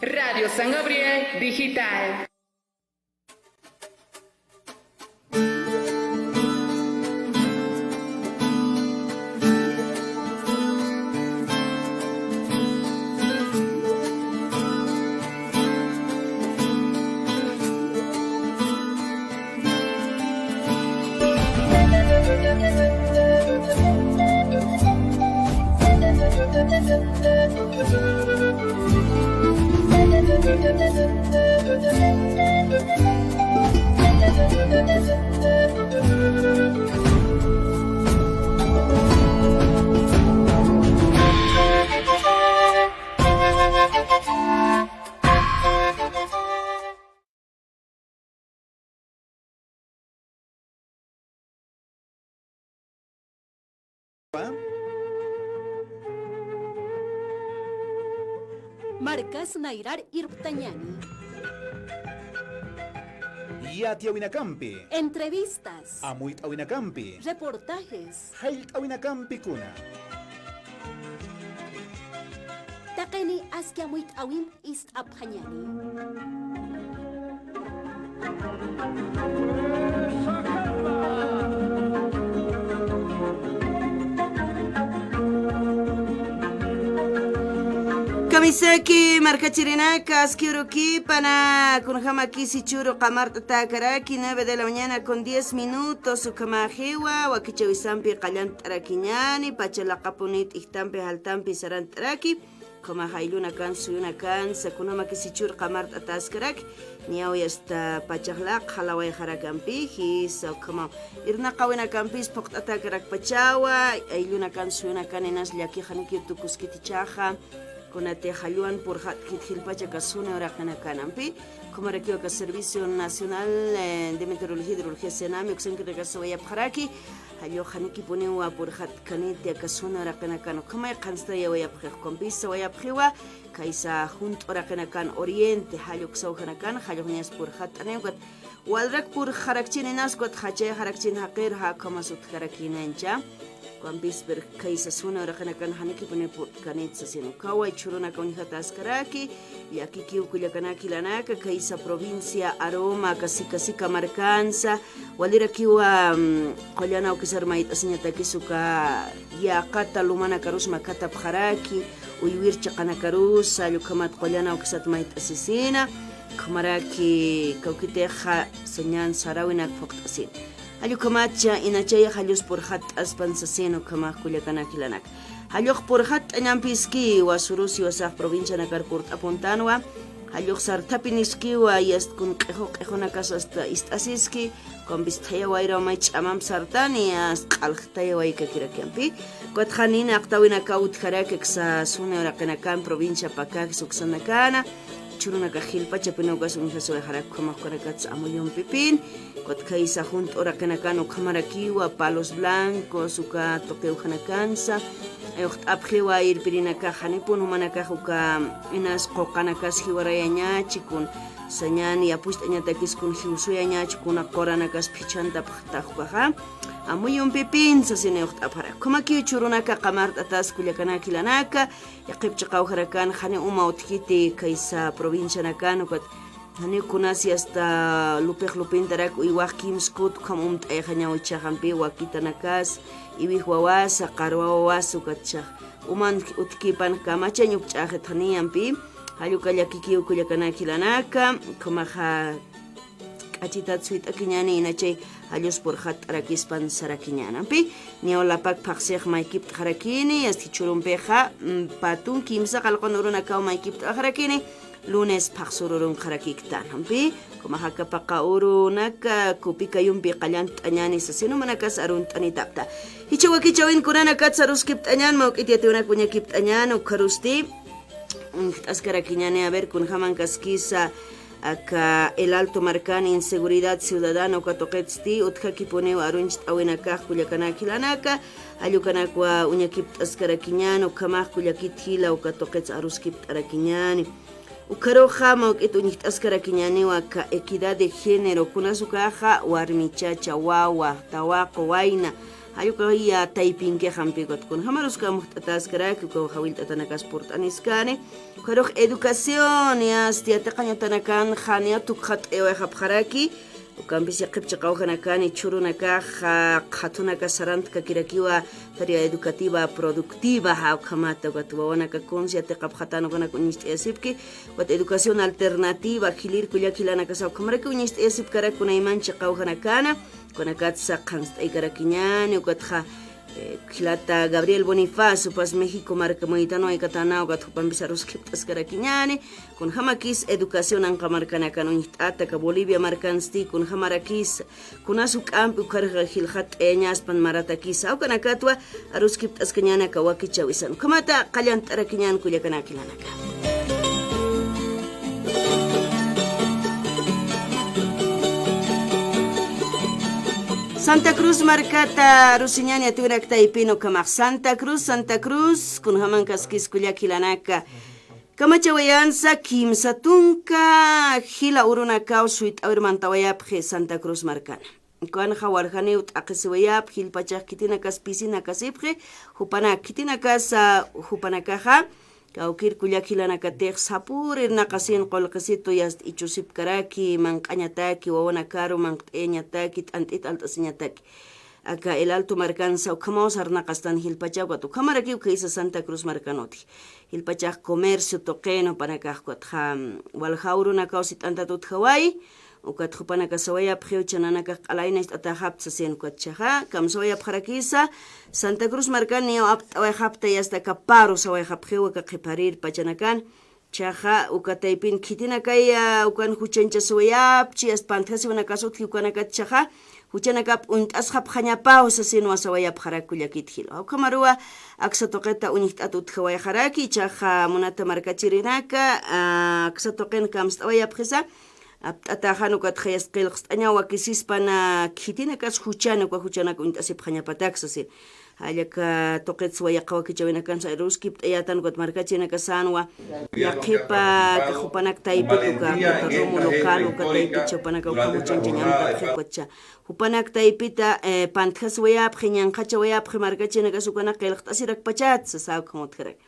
Radio San Gabriel Digital. Marcas Nairar Irptañani. Yati Awinakampi. Entrevistas. Amuit Awinakampi. Reportajes. Hailt Awinakampi kuna. Takeni Askiamuit Awim Ist Abhañani. Kamisaki marcachirinaka askiuruki pana kunhamaki sichuru qamarta takaraki 9 de la mañana con 10 minutos ukamajiwa wakichawisampi qallantaraki pachalaqapunit ihtampi haltampi sarantaraki kama hayluna kan suyuna kan sakunamaki sichuru qamarta taskaraki niawi hasta pachalaq halaway harakampi his kama irna qawina kampis poqtatakaraki pachawa ayluna kan suyuna kan inas llaki haniki tukuskitichaja Conate Jaluan por Hilpacha Casuna Oracana Canampi, como requiere que Servicio Nacional de Meteorología y Hidrología Senami, Oxen que regresó a Paraki, Hayo Haniki Punewa por Canete Casuna Oracana Cano, como Cansta y Wayapre, con Pisa Wayapriwa, Kaisa Junt Oracanacan Oriente, Hayo Xauhanacan, Hayo Nias por Hatanegat, Walrak por Harakchin en Ascot, Hache Harakchin Haker, Hakamasut Harakinencha. Kwambis ber kaisa suna rakana kan haniki pune kanit sa sino kawai churuna kaunha taskaraki yaki kiu kulyakana kilanaka kaisa provincia aroma kasika markansa walira kiwa kolyana ukisar mait asinyata kisuka ya kata lumana karus makata bharaki uywir chaqana karus alukamat kolyana ukisat mait asisina kamaraki kaukiteja senyan sarawina foktasin Halyo kamacha inachaya halyos por hat aspansaseno kama kulyakana kilanak. Halyok por hat anyampiski wa surusi wa sah provincia nakar port apuntanwa. Halyok sartapiniski wa yast kun qejo nakas hasta istasiski con bistaya wa ira maich amam sartani as qalhtaya wa ikakirakampi. Kothanina aqtawina kaut kharak sa suna raqanakan provincia pakak suksanakana. Churuna kahil pachapinogas unihaso harak kama korakats amoyon pipin. Kot kaisa junt ora kanakan ukamarakiwa palos blancos uka tokeu hanakansa ayukt abhiwa irpirinaka hanipun humanaka uka inas qoqanakas hiwaraya chikun sanyani apust añatakis kun hiusuya chikun qoranakas pichanta pahtahukaha amuyun pipin sasine ukt abhara komaki churunaka qamart atas kulyakana kilanaka yaqib chaqaw harakan hani uma utkiti kaisa provincia nakan ukat Hani kunasi hasta lupin tarak uiwak kimskut kamum tayhanya uchahampi wakitanakas iwih wawasa qarwa wawasu katchah uman utkipan kamacha nyupchahet haniyampi hayukalla kikiu kulyakana kilanaka kumaha kachitat suit akinyani inachay halyos por hat arakispan sarakiñanampi niolapak pakseh maikip harakini asti churumpeja patun kimsa qalqonurunaka maikip harakini lunes paksururun karakiktan hampi kumahaka pakauru naka kupika yumpi qalant anyani sa sino manakas arun tanitapta hichawa kichawin kunana katsarus kipt anyan maukitiatiuna kunya kipt anyan ukarusti askarakiñane a ver kun haman kaskisa acá el Alto Marcán inseguridad ciudadana katoqetsti utkakipone arunch awinaka kulyakana kilanaka ayukanakwa unyakip askarakiñano kamah kulyakit hila ukatoqets aruskip arakiñani Ukaroja mauquetuñit askarakiñani waka equidad de género kunasukaja warmichacha wawa tawaqo waina ayuka ya taipinke hampikot kun hamarus kam tatas karak ko hawil tatanakas port aniskane karok educación ya stiata kanya tanakan khania tukhat ewe habkharaki ukampis yaqipcha qawhanakani churunaka khatunaka sarantka kirakiwa tarea educativa productiva hawkamata watwanaka konsiate qabkhatano kana kunist esipki wat educación alternativa khilir kullakilanaka sawkamraki unist esip karakuna imancha qawhanakana konakatsa qanstay karakiñani ukatja Kilata Gabriel Bonifacio pas México marca moitano ay katana ugat pambisaros kiptas karakiñani kun hamakis educación an kamarkana kanon ata ka Bolivia markansti kun hamarakis kunasu kampi karga hilhat eñas pan maratakis au kana katwa arus kiptas kanyana ka wakichawisan kamata qallan tarakiñan kuyakana kilanaka Santa Cruz markata rusiñani aturakta ipino kamak Santa Cruz kun haman kaskis kullakilanaka kamachawayansa kimsatunka hila urunaka suit awirmantawayapje Santa Cruz markana kan hawarjani utaqisiwayap hilpachaq kitinakas pisinakas ipje hupanakas hupanakaja Kaukir kullakilanaka teq sapurir naqasin qolqisito yast ichusip karaki manqañataki wawanakaru manq'eñataki t'antit altasiñataki aka el alto marcansa ukamawsar naqastan hilpachawqa tukamaraki ukaisa Santa Cruz marcanoti hilpachaq comercio toqeno panakaqqa walhauruna kausit antatut hawai ukat hupanaka sawaya pheu chananaka alaina atahapsa sen kwatchaha kam sawaya pharakisa Santa Cruz marcani away hapta yasta kaparo sawaya pheu ka khiparir pachanakan chaha ukataipin khitina kaya ukan huchencha sawaya chias panthasi una kasut ukanaka chaha huchanaka untas khapkhanya pau sasen wasawaya pharakullakit hilo kamarua aksa toqeta unit atut khawaya kharaki chaha munata markachirinaka aksa toqen kam sawaya phisa Atahan ukat khayas qilqst aña wakisis pana khitinakas huchana kuntasip khañapataksasi hallaka toqets wayaqa wakichawinakan sa ruskip ayatan ukat markachina kasanwa yaqipa kahupanak taipituka romo local ukat taipicha panaka ukamuchanchiñamta khikwacha hupanak taipita panthas wayap khiñanqacha wayap markachina kasukana qilqt asirak pachat sa khamot kharak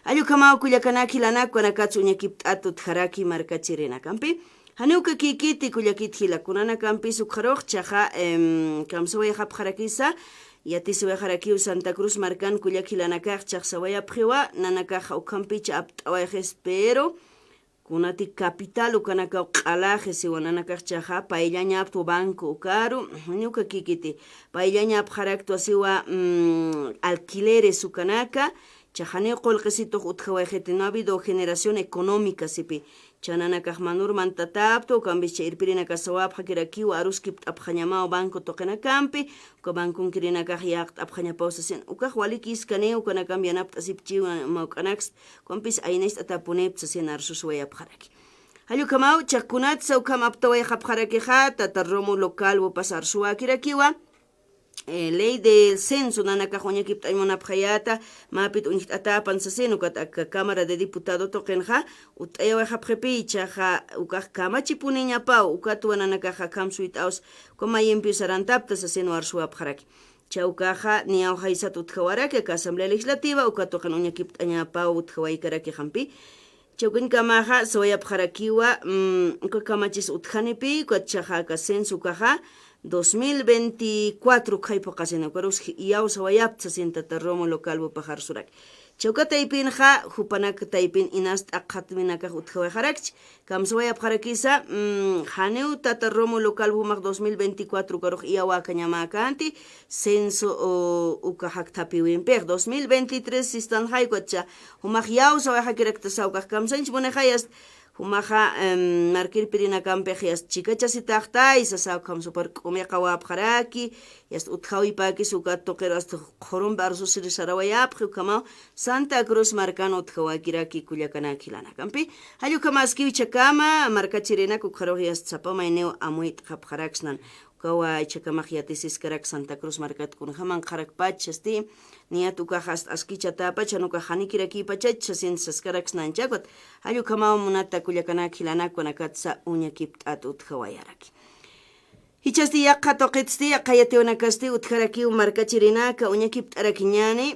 ayu kama kullakana kilana konakatsu ñakip atut kharaki markachirina kampi Hanuka kikiti kullakit hila kunana kampi sukharoq chaha kamsawaya hapharakisa yatisawaya harakiu Santa Cruz marcan kullakilanakaq chaqsawaya phiwa nanakaq ukampi chaptawaya espero kunati capital ukanaka qalaje siwananakaq chaha paillaña aptu banco ukaru hanuka kikiti paillaña apharaktu asiwa alquileres ukanaka chahane qolqisito utkhawaya no ha habido generación económica sipi chananakaq manur mantatapto kambicha irpirinaka sawap hakirakiwa aruskip aphañamao banco toqena kampi ko banco kirinakaq yaqt aphañapawsasin ukaq walikis kaneu kana kambianap asipchiwa mauqanax kompis aynes atapunepsasin arsuswaya apharaki halu kamau chakunat saukam aptawaya apharaki khata tarromo local wo pasar suwa kirakiwa ley del censo nanaka joñakip taymona phayata mapit unit atapan sa seno kat Cámara de Diputado tokenja utayawa hapjepicha ja ukaj kamachipuniña pau ukatwa nanaka kamsuit aus koma yempi sarantapta sa seno arsua pharaki chaukaja niaw haisat utjawaraki ka Asamblea Legislativa ukatokan uñakip taña pau utjawai karaki hampi chaukin kamaja soya pharakiwa kamachis utjanipi kwatchaja ka censo kaja 2024 kaypo qasina karus yaw sawayapta sintata romo local bu pajar surak chauka taipin ja hupanak taipin inast aqhatminaka uthawa harakch kam sawayap harakisa haneu tata romo local bu mag 2024 karuj yawa kanyamaka anti censo ukahak tapiwin per 2023 sistan haykotcha humag yaw sawaya hakirakta sawka kam sanch bunehayas Humaja markir pirina kampejias chikachasitaqta isasa kam super comeqa wapharaki yas uthawi paki suka toqeras khorum barso siri sarawayap kama Santa Cruz marcano uthawakiraki kullakana kilana kampi hayu kama skiwicha kama markachirena ku khorogias chapa maineo amuit khapkharaksnan kawa chakamajiatisis karak Santa Cruz markat kun haman kharak pachasti niat ukahast askichata pachanuka hanikiraki pachachasin saskarak snanchakot hayu kama munata kullakana kilana konakatsa uñakip atut khawayaraki Hichasti yaqa toqitsti qayatiwanakasti utjaraki markachirinaka uñakip t'arakiñani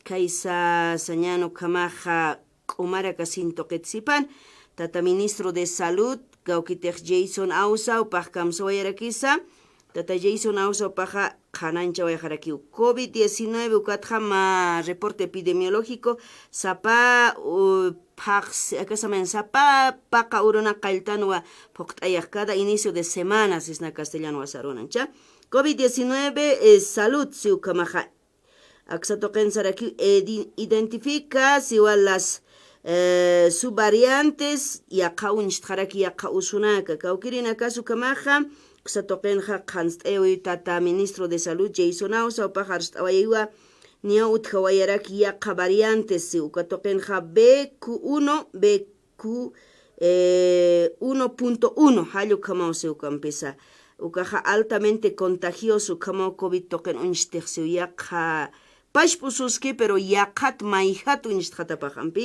kaysa sañano kamaja k'umaraka sintoqitsipan tata ministro de salud gawkiteq Jason Ausa upaq kamsawayarakisa tata Jason Ausa upaqa qananchawayarakiu COVID-19 ukatqa ma reporte epidemiológico sapa sapa paqa uruna qayltanwa puqt'ayaq cada inicio de semana sisna castellano wasarunancha COVID-19 salud si ukamaja aksatoqensaraki identifica siwa las subvariantes yaqa unchtaraki yaqa usunaka kawkirina sukamaja ksatoqenja qanst'ewi tata ministro de salud Jason Ausa upaqa arst'awayaywa nia utkawayaraki yaqa variantes si ukatoqenja BQ1 1.1 hallu kamau si ukampisa ukaja altamente contagioso kamau COVID toqen unchtiqsiu yaqa pashpususki pero yaqat mayhat unchtqatapaqanpi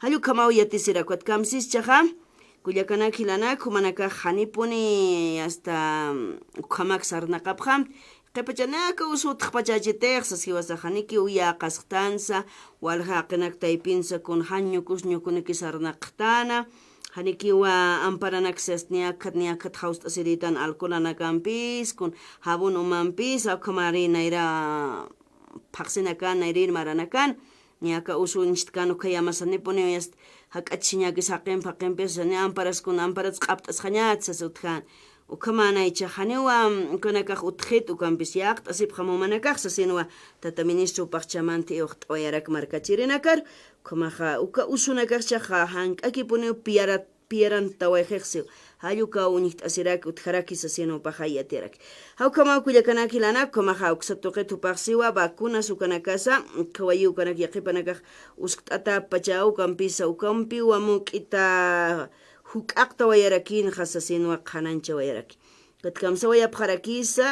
hallu kamau yatisirakuat kamsischaqa kullakanakilana kumanaka hanipuni hasta ukamak sarnaqapqa qipachanaka usutaq pachachiteqsa siwasa haniki uyaqasqtansa walha qinaqtaypinsa kun hanñukus ñukuniki sarnaqtana hanikiwa amparanakses niakat haust'asiritan alcoholanakanpis kun habun umanpis awkamarinayra phaqsinakan nayrir maranakan niaka usunchtkanu kayamasanipunmi hak'achiñakis haqinpis ni amparas q'apt'asqañatsas utjan ukamanaycha haniwa ukanakaq utqhit ukanpis yaqt'asip hamumanakaqsa sinwa tata ministro paqchamanti uqt'wayarak markachirinakar ukamaqa uka usunakaqchaqa hank'akipuni piarantawayqiqsi halluka uñiqt'asiraki utqarakisa sinupaqa yatiraki hawkama kullakanakilana ukamaqa uksatuqit upaqsiwa vacunas ukanakasa kawayu ukanak yaqipanakaq usqt'ata pacha ukanpisa ukampi wamuk'ita huk'aqta wayarakin khasa sinwa qhanancha wayaraki katkamsa wayapqarakisa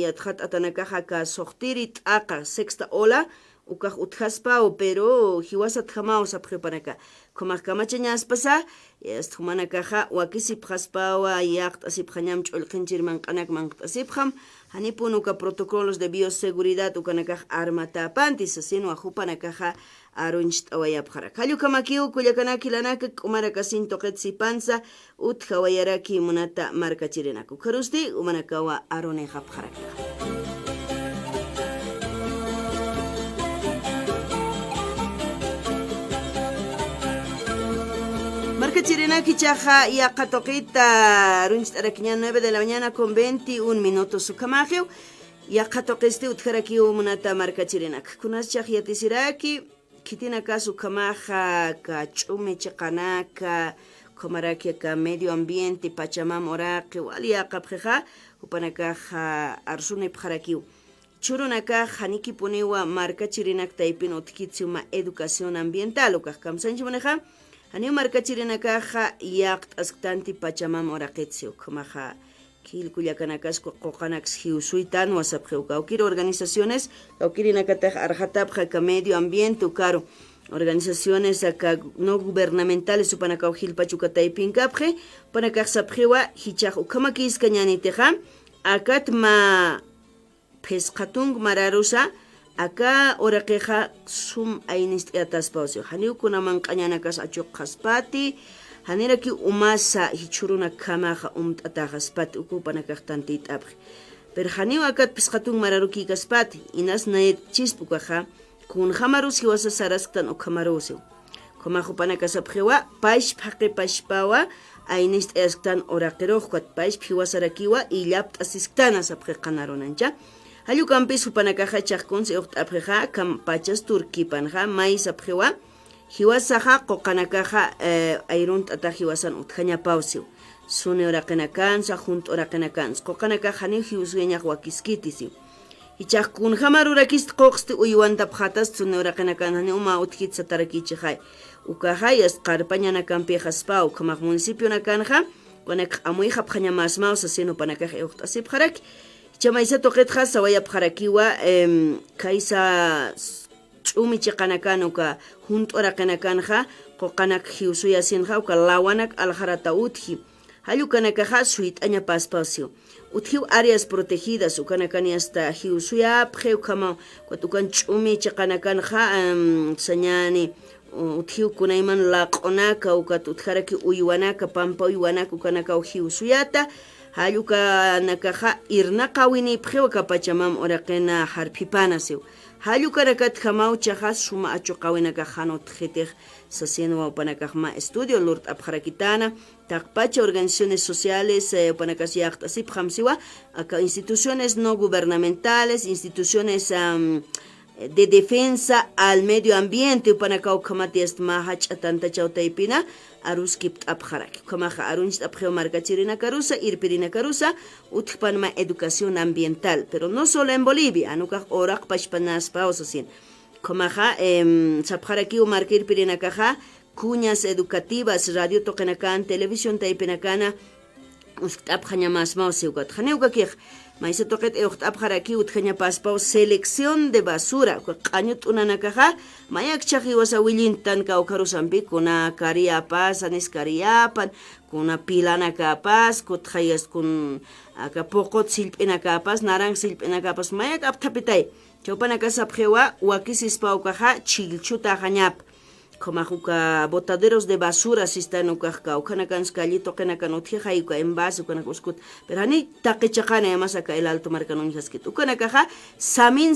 yatqat atanakaqa ka soqtiri t'aqa sexta ola ukaq utqaspaw pero hiwasat hamau sapqipanaka kumaq kamachañaspasa yasthumanakaqa wakisipqaspawa yaqt'asipqañam ch'ulqinchirman q'anakman q'asipqam hanipun uka protocolos de bioseguridad ukanakaq armatapantis sinwa hupanakaqa arunch't'awayapqaraka hallukamakiu kullakanakilanaqa k'umaraka sintoqetsipansa utqa wayaraki munata markachirinaku karusti umanakawa arunayqapqaraka Markachirinaki chaja yaqa toqita runch't'arakiña 9 de la mañana con 21 minutos sukamajiu yaqa toqisti utjaraki munata markachirinaka kunaschaq yatisiraki kitinaka sukamaja ka ch'umi chiqanaka komaraki ka medio ambiente pachamam oraqi wali yaqapqiqa upanakaja arsunipqarakiu churunaka hanikipuniwa markachirinaqtaypin utkitsiuma educación ambiental ukaq kamsanchimanaqa Hani markachirinakaqa yaqt'asqtanti pachamam oraqitsi ukamaqa quillkullakanakasqa qoqanakas hiusuytan wasapqi kawkiri organizaciones kawkirinakataq arhatapqa ka medio ambiente ukaro organizaciones aka no gubernamentales upanakaw hillpachukataypinkapqi upanakaq sapqiwa hichaq ukamakisqa ñanitiqa akatma pesqatung mararusa Acá oraqueja sum ainist'yataspausio haniukunaman q'añanakas achuqqaspati haniraki umasa hichuruna kamaqa umt'ataqaspati ukupanakaqtantit'apqi pero haniu akat pisqatun mararukikaspati inas naychispukaqa kunhamarus hiwasa sarasqtan ukhamarusio kumajupanakasapqiwa paish phaqipashpawa ainist'yasqtan oraqiruqkat paish hiwasarakiwa illapt'asisqtana sapqi qanarunancha Hallukampis upanakaja chaqkunsi uqt'apqiqa kampachas turkipanja maysapqiwa hiwasaqa qoqanakaja ayrunt'ata hiwasan utqañapawsiu suni uraqinakansa junt uraqinakansa qoqanakaja ni hiwsuyañaq wakiskitisiu hichaq kunhamarurakis qoqsti uywantapqatas suni uraqinakansa ni uma utkitsa tarakichijay ukahay qarpañanakanpijaspaw kamaq municipio nakanja wanak amuyqa pqañamasmawsa sinu panakaja uqt'asipqaraki Chamaisa toqetqa sawayapqarakiwa kaysa ch'umi chiqanakanuka junt'uraqinakanja qoqanak hiusuyasinqa uka lawanak alharata utji Hayukanakaja suitaña paspacio. Uthiu áreas protegidas ukanakani hasta hiu suyapje ukama kuatukan chumi chaqanakanja sañani uthiu kunayman laqonaka ukat utjaraki uywanaka pampa uywanaka ukanaka hiu suyata hayukanakaja irnaqa winipje ukapachamam oraqena harpipanasiu. Hayukarakat jamau chajas suma achuqawinaka hanot jetej sacienwa upanakajma estudio lurt abjarakitana taqpacha organizaciones sociales upanakas yaqtasip hamsiwa acá instituciones no gubernamentales, instituciones de defensa al medio ambiente upanaka ukamati estmahach atanta chautaipina aruskip abjaraki kamaja arunch abjeo marcachirina carusa irpirina carusa utpanma educación ambiental, pero no solo en Bolivia anukaj orak pashpanas pausasin kamaja sabjaraki umarka irpirina caja cuñas educativas radio tokenakan televisión taipinakana ustabjaña más mausiugat janeugakiej maisa toket abjaraki utjaña paspao selección de basura qañut unanakaja mayak chajiwasa wilintan kaukarusampi kuna kariapas anis kariapan kuna pilanakapas kutjayas kun akapokot silpinakapas narang silpinakapas mayak aptapitay chawpanakas abjewa wakisispaukaja chilchuta jañap Komajuka botaderos de basura si están ukajka ukanakan skallito kenakan utjija yuka envase ukanakuskut pero hani taqichaqana además acá el alto marcanon jaskit ukanakaja samin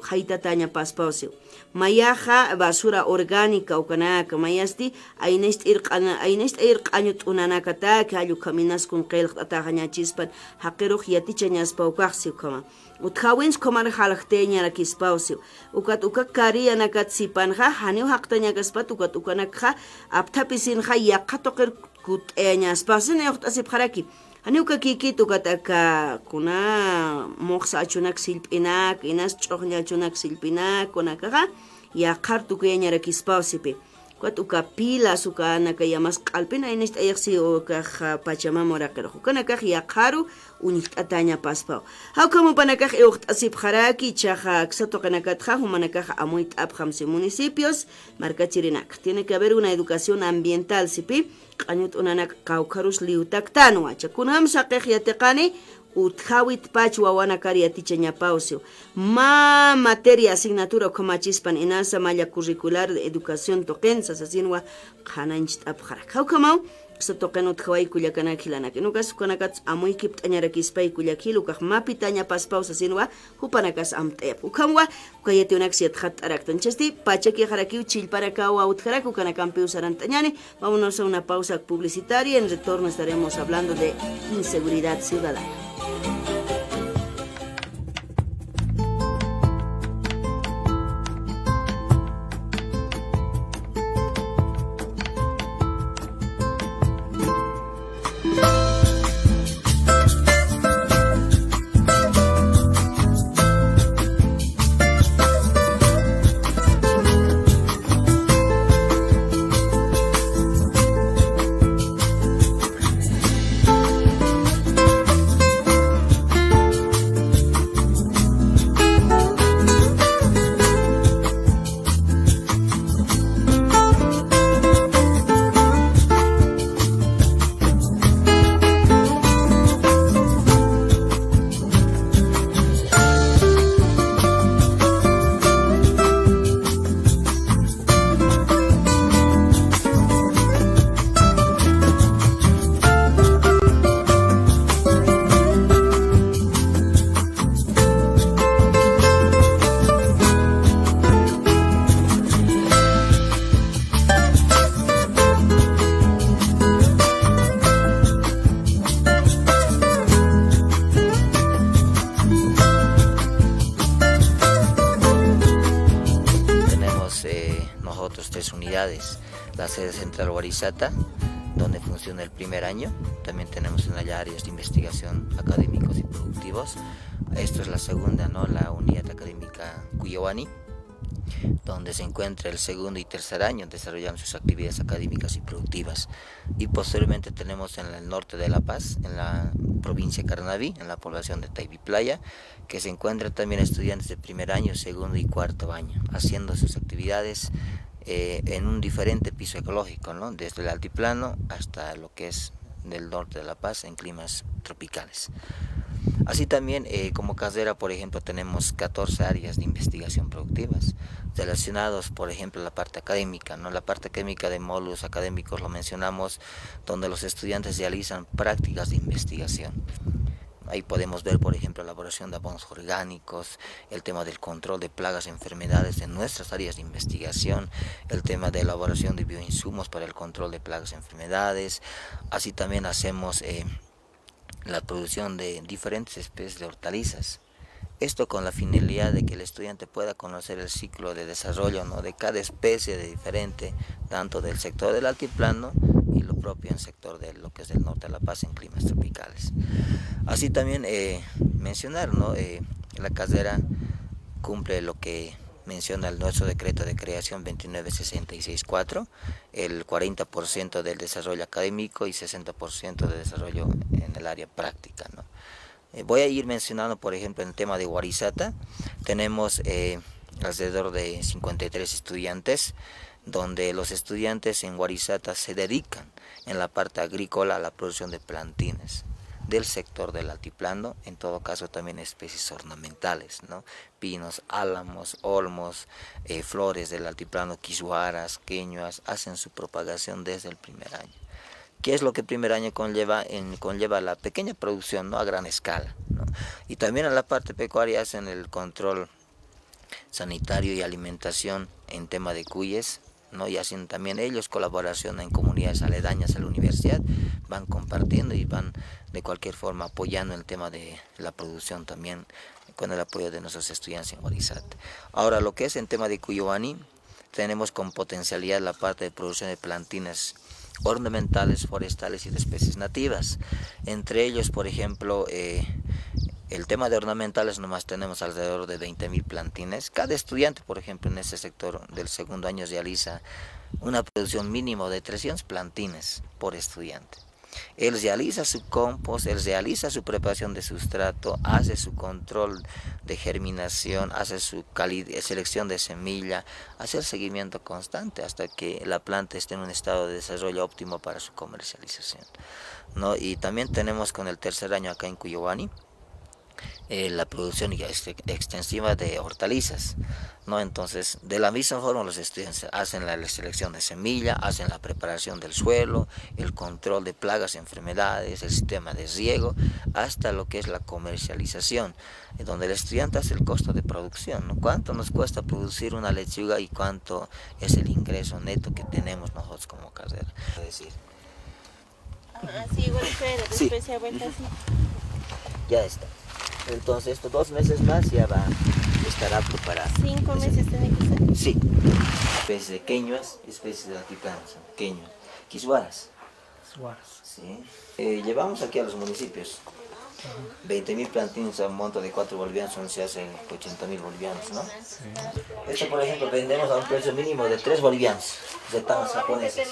haitataña paspausiu mayaja basura orgánica ukanaka mayasti aynest irqañut unanakata kallu kaminas kun qelq atajaña chispan haqiruq yatichañas paukaqsiu kama utkawins komar halaqteña rakispausiu ukat ukakari anakatsipanja haniu haqtaña kaspat ukat ukanakja aptapisinja yaqatoqir kut'eñas pasin yoqtasip jaraki haniuka kikit ukataka kuna moqsa achunak silp'inak inas ch'uqña achunak silpinak kunakaja yaqar tukuyaña rakispausipi kuat uka pilas uka naka yamas qalpina inist ayaqsi uka pachamama raqiraq ukanakaj yaqaru uniqt'ataña paspao hawkamu panakaj iuqt'asip jaraki chaja ksatoqanakatja humanakaj amuyt abhamsi municipios markachirinaka tiene que haber una educación ambiental sipi q'añut unanak qawqarus liutaktanwa chakunam saqej yatiqani utjawit pach wawanakari atichañapausiu ma materia asignatura komachispan inasa malla curricular de educación toqensa sasinwa qhananchit abjarak hawkamau sa toqen utjaway kullakana khilanak inukas kanakat amuy kipt'añarakispay kullakhilu kaq mapitaña paspau sasinwa hupanakas amt'ep ukamwa ukayati unak siatjat araktanchasti pachaki jarakiu chilparakawa utjarak ukanakampi usarant'añani. Vámonos a una pausa publicitaria, en retorno estaremos hablando de inseguridad ciudadana. La sede central Huarizata, donde funciona el primer año. También tenemos en allá áreas de investigación académicos y productivos. Esto es la segunda, ¿no? La unidad académica Cuyawani, donde se encuentra el segundo y tercer año desarrollando sus actividades académicas y productivas. Y posteriormente tenemos en el norte de La Paz, en la provincia de Carnaví, en la población de Taibi Playa, que se encuentran también estudiantes de primer año, segundo y cuarto año, haciendo sus actividades en un diferente piso ecológico, ¿no? Desde el altiplano hasta lo que es del norte de La Paz en climas tropicales. Así también, como casera, por ejemplo, tenemos 14 áreas de investigación productivas relacionados, por ejemplo, a la parte académica, ¿no? La parte académica de módulos académicos lo mencionamos, donde los estudiantes realizan prácticas de investigación. Ahí podemos ver, por ejemplo, la elaboración de abonos orgánicos, el tema del control de plagas y enfermedades en nuestras áreas de investigación, el tema de elaboración de bioinsumos para el control de plagas y enfermedades. Así también hacemos la producción de diferentes especies de hortalizas. Esto con la finalidad de que el estudiante pueda conocer el ciclo de desarrollo, ¿no?, de cada especie de diferente, tanto del sector del altiplano y lo propio en el sector de lo que es del norte de La Paz en climas tropicales. Así también mencionar, ¿no?, la casera cumple lo que menciona el nuestro decreto de creación 29664, el 40% del desarrollo académico y 60% de desarrollo en el área práctica, ¿no? Voy a ir mencionando, por ejemplo, en el tema de Warizata, tenemos alrededor de 53 estudiantes, donde los estudiantes en Warizata se dedican en la parte agrícola a la producción de plantines del sector del altiplano, en todo caso también especies ornamentales, ¿no? Pinos, álamos, olmos, flores del altiplano, quisuaras, queñuas, hacen su propagación desde el primer año. ¿Qué es lo que el primer año conlleva? Conlleva la pequeña producción, ¿no?, a gran escala, ¿no? Y también en la parte pecuaria hacen el control sanitario y alimentación en tema de cuyes, ¿no? Y hacen también ellos colaboración en comunidades aledañas a la universidad, van compartiendo y van de cualquier forma apoyando el tema de la producción también con el apoyo de nuestros estudiantes en Warizata. Ahora, lo que es en tema de Cuyuani, tenemos con potencialidad la parte de producción de plantines ornamentales, forestales y de especies nativas. Entre ellos, por ejemplo, el tema de ornamentales nomás tenemos alrededor de 20.000 plantines. Cada estudiante, por ejemplo, en ese sector del segundo año realiza una producción mínimo de 300 plantines por estudiante. Él realiza su compost, él realiza su preparación de sustrato, hace su control de germinación, hace su selección de semilla, hace el seguimiento constante hasta que la planta esté en un estado de desarrollo óptimo para su comercialización, ¿no? Y también tenemos con el tercer año acá en Cuyuani la producción extensiva de hortalizas, ¿no? Entonces, de la misma forma los estudiantes hacen la selección de semilla, hacen la preparación del suelo, el control de plagas y enfermedades, el sistema de riego, hasta lo que es la comercialización, donde el estudiante hace el costo de producción, ¿no? ¿Cuánto nos cuesta producir una lechuga y cuánto es el ingreso neto que tenemos nosotros como carrera? Es decir, sí, igual que sí. después se ha vuelto así. Ya está. Entonces, estos 2 meses más ya va a estar apto para... 5 meses tiene que ser. Sí. Especies de queñuas, especies de altiplanos, queño, quisuaras. Sí. Llevamos aquí a los municipios 20.000 plantines a un monto de 4 bolivianos, donde se hacen 80.000 bolivianos, ¿no? Sí. Esto, por ejemplo, vendemos a un precio mínimo de 3 bolivianos, de tamas japonesas.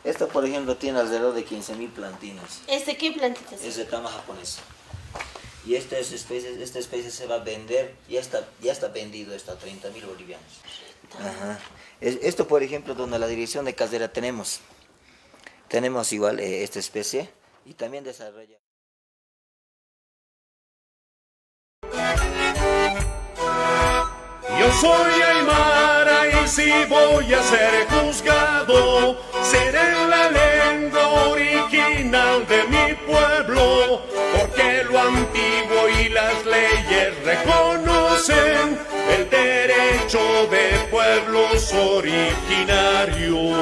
Esto, por ejemplo, tiene alrededor de 15.000 plantines. ¿Este qué plantita es? Es de tama japonesa. Y esta especie se va a vender, ya está vendido, está a 30.000 bolivianos. Ajá. Esto, por ejemplo, donde la dirección de casera tenemos igual esta especie y también desarrolla. Yo soy Aymara y si voy a ser juzgado, seré la lengua original de mi pueblo, porque lo antiguo y las leyes reconocen el derecho de pueblos originarios.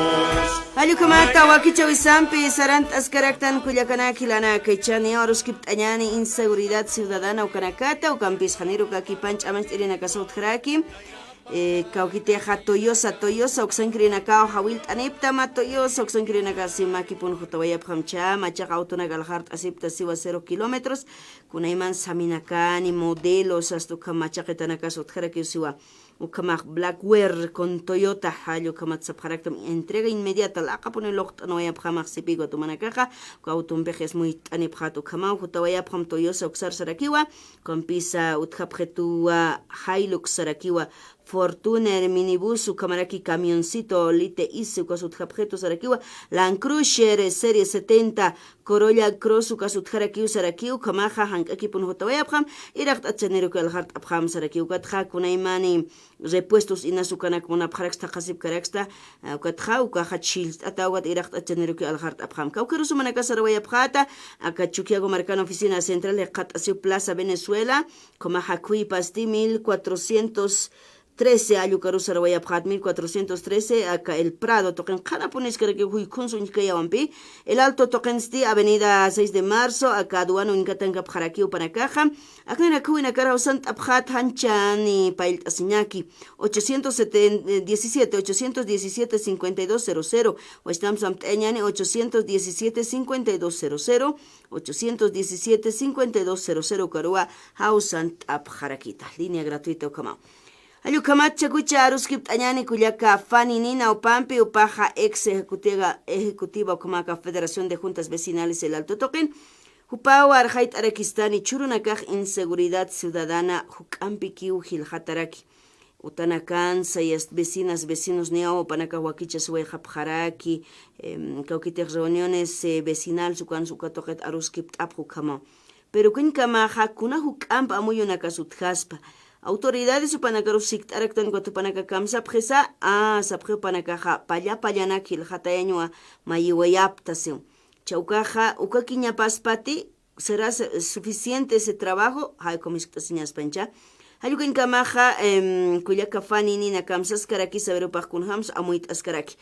Ayukamata wakichawi sampi sarantas karaktan kuyakanaki lana kaichani oruskip tañani inseguridad ciudadana ukanakata ukampis janiru kaki panch amach irina kasut kraki kawkite toyosa oksankrina kaw hawilt anipta matoyosa oksankrina kasimaki pun hutawaya phamcha machaqa autona galhart asipta siwa 0 kilómetros kunayman saminakani modelos hasta kamachaqitana kasut kraki siwa Ukamak Blackware con Toyota hallo kamat sapharaktam entrega inmediata la kapone locht no ya phamak sipigo to manakaja autum bejes muy aniphato kamau hutawaya pham Toyota uksar sarakiwa con pisa utkaphetua Hilux sarakiwa Fortuner minibus camaraki camioncito lite isu kasut objetos sarakiwa Land Cruiser serie 70 Corolla Cross kasut harakiu sarakiu kamaha hankaki pun hotawayabham iraqt atchanero que alhart abham sarakiu katha kunaimani repuestos inasukanak mona bharaksta qasib karaksta katha ukaha chil atawat iraqt atchanero que alhart abham kaukerusu manaka sarawayabhata akachukiago marcano oficina central de Qatasiu Plaza Venezuela kamaha kui pasti 1413 Ayucaru Sarawaya Prat 1413 acá el Prado toquen Kana Punis que huy kunsun Kayawampi el Alto Toquensti Avenida 6 de Marzo acá aduano Inkatanga Pjarakiu Panacaja acá Kuina Karau Sant Abhat Hanchani Pailt Asiñaki 817 5200 o estamos Amteñani 817 5200 817 5200 Karua Hausant Abjarakita línea gratuita Kamau Ayukamat chakucha aruskip tañani kuyaka Fanny Nina Opampi Upaja ex ejecutiva Kumaka Federación de Juntas Vecinales el Alto Toquen Hupawa Arjait Arakistani Churunakaj Inseguridad Ciudadana Hukampi Kiu Gilhataraki Utanakan sayas vecinos Niao Panaka Huaquicha Sueja Pjaraki Kaukitech reuniones vecinal Sukan Sukatoket Aruskip Tapukama pero Kinkamaja Kuna Hukampa Amuyunakasut Jaspa Autoridades upanakaru siktaraktan guatupanaka kamsa presa sapre panakaja pallana kilhatayañua mayiwayaptasiun chaukaja ukakiña paspati será suficiente ese trabajo hay comisiones pancha Hayukin kamaja kuyaka fani nina kamsas karaki saberu pakkunhams amuit askaraki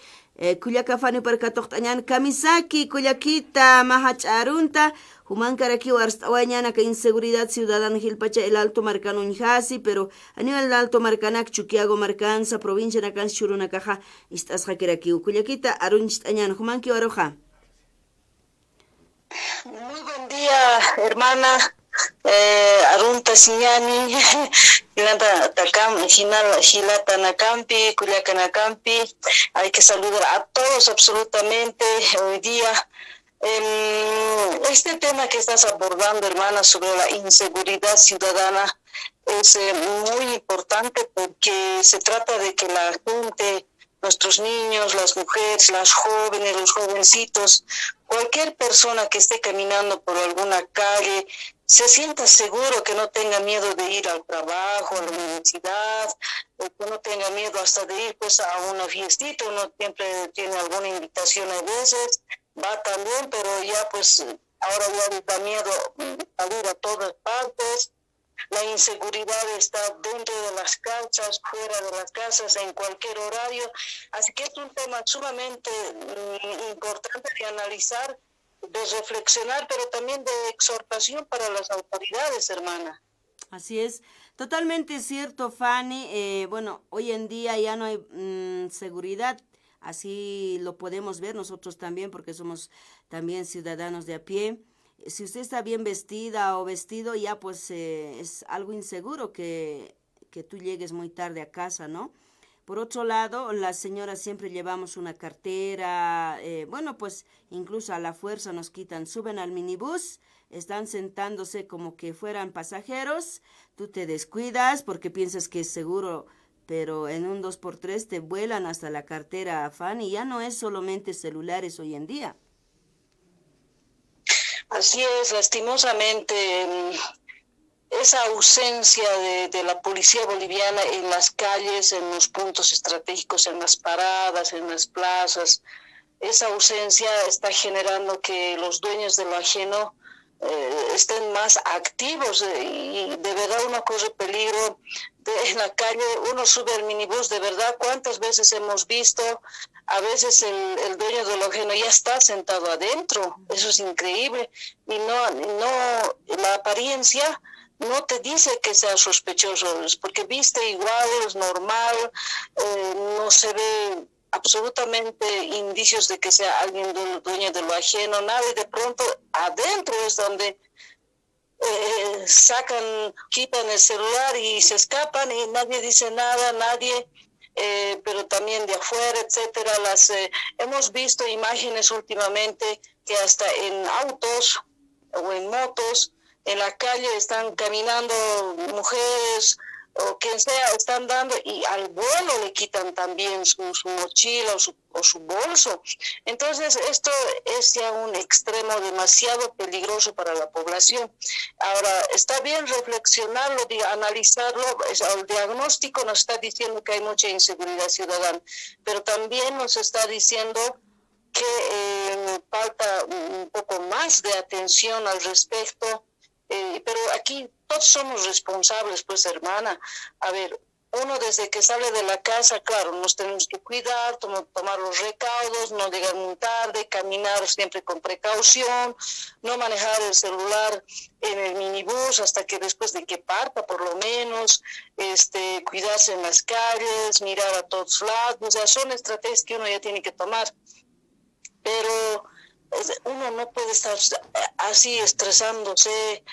kuyaka fani parkatoqtañan kamisaki kuyakita mahacharunta Human karaki warstawañana ka inseguridad ciudadana Gilpacha el Alto Marcano Njasi, pero a nivel del Alto Marcanac, Chuquiago Marcanza, provincia Nacan Churunacaja, istas jaqueraki, Ucuyaquita, Arunchtañan, Human Kiwaroja. Muy buen día, hermana. Arunta Siñani, Gilata Takam, Gilata Nakampi, Culiaca Nakampi. Hay que saludar a todos absolutamente hoy día. Este tema que estás abordando, hermana, sobre la inseguridad ciudadana es muy importante porque se trata de que la gente, nuestros niños, las mujeres, las jóvenes, los jovencitos, cualquier persona que esté caminando por alguna calle, se sienta seguro, que no tenga miedo de ir al trabajo, a la universidad, que no tenga miedo hasta de ir pues a una fiestita. Uno siempre tiene alguna invitación a veces, va también, pero ya pues ahora ya da miedo salir a todas partes. La inseguridad está dentro de las casas, fuera de las casas, en cualquier horario. Así que es un tema sumamente importante de analizar, de reflexionar, pero también de exhortación para las autoridades, hermana. Así es, totalmente cierto, Fanny. Bueno, hoy en día ya no hay seguridad. Así lo podemos ver nosotros también, porque somos también ciudadanos de a pie. Si usted está bien vestida o vestido, ya pues es algo inseguro que tú llegues muy tarde a casa, ¿no? Por otro lado, las señoras siempre llevamos una cartera, bueno, pues incluso a la fuerza nos quitan, suben al minibús, están sentándose como que fueran pasajeros, tú te descuidas porque piensas que es seguro, pero en un 2x3 te vuelan hasta la cartera, afán, y ya no es solamente celulares hoy en día. Así es, lastimosamente, esa ausencia de la policía boliviana en las calles, en los puntos estratégicos, en las paradas, en las plazas, esa ausencia está generando que los dueños de lo ajeno estén más activos y de verdad uno corre peligro en la calle. Uno sube al minibús, de verdad, ¿cuántas veces hemos visto? A veces el dueño de lo ajeno ya está sentado adentro, eso es increíble, y no la apariencia no te dice que sea sospechoso, es porque viste igual, es normal, no se ve absolutamente indicios de que sea alguien dueño de lo ajeno, nada, y de pronto adentro es donde quitan el celular y se escapan y nadie dice nada, pero también de afuera, etcétera. Hemos visto imágenes últimamente que hasta en autos o en motos en la calle están caminando mujeres o quien sea están dando y al vuelo le quitan también su mochila o su bolso. Entonces esto es ya un extremo demasiado peligroso para la población. Ahora, está bien reflexionarlo, analizarlo. El diagnóstico nos está diciendo que hay mucha inseguridad ciudadana, pero también nos está diciendo que falta un poco más de atención al respecto. Pero aquí todos somos responsables, pues, hermana. A ver, uno desde que sale de la casa, claro, nos tenemos que cuidar, tomar los recaudos, no llegar muy tarde, caminar siempre con precaución, no manejar el celular en el minibús hasta que después de que parta, por lo menos, cuidarse en las calles, mirar a todos lados. O sea, son estrategias que uno ya tiene que tomar. Pero uno no puede estar así estresándose,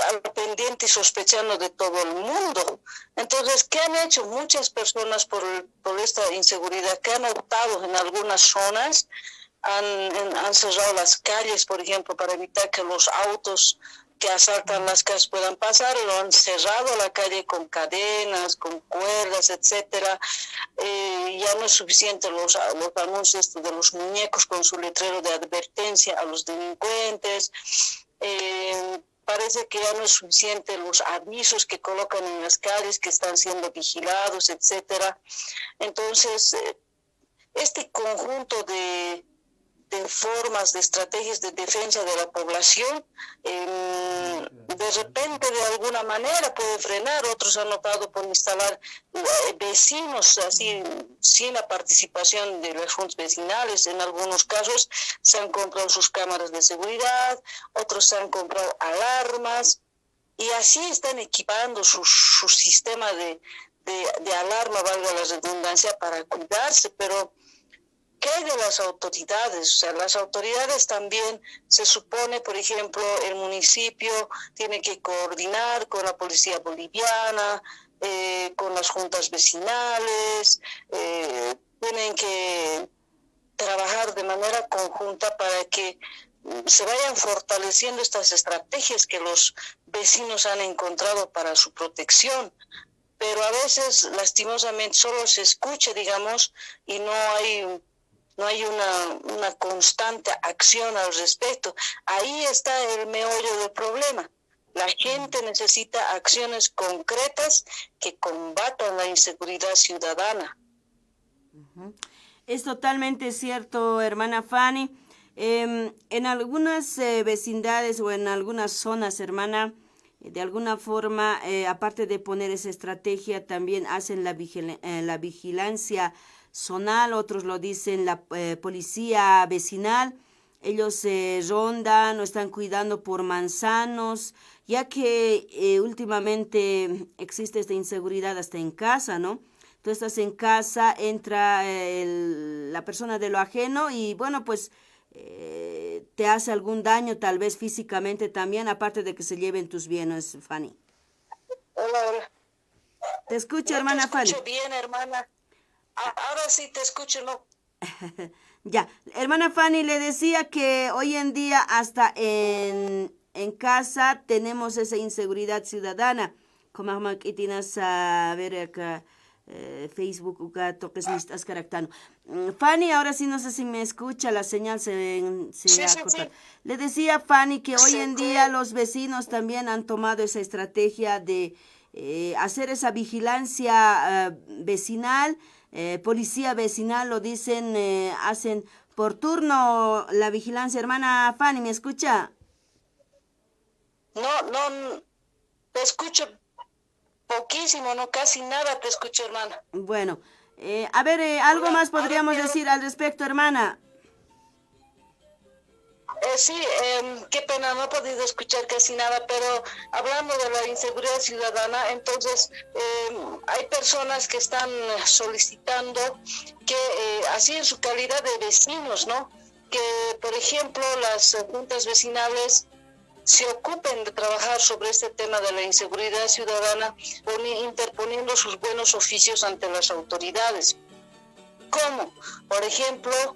al pendiente y sospechando de todo el mundo. Entonces, ¿qué han hecho muchas personas por esta inseguridad? Que han optado en algunas zonas, han cerrado las calles, por ejemplo, para evitar que los autos que asaltan las casas puedan pasar, lo han cerrado la calle con cadenas, con cuerdas, etcétera. Ya no es suficiente los anuncios de los muñecos con su letrero de advertencia a los delincuentes. Parece que ya no es suficiente los avisos que colocan en las calles que están siendo vigilados, etcétera. Entonces, este conjunto de formas, de estrategias de defensa de la población, de repente de alguna manera puede frenar. Otros han optado por instalar vecinos así sin la participación de las juntas vecinales. En algunos casos se han comprado sus cámaras de seguridad, otros se han comprado alarmas y así están equipando su sistema de alarma, valga la redundancia, para cuidarse. Pero ¿qué hay de las autoridades? O sea, las autoridades también, se supone, por ejemplo, el municipio tiene que coordinar con la policía boliviana, con las juntas vecinales, tienen que trabajar de manera conjunta para que se vayan fortaleciendo estas estrategias que los vecinos han encontrado para su protección. Pero a veces, lastimosamente, solo se escucha, digamos, y no hay una constante acción al respecto. Ahí está el meollo del problema. La gente necesita acciones concretas que combatan la inseguridad ciudadana. Es totalmente cierto, hermana Fanny. En algunas vecindades o en algunas zonas, hermana, de alguna forma, aparte de poner esa estrategia, también hacen la vigilancia zonal, otros lo dicen la policía vecinal. Ellos rondan o están cuidando por manzanos, ya que últimamente existe esta inseguridad hasta en casa, ¿no? Tú estás en casa, entra la persona de lo ajeno y bueno, pues te hace algún daño, tal vez físicamente también, aparte de que se lleven tus bienes, Fanny. Hola. Te escucho, hermana Fanny. Te escucho bien, hermana. Ahora sí te escucho, ¿no? Ya, hermana Fanny, le decía que hoy en día hasta en casa tenemos esa inseguridad ciudadana. Como tienes a ver acá Facebook, toques listas caractano. Fanny, ahora sí no sé si me escucha, la señal se va a cortar. Sí. Le decía Fanny que hoy en día los vecinos también han tomado esa estrategia de hacer esa vigilancia vecinal. Policía vecinal, lo dicen, hacen por turno la vigilancia. Hermana Fanny, ¿me escucha? No, te escucho poquísimo, no, casi nada te escucho, hermana. Bueno, a ver, algo más podríamos decir al respecto, hermana. Sí, qué pena, no he podido escuchar casi nada, pero hablando de la inseguridad ciudadana, entonces hay personas que están solicitando que, así en su calidad de vecinos, ¿no? Que, por ejemplo, las juntas vecinales se ocupen de trabajar sobre este tema de la inseguridad ciudadana, interponiendo sus buenos oficios ante las autoridades. ¿Cómo? Por ejemplo,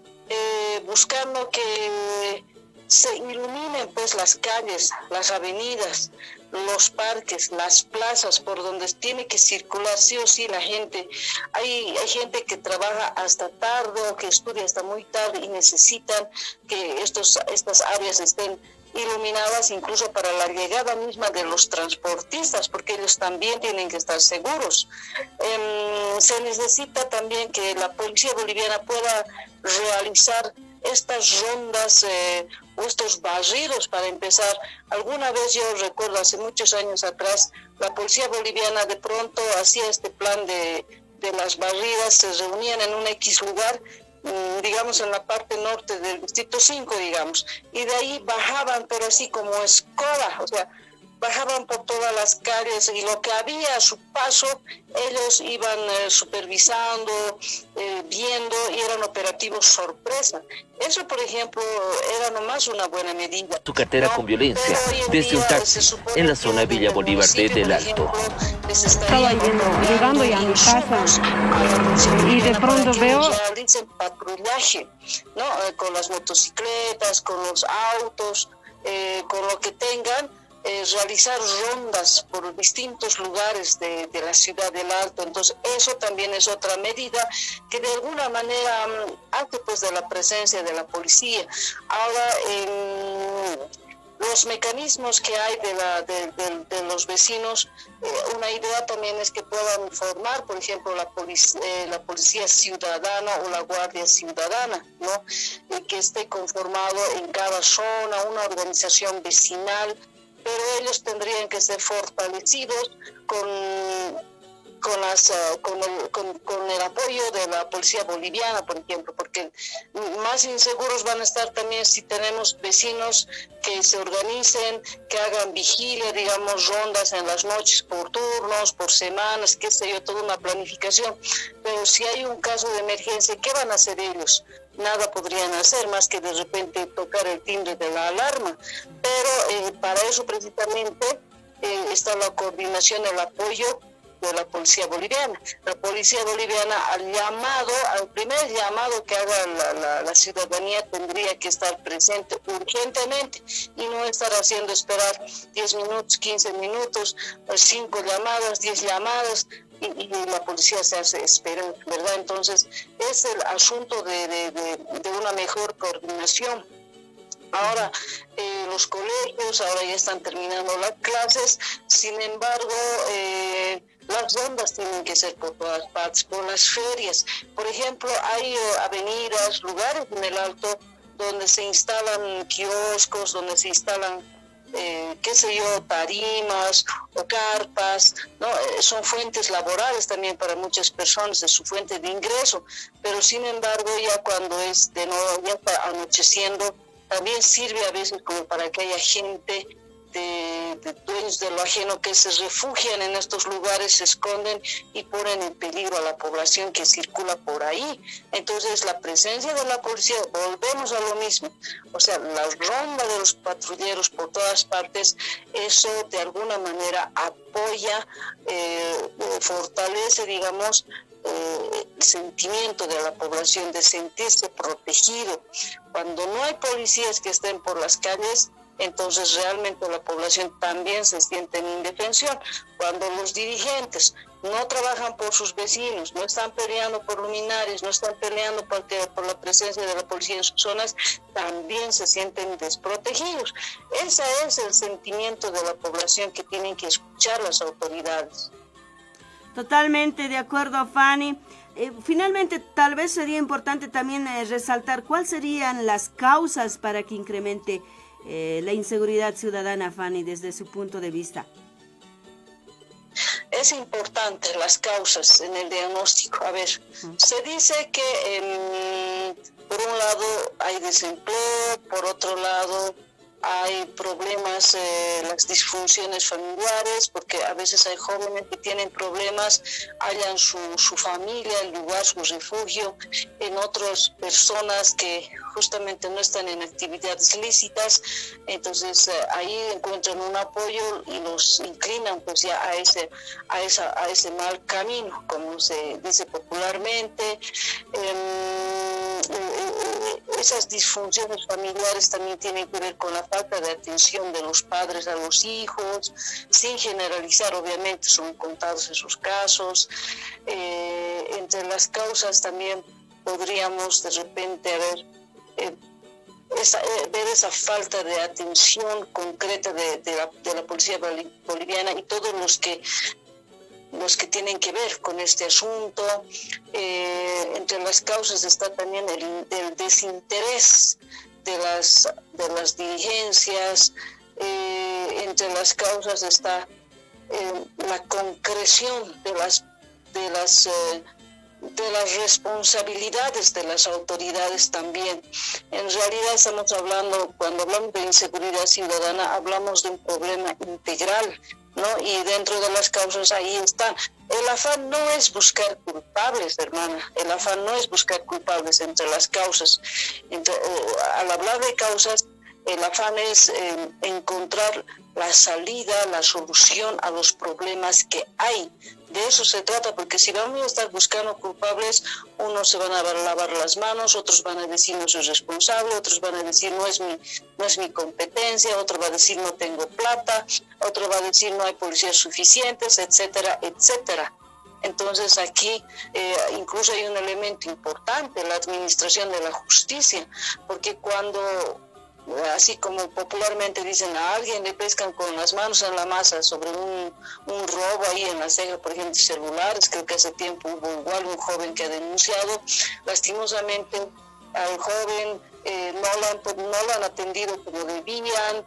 buscando que se iluminen pues las calles, las avenidas, los parques, las plazas por donde tiene que circular sí o sí la gente. Hay gente que trabaja hasta tarde o que estudia hasta muy tarde y necesitan que estas áreas estén iluminadas incluso para la llegada misma de los transportistas, porque ellos también tienen que estar seguros. Se necesita también que la policía boliviana pueda realizar estas rondas o estos barridos para empezar. Alguna vez yo recuerdo, hace muchos años atrás, la policía boliviana de pronto hacía este plan de las barridas, se reunían en un X lugar, digamos en la parte norte del distrito 5, digamos, y de ahí bajaban, pero así como escoba, o sea, bajaban por todas las calles y lo que había a su paso, ellos iban supervisando, viendo, y eran operativos sorpresa. Eso, por ejemplo, era nomás una buena medida. Su cartera con violencia desde un taxi en la zona Villa Bolívar de Del Alto. Estaba llegando ya a mi casa y de pronto veo... Realicen patrullaje, ¿no? Con las motocicletas, con los autos, con lo que tengan, realizar rondas por distintos lugares de la ciudad del Alto. Entonces eso también es otra medida que de alguna manera hace pues de la presencia de la policía. Ahora los mecanismos que hay de los vecinos, una idea también es que puedan formar, por ejemplo, la policía ciudadana o la guardia ciudadana, ¿no? Que esté conformado en cada zona, una organización vecinal, pero ellos tendrían que ser fortalecidos con el apoyo de la policía boliviana, por ejemplo, porque más inseguros van a estar también si tenemos vecinos que se organicen, que hagan vigilia, digamos, rondas en las noches por turnos, por semanas, qué sé yo, toda una planificación. Pero si hay un caso de emergencia, ¿qué van a hacer ellos? Nada podrían hacer más que de repente tocar el timbre de la alarma. Pero para eso precisamente está la coordinación, el apoyo de la policía boliviana. La policía boliviana al primer llamado que haga la ciudadanía tendría que estar presente urgentemente y no estar haciendo esperar 10 minutos, 15 minutos, 5 llamadas, 10 llamadas y la policía se hace esperar, ¿verdad? Entonces es el asunto de una mejor coordinación. Ahora los colegios ahora ya están terminando las clases, sin embargo las rondas tienen que ser por todas partes, por las ferias. Por ejemplo, hay avenidas, lugares en el Alto donde se instalan kioscos, donde se instalan qué sé yo, tarimas o carpas, ¿no? Son fuentes laborales también para muchas personas, es su fuente de ingreso, pero sin embargo ya cuando es de nuevo, ya está anocheciendo, también sirve a veces como para que haya gente de dueños de lo ajeno que se refugian en estos lugares, se esconden y ponen en peligro a la población que circula por ahí. Entonces la presencia de la policía, volvemos a lo mismo, o sea, la ronda de los patrulleros por todas partes, eso de alguna manera apoya, fortalece, digamos, el sentimiento de la población de sentirse protegido. Cuando no hay policías que estén por las calles, entonces realmente la población también se siente en indefensión. Cuando los dirigentes no trabajan por sus vecinos, no están peleando por luminarias, no están peleando por la presencia de la policía en sus zonas, también se sienten desprotegidos. Ese es el sentimiento de la población que tienen que escuchar las autoridades. Totalmente de acuerdo, Fanny. Finalmente, tal vez sería importante también resaltar cuáles serían las causas para que incremente la inseguridad ciudadana, Fanny, desde su punto de vista. Es importante las causas en el diagnóstico. A ver, se dice que por un lado hay desempleo, por otro lado hay problemas, las disfunciones familiares, porque a veces hay jóvenes que tienen problemas, hallan su familia, el lugar, su refugio, en otras personas que justamente no están en actividades lícitas, entonces ahí encuentran un apoyo y los inclinan pues ya a ese mal camino, como se dice popularmente. esas disfunciones familiares también tienen que ver con la falta de atención de los padres a los hijos, sin generalizar, obviamente, son contados esos casos. Entre las causas también podríamos de repente ver esa falta de atención concreta de la policía boliviana y todos los que tienen que ver con este asunto. Entre las causas está también el desinterés de las dirigencias. Entre las causas está la concreción de las responsabilidades de las autoridades también. En realidad estamos hablando, cuando hablamos de inseguridad ciudadana, hablamos de un problema integral, ¿no? Y dentro de las causas ahí están. El afán no es buscar culpables, hermana. El afán no es buscar culpables entre las causas. Al hablar de causas, el afán es encontrar la salida, la solución a los problemas que hay. De eso se trata, porque si vamos a estar buscando culpables, unos se van a lavar las manos, otros van a decir no soy responsable, otros van a decir no es mi competencia, otro va a decir no tengo plata, otro va a decir no hay policías suficientes, etcétera, etcétera. Entonces aquí incluso hay un elemento importante, la administración de la justicia, porque cuando, así como popularmente dicen, a alguien le pescan con las manos en la masa sobre un robo ahí en la ceja, por ejemplo, celulares, creo que hace tiempo hubo igual un joven que ha denunciado, lastimosamente al joven no lo han atendido como debían,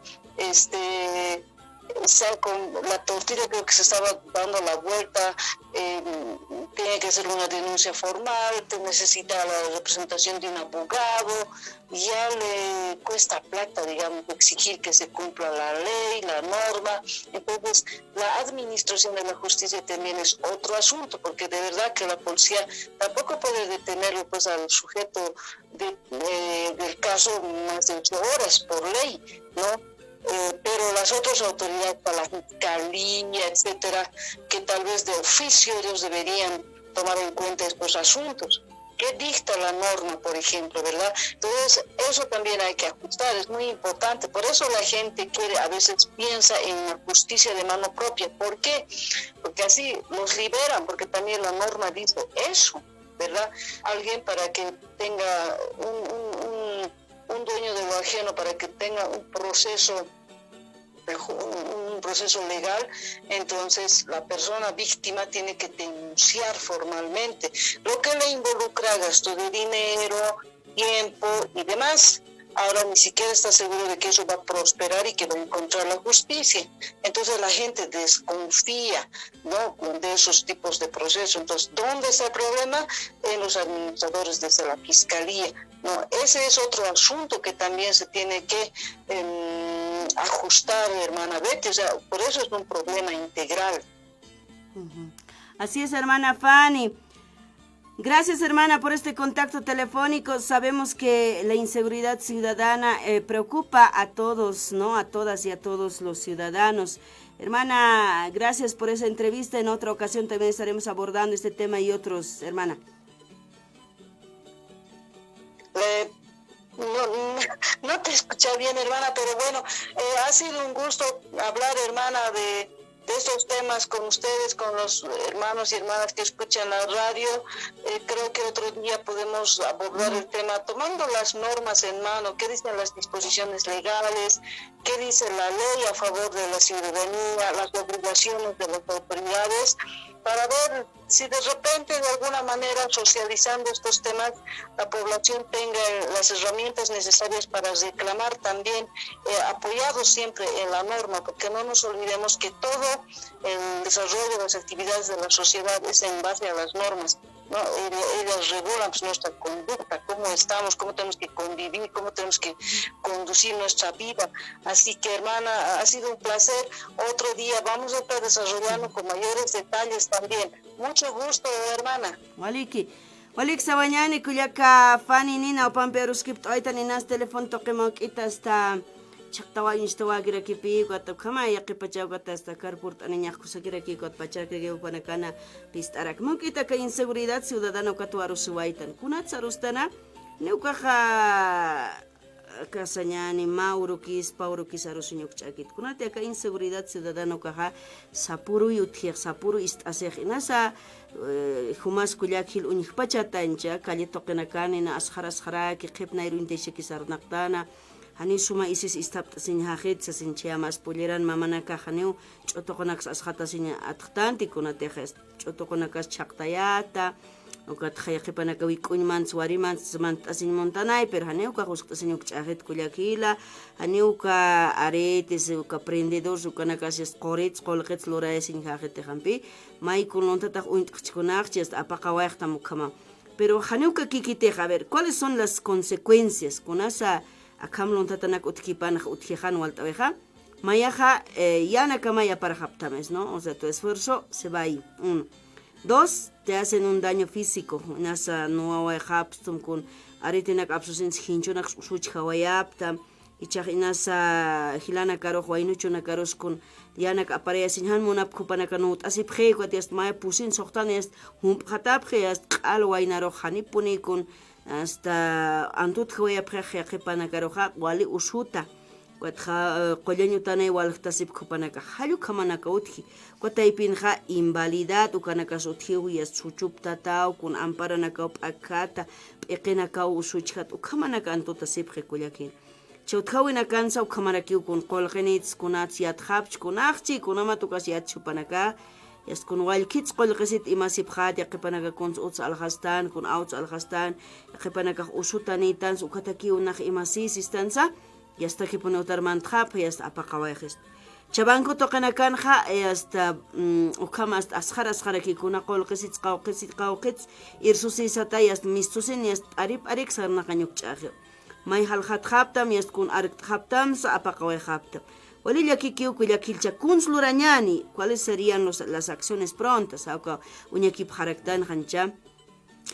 con la tortilla creo que se estaba dando la vuelta, tiene que hacer una denuncia formal, necesita la representación de un abogado, ya le cuesta plata, digamos, exigir que se cumpla la ley, la norma. Entonces, la administración de la justicia también es otro asunto, porque de verdad que la policía tampoco puede detenerlo pues al sujeto del caso más de 8 horas por ley, ¿no? Pero las otras autoridades, la fiscalía, etcétera, que tal vez de oficio ellos deberían tomar en cuenta estos asuntos. ¿Qué dicta la norma, por ejemplo, verdad? Entonces, eso también hay que ajustar, es muy importante. Por eso la gente a veces piensa en la justicia de mano propia. ¿Por qué? Porque así los liberan, porque también la norma dice eso, ¿verdad? Alguien para que tenga un dueño de lo ajeno, para que tenga un proceso legal, entonces la persona víctima tiene que denunciar formalmente lo que le involucra gasto de dinero, tiempo y demás. Ahora ni siquiera está seguro de que eso va a prosperar y que va a encontrar la justicia. Entonces la gente desconfía, ¿no?, de esos tipos de procesos. Entonces, ¿dónde está el problema? En los administradores desde la fiscalía, ¿no? Ese es otro asunto que también se tiene que ajustar, hermana Betty. O sea, por eso es un problema integral. Así es, hermana Fanny. Gracias, hermana, por este contacto telefónico. Sabemos que la inseguridad ciudadana preocupa a todos, ¿no? A todas y a todos los ciudadanos. Hermana, gracias por esa entrevista. En otra ocasión también estaremos abordando este tema y otros, hermana. No te escuché bien, hermana, pero bueno, ha sido un gusto hablar, hermana, de estos temas con ustedes, con los hermanos y hermanas que escuchan la radio. Creo que otro día podemos abordar el tema tomando las normas en mano, qué dicen las disposiciones legales, qué dice la ley a favor de la ciudadanía, las obligaciones de las autoridades, para ver si de repente de alguna manera socializando estos temas la población tenga las herramientas necesarias para reclamar también, apoyados siempre en la norma, porque no nos olvidemos que todo el desarrollo de las actividades de la sociedad es en base a las normas, ¿no? Ellas regulan pues, nuestra conducta, cómo estamos, cómo tenemos que convivir, cómo tenemos que conducir nuestra vida. Así que, hermana, ha sido un placer. Otro día vamos a estar desarrollando con mayores detalles también. Mucho gusto, hermana. Waliki sawañani kuyaka Fanny nina opampe ruskip ahorita ninas teléfono toquemos quita hasta chaktawa instawa gira kipi guata kama ya que pacha guata hasta carport aniña kusagira ki guat pacha que upanakana pistarak mukita ka inseguridad ciudadano katuaru suwaitan kunat sarustana Neukaja Casañani, Maurukis, Paurukis, Arusiñuk Chakit. Kunate acá inseguridad ciudadano caja, Sapuru Yutier, Sapuru ist Asejinasa, Humas Kuliakil Unipachataincha, Kalitokenakani, Asharashara, Kipna Irundeshikisarnaktana. Hani suma isis istapta sin hajit sa sin chiamas puliran mamana kahaneu chotokonax ashata sin attanti kunatejes chotokonakas chaktayata ukat khayqipana kawi kunman swariman smant asin montanay per haneu ka gusta sin ukchahit kuliakila haneu ka aretes ka prendedor ukanakas qorets qolqets lora sin hajit hampi mai kunonta ta uintchkunach jest apaqawayta mukama pero haneu ka kikite a ver cuáles son las consecuencias con esa Akamlon tatanak utkipanaj utkijan waltaveja. Mayaja, yana kamaya para japtames, ¿no? O sea, tu esfuerzo se va ahí. 1. 2, te hacen un daño físico. Nasa no hapstum con aretinak absusins hinchunak such hawayapta. Ichaj inasa hilana karo huaynuchuna karos con yanak apareya sinhan munap kupanakanut. Así pjeko tiest maya pusin sohtan est humphatap est alwainaro hanipuni con hasta antut khwaya prexya qipana karoja wali ushuta kwatha qoleño tane wal tasib kupanaka halu kamanaka uthi kwataipinja invalidad ukanaka suthi uyas chuchupta taw kun amparanaka pakata peqenaka usuchhat ukamanaka antut tasib khikullakin chawthawina kansa ukamaraki kun qolqenits kunats yathapch kunachchi kunamatukas yatchupanaka Yes, con walkits qolqesit imasib khat yaqipanaga kun uts alhastan kun auts alhastan yaqipanaga usutanitan ukataki unaq imasis istansa yasta kipunotar manthap yasta apaqawaykhis chabanko toqanakan kha yasta ukamas askhara ki kuna qolqesit qawqits irsusisata yast mistusin yast arip sarna qanyuk chaqi may halkhat khaptam yast kun arik khaptam sa apaqaway khaptam Walilla kikiu kuyakilcha kunslurañani, ¿cuáles serían las acciones prontas? Auka uñakip haraktan hancha.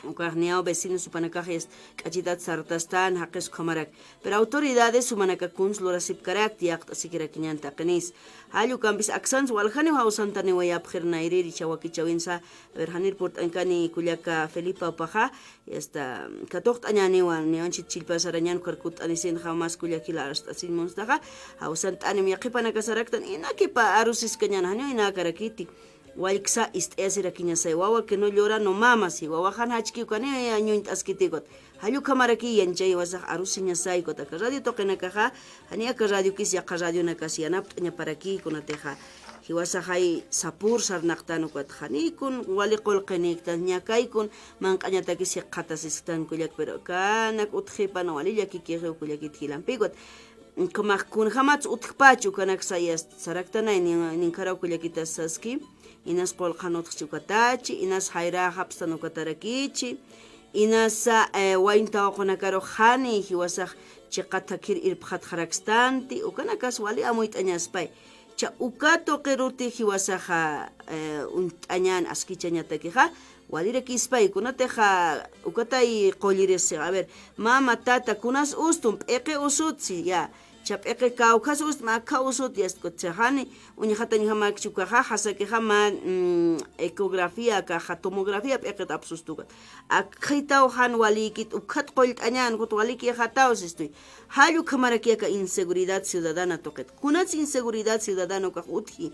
Ukarniao vecinos supanakajes kachitat sartastan haqes kamarak. Pero autoridades sumanaka kunslura sipkarak tiakt asikirakiñanta qinis. Halu kambis aksans walhani hausantani wayapkhirna iriri chawakichawinsa verhanir portankani kulyaka Felipa paja esta katokt añani wan neonchit chilpasarañan karkut anisin jamas kulyakila hasta sin monstaga hausantani miyaqipanaka saraktan inakipa arusis kañan hanyo inakarakiti. Walksa istasira kiñasay wawa que no llora no mama si wawa han hachki kane añuint askitikot halu kamaraki yanchay wasaq arusiñasay kota ka radio toqenakaja hania ka radio kis ya radio nakasianap nya paraki kunateja hiwasa hay sapur sarnaqtanu kot khani kun wali qolqenik tan nyakay kun manqañata kis qatasistan kulyak pero kanak utkhipan wali yakiki kulyakit hilampigot kuma kun hamats utkpachu kanak sayas saraktanay nin karaw kulyakitas saski inas qolqanot chukatachi inas hayra hapstano katarakichi inas wainta qonakaro khani hiwasaq chiqatakir irphat kharakstanti ukanakas wali amuit añaspay cha ukato qiruti hiwasaqa añan askichañatakija walira kispay kunateja ukatay qollirese a ver mama tata kunas ustum p'eqe usutsi ya chap'eqe kawkhas usma kawsut yaskutchahani uñhatani hamak chukaja hasakeja ma ecografía kaja tomografía p'eqe tapsustuka akhitaw han walikit ukhat qollt'añan kut waliki hataws estoy halu kamarakiaka inseguridad ciudadana toqet kunats inseguridad ciudadano ka uthi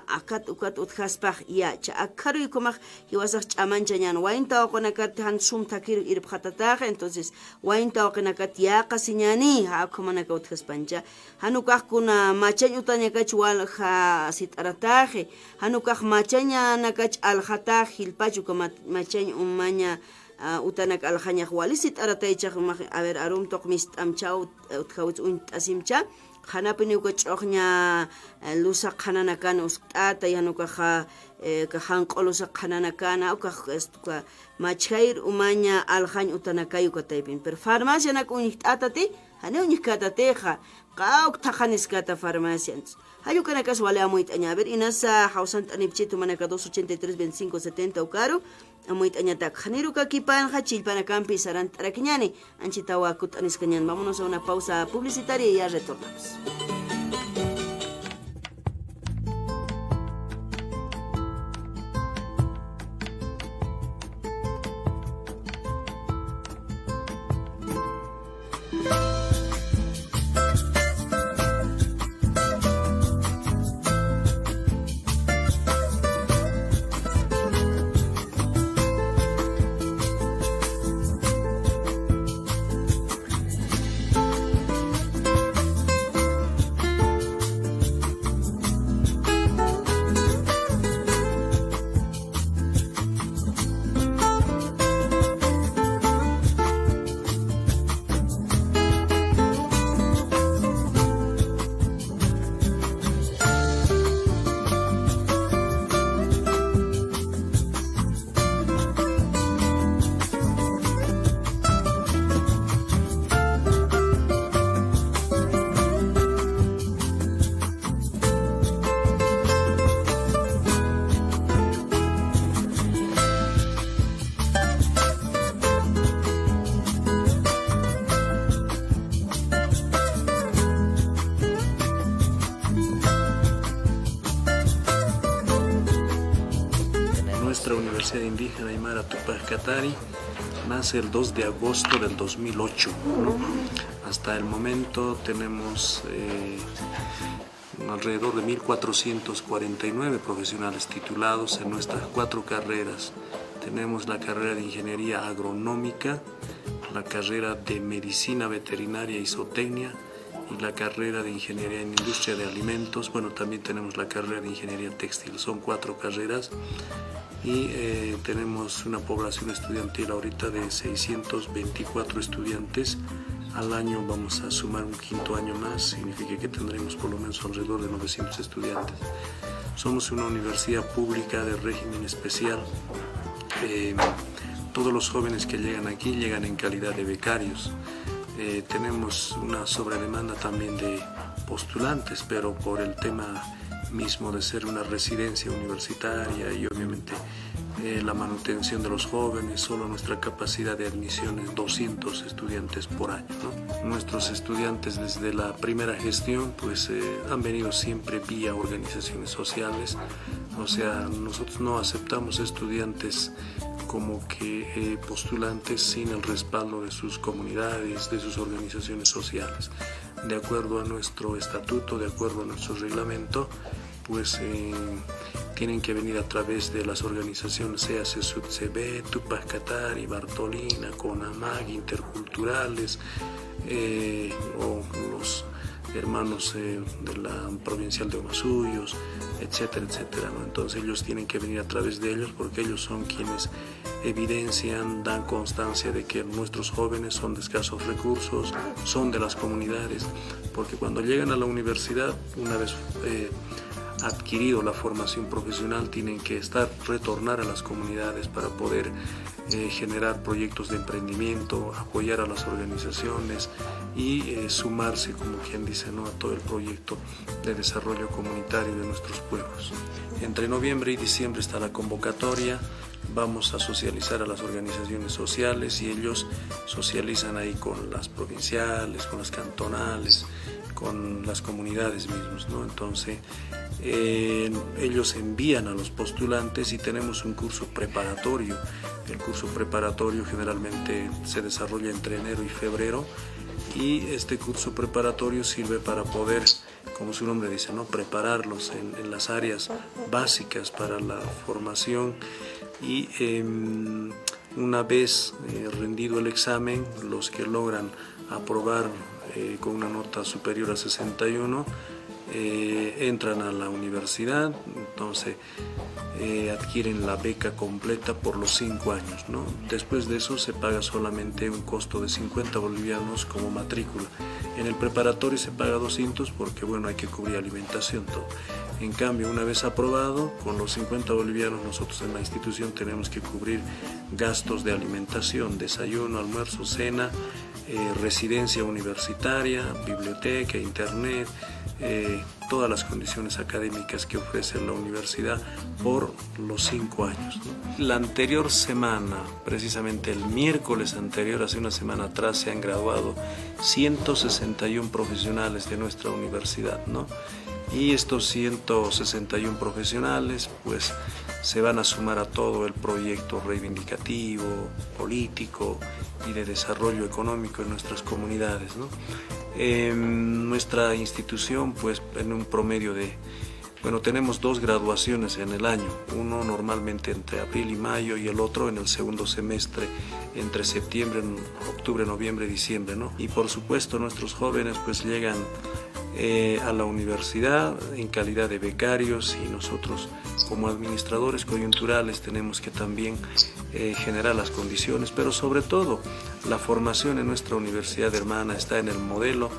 akat ukat uthaspaj ya cha akaru ikomaq hiwasaq ch'amanchañan wainta oqonakat han sumtakir irphatataqa entonces wainta oqonakat yaqasiñani hakumanaka uthaspancha hanukaq kuna machañutañakach walja sit'arataje hanukaq machañanakach alhataq hilpachu machañ umaña utanak alhañaq walisit arataychaq a ver arum toq mist'amchaw uthawich unt'asimcha Hanapini uka choknya lusa kananakan ustata yanuka kahan qolusa kananakan uka machair umanya alhañ utanakayu kataypin pero farmacia nak uniqt'atati hane uniqkatateja qawk taqaniskata farmacians hayukanakas wale amuit'aña a ver inasa hawsant'anipchitu manaka 283 25 70 ukaru amuit'añataka haniruka kipanja chillpanakampi sarant'arakiñani anchitawa kut'aniskañan vámonos a una pausa publicitaria y ya retornamos. Universidad Indígena Aymara Tupac Katari nace el 2 de agosto del 2008, ¿no? Hasta el momento tenemos alrededor de 1.449 profesionales titulados en nuestras 4 carreras. Tenemos la carrera de Ingeniería Agronómica, la carrera de Medicina Veterinaria y Zootecnia y la carrera de Ingeniería en Industria de Alimentos. Bueno, también tenemos la carrera de Ingeniería Textil. Son 4 carreras y tenemos una población estudiantil ahorita de 624 estudiantes. Al año vamos a sumar un 5º año más, significa que tendremos por lo menos alrededor de 900 estudiantes. Somos una universidad pública de régimen especial. Todos los jóvenes que llegan aquí llegan en calidad de becarios. Tenemos una sobredemanda también de postulantes, pero por el tema mismo de ser una residencia universitaria y obviamente la manutención de los jóvenes, solo nuestra capacidad de admisión es 200 estudiantes por año, ¿no? Nuestros estudiantes desde la primera gestión pues han venido siempre vía organizaciones sociales, o sea, nosotros no aceptamos estudiantes como que postulantes sin el respaldo de sus comunidades, de sus organizaciones sociales. De acuerdo a nuestro estatuto, de acuerdo a nuestro reglamento, pues tienen que venir a través de las organizaciones, sea SUTCB, Tupac Katari, Bartolina, CONAMAG, interculturales, o los hermanos de la provincial de Omasuyos, etcétera, etcétera, ¿no? Entonces ellos tienen que venir a través de ellos porque ellos son quienes evidencian, dan constancia de que nuestros jóvenes son de escasos recursos, son de las comunidades, porque cuando llegan a la universidad, una vez adquirido la formación profesional, tienen que retornar a las comunidades para poder generar proyectos de emprendimiento, apoyar a las organizaciones y sumarse, como quien dice, ¿no?, a todo el proyecto de desarrollo comunitario de nuestros pueblos. Entre noviembre y diciembre está la convocatoria. Vamos a socializar a las organizaciones sociales y ellos socializan ahí con las provinciales, con las cantonales, con las comunidades mismas, ¿no? Entonces ellos envían a los postulantes y tenemos un curso preparatorio. El curso preparatorio generalmente se desarrolla entre enero y febrero y este curso preparatorio sirve para poder, como su nombre dice, ¿no?, prepararlos en las áreas básicas para la formación y una vez rendido el examen, los que logran aprobar con una nota superior a 61 entran a la universidad, entonces adquieren la beca completa por los 5 años, ¿no? Después de eso se paga solamente un costo de 50 bolivianos como matrícula. En el preparatorio se paga 200 porque, bueno, hay que cubrir alimentación, todo. En cambio, una vez aprobado, con los 50 bolivianos nosotros en la institución tenemos que cubrir gastos de alimentación, desayuno, almuerzo, cena, residencia universitaria, biblioteca, internet, todas las condiciones académicas que ofrece la universidad por los 5 años, ¿no? La anterior semana, precisamente el miércoles anterior, hace una semana atrás, se han graduado 161 profesionales de nuestra universidad, ¿no? Y estos 161 profesionales pues se van a sumar a todo el proyecto reivindicativo, político y de desarrollo económico en nuestras comunidades, ¿no? Nuestra institución pues en un promedio de, bueno, tenemos 2 graduaciones en el año, uno normalmente entre abril y mayo y el otro en el segundo semestre entre septiembre, octubre, noviembre, diciembre, ¿no? Y por supuesto nuestros jóvenes pues llegan a la universidad en calidad de becarios y nosotros como administradores coyunturales tenemos que también generar las condiciones, pero sobre todo la formación en nuestra universidad hermana está en el modelo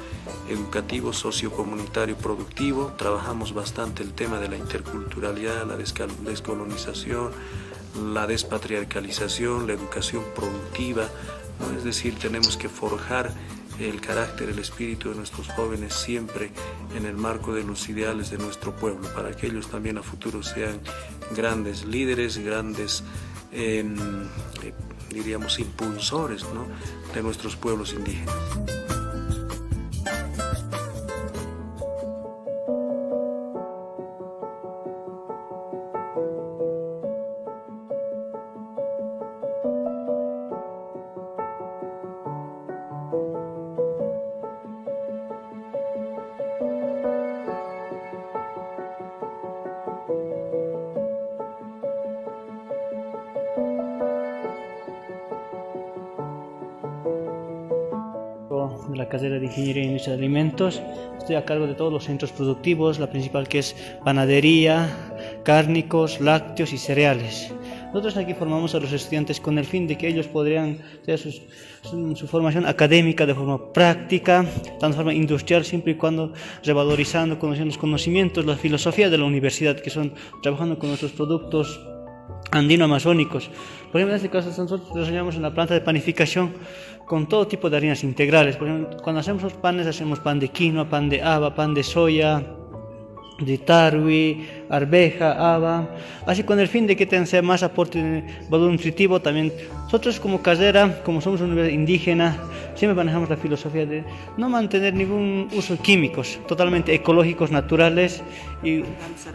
educativo sociocomunitario productivo. Trabajamos bastante el tema de la interculturalidad, la descolonización, la despatriarcalización, la educación productiva, ¿no? Es decir, tenemos que forjar el carácter, el espíritu de nuestros jóvenes siempre en el marco de los ideales de nuestro pueblo, para que ellos también a futuro sean grandes líderes, grandes, diríamos, impulsores, ¿no?, de nuestros pueblos indígenas. la carrera de Ingeniería e Industria de Alimentos. Estoy a cargo de todos los centros productivos, la principal que es panadería, cárnicos, lácteos y cereales. Nosotros aquí formamos a los estudiantes con el fin de que ellos podrían hacer su formación académica de forma práctica, tanto de forma industrial, siempre y cuando revalorizando, conociendo los conocimientos, la filosofía de la universidad, que son trabajando con nuestros productos andino-amazónicos. Por ejemplo, en este caso nosotros desarrollamos una planta de panificación con todo tipo de harinas integrales. Por ejemplo, cuando hacemos los panes, hacemos pan de quinoa, pan de haba, pan de soya, de tarwi, arveja, haba, así con el fin de que tenga más aporte de valor nutritivo. También nosotros como carrera, como somos una universidad indígena, siempre manejamos la filosofía de no mantener ningún uso de químicos, totalmente ecológicos, naturales, y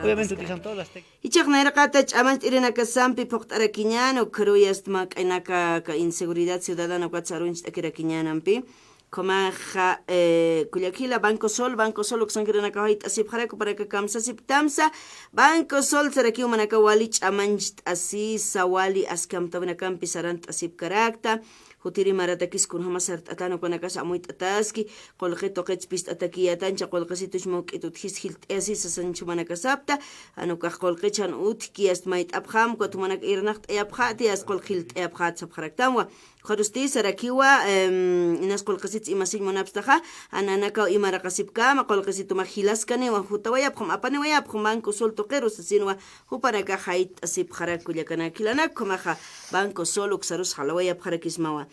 obviamente utilizan todas las técnicas. Ichaqnayraqatach amant irinaka sampi poqt'arakiñano kruyastma k'aynaka ka inseguridad ciudadana kwatsarunchat akirakiñanampi Comaja Cuyaquila, Banco Sol, Oxangiranaka Hait Asip Harako para que Kamsa Sip Tamsa, Banco Sol, Seraki Manaka Walich Amanjt Asi, Sawali Askam Tabinakam Pisarant Asip Karakta, Hutiri Maratakis kun Hamasart Atano Konakas Amuit Ataski, Colgeto Ketspist Atakiatancha, Colcasitus Mok etut his hilt Esis Sanchumanakasapta, Anuka Colkechan Utkiast Mait Abham, Kotumanak Irnacht Eabhatias, Colhilt Eabhat Sabharaktamwa. Kharusti sarakiwa inas kolqasit imasin monapstaja ananaka imaraqasipka maqolqasitu mahilaskani wa hutawaya phum apani waya phum banco sol toqeros sinwa hupanaka hait asip kharaku yakana kilana komaja banco sol uksarus halawaya pharakismawa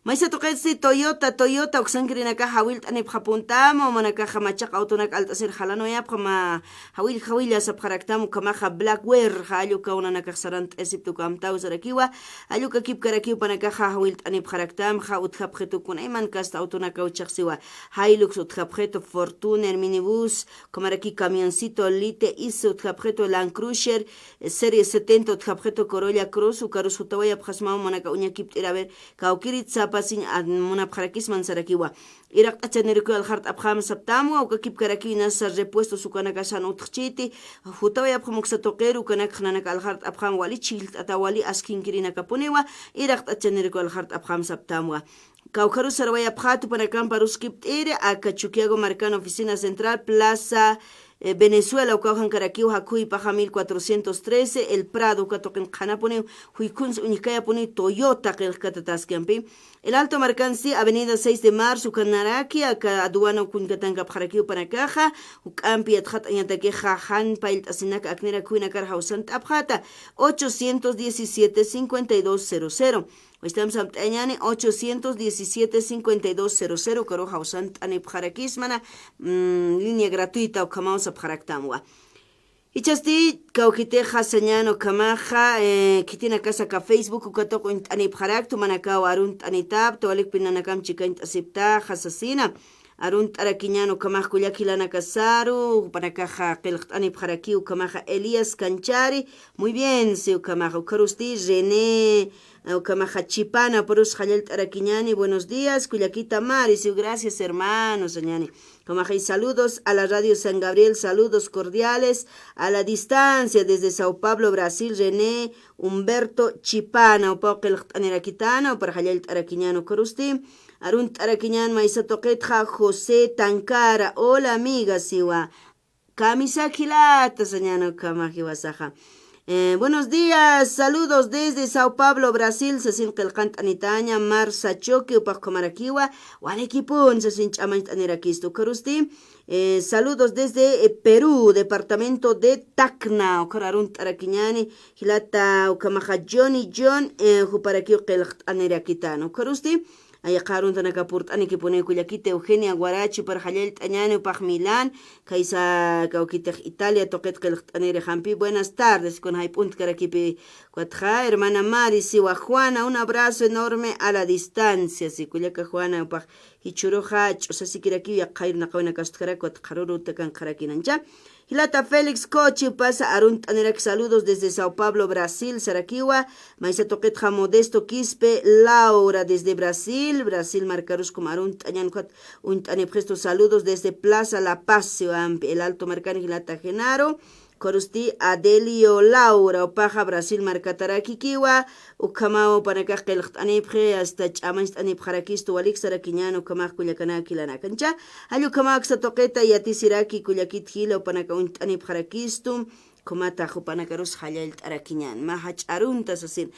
Maisa toqetsi Toyota uksangrinaka hawilt anip hapuntamo manaka hamachaq autonak altasir halano ya phama hawil asap kharaktamu kamaja blackware halu kaunanaka sarant esiptu kamtau sarakiwa aluka kip karakiu panaka hawilt anip kharaktam haut khapkhetu kunayman kasta autonaka uchaqsiwa Hilux utkhapkhetu Fortuner minibus kamaraki camioncito Lite Isu utkhapkhetu Land Cruiser serie 70 utkhapkhetu Corolla Cross ukarus utawaya phasmau manaka unyakip iraber kaukiritsa pasin muna pharakis mansarakiwa Irak achaneriku al hart abham saptamu au kakip karakina sa repuesto sukanaka san utchiti hutawaya phumuksa toqeru kanak khanaka al hart abham wali chilt atawali askin kirina kapunewa Irak achaneriku al hart abham saptamu Kaukaru sarwaya phatu panakam paruskip ere akachukiago marcano oficina central plaza Venezuela ukahan karakiu hakui paja 1413 el Prado katoken kanapone huikuns unikaya pone Toyota kelkatataskampi el Alto Marcansi avenida 6 de marzo kanaraki aka aduana kunkatanga pharakiu panakaja ukampi athat anyatakeja han pailt asinak aknera kuina karhausant abjata 817-5200 Estamos amtañani 817-5200 karo hausant ani pharakismana línea gratuita o kamausa pharaktamwa. Ichasti kaukite hasañano kamaja kitina casa ka Facebook ukatoko ani pharaktu manakaw arunt ani tab toalik pinanakam chikant asipta hasasina arunt arakiñano kamaj kuyakilana kasaru panakaja qilqt ani pharakiu kamaja Elías Canchari muy bien se kamaja karusti René Kamaja Chipana, Porus Jalel Araquiñani, buenos días, Cuyaquita Maris, gracias hermanos, Añani. Kamaja y saludos a la radio San Gabriel, saludos cordiales a la distancia desde Sao Paulo, Brasil, René Humberto Chipana, Opokel Aneraquitana, para Jalel Araquiñano Corusti, Arunt Araquiñan, Maisa Toquetja, José Tancara, hola amiga, Siwa, Camisa Quilata, Sañano Kamaji Wasaja. Buenos días, saludos desde Sao Paulo, Brasil, Sasin Kelkant Anitaña, Marsa Choque, Upakomarakiwa, Walekipun, Sasin Chamant Anerakisto Karusti. Saludos desde Perú, departamento de Tacna, Okararunt Araquiñani, Hilata, Ukamaja Johnny John, Juparakio Kelkt Anerakitano Karusti. Ayakarun tanakapurt ani que pone Cuyaquite Eugenia Guarachi para Jalel Tañani Paj Milán, Kaisa Kaukite Italia Toquet Keltanere Jampi. Buenas tardes con Haipunt Karakipi Cuatja, hermana Mari Siwa Juana, un abrazo enorme a la distancia. Si Cuyaca Juana Paj Hichuroja, Chosasi Kiraki, Yakair Nakawina Kastkara, Cuatjaruru Tecan Karakinanja. Hilata Félix Cochi pasa Arunt Anerak, saludos desde Sao Paulo, Brasil, Sarakiwa, Maisa Toquetja Modesto Quispe, Laura desde Brasil, Marcarus como Arunt Añancuat, un anepresto saludos desde Plaza La Paz, el Alto Marcano, Hilata Genaro, Corusti Adelio Laura Paja Brasil Marcataraquiquiwa, Ucamao Panacas Anipre, hasta Chamas Anipjaraquisto, Alixara Quiñano, Camaj Cuyacanaki Lana Cancha, Ayucamaxa Toqueta y Atisiraki Cuyakit Hilo Panacaunt Anipjaraquistum, Comata Jupanacarus Hayal Araquiñan, Mahach Aruntas así.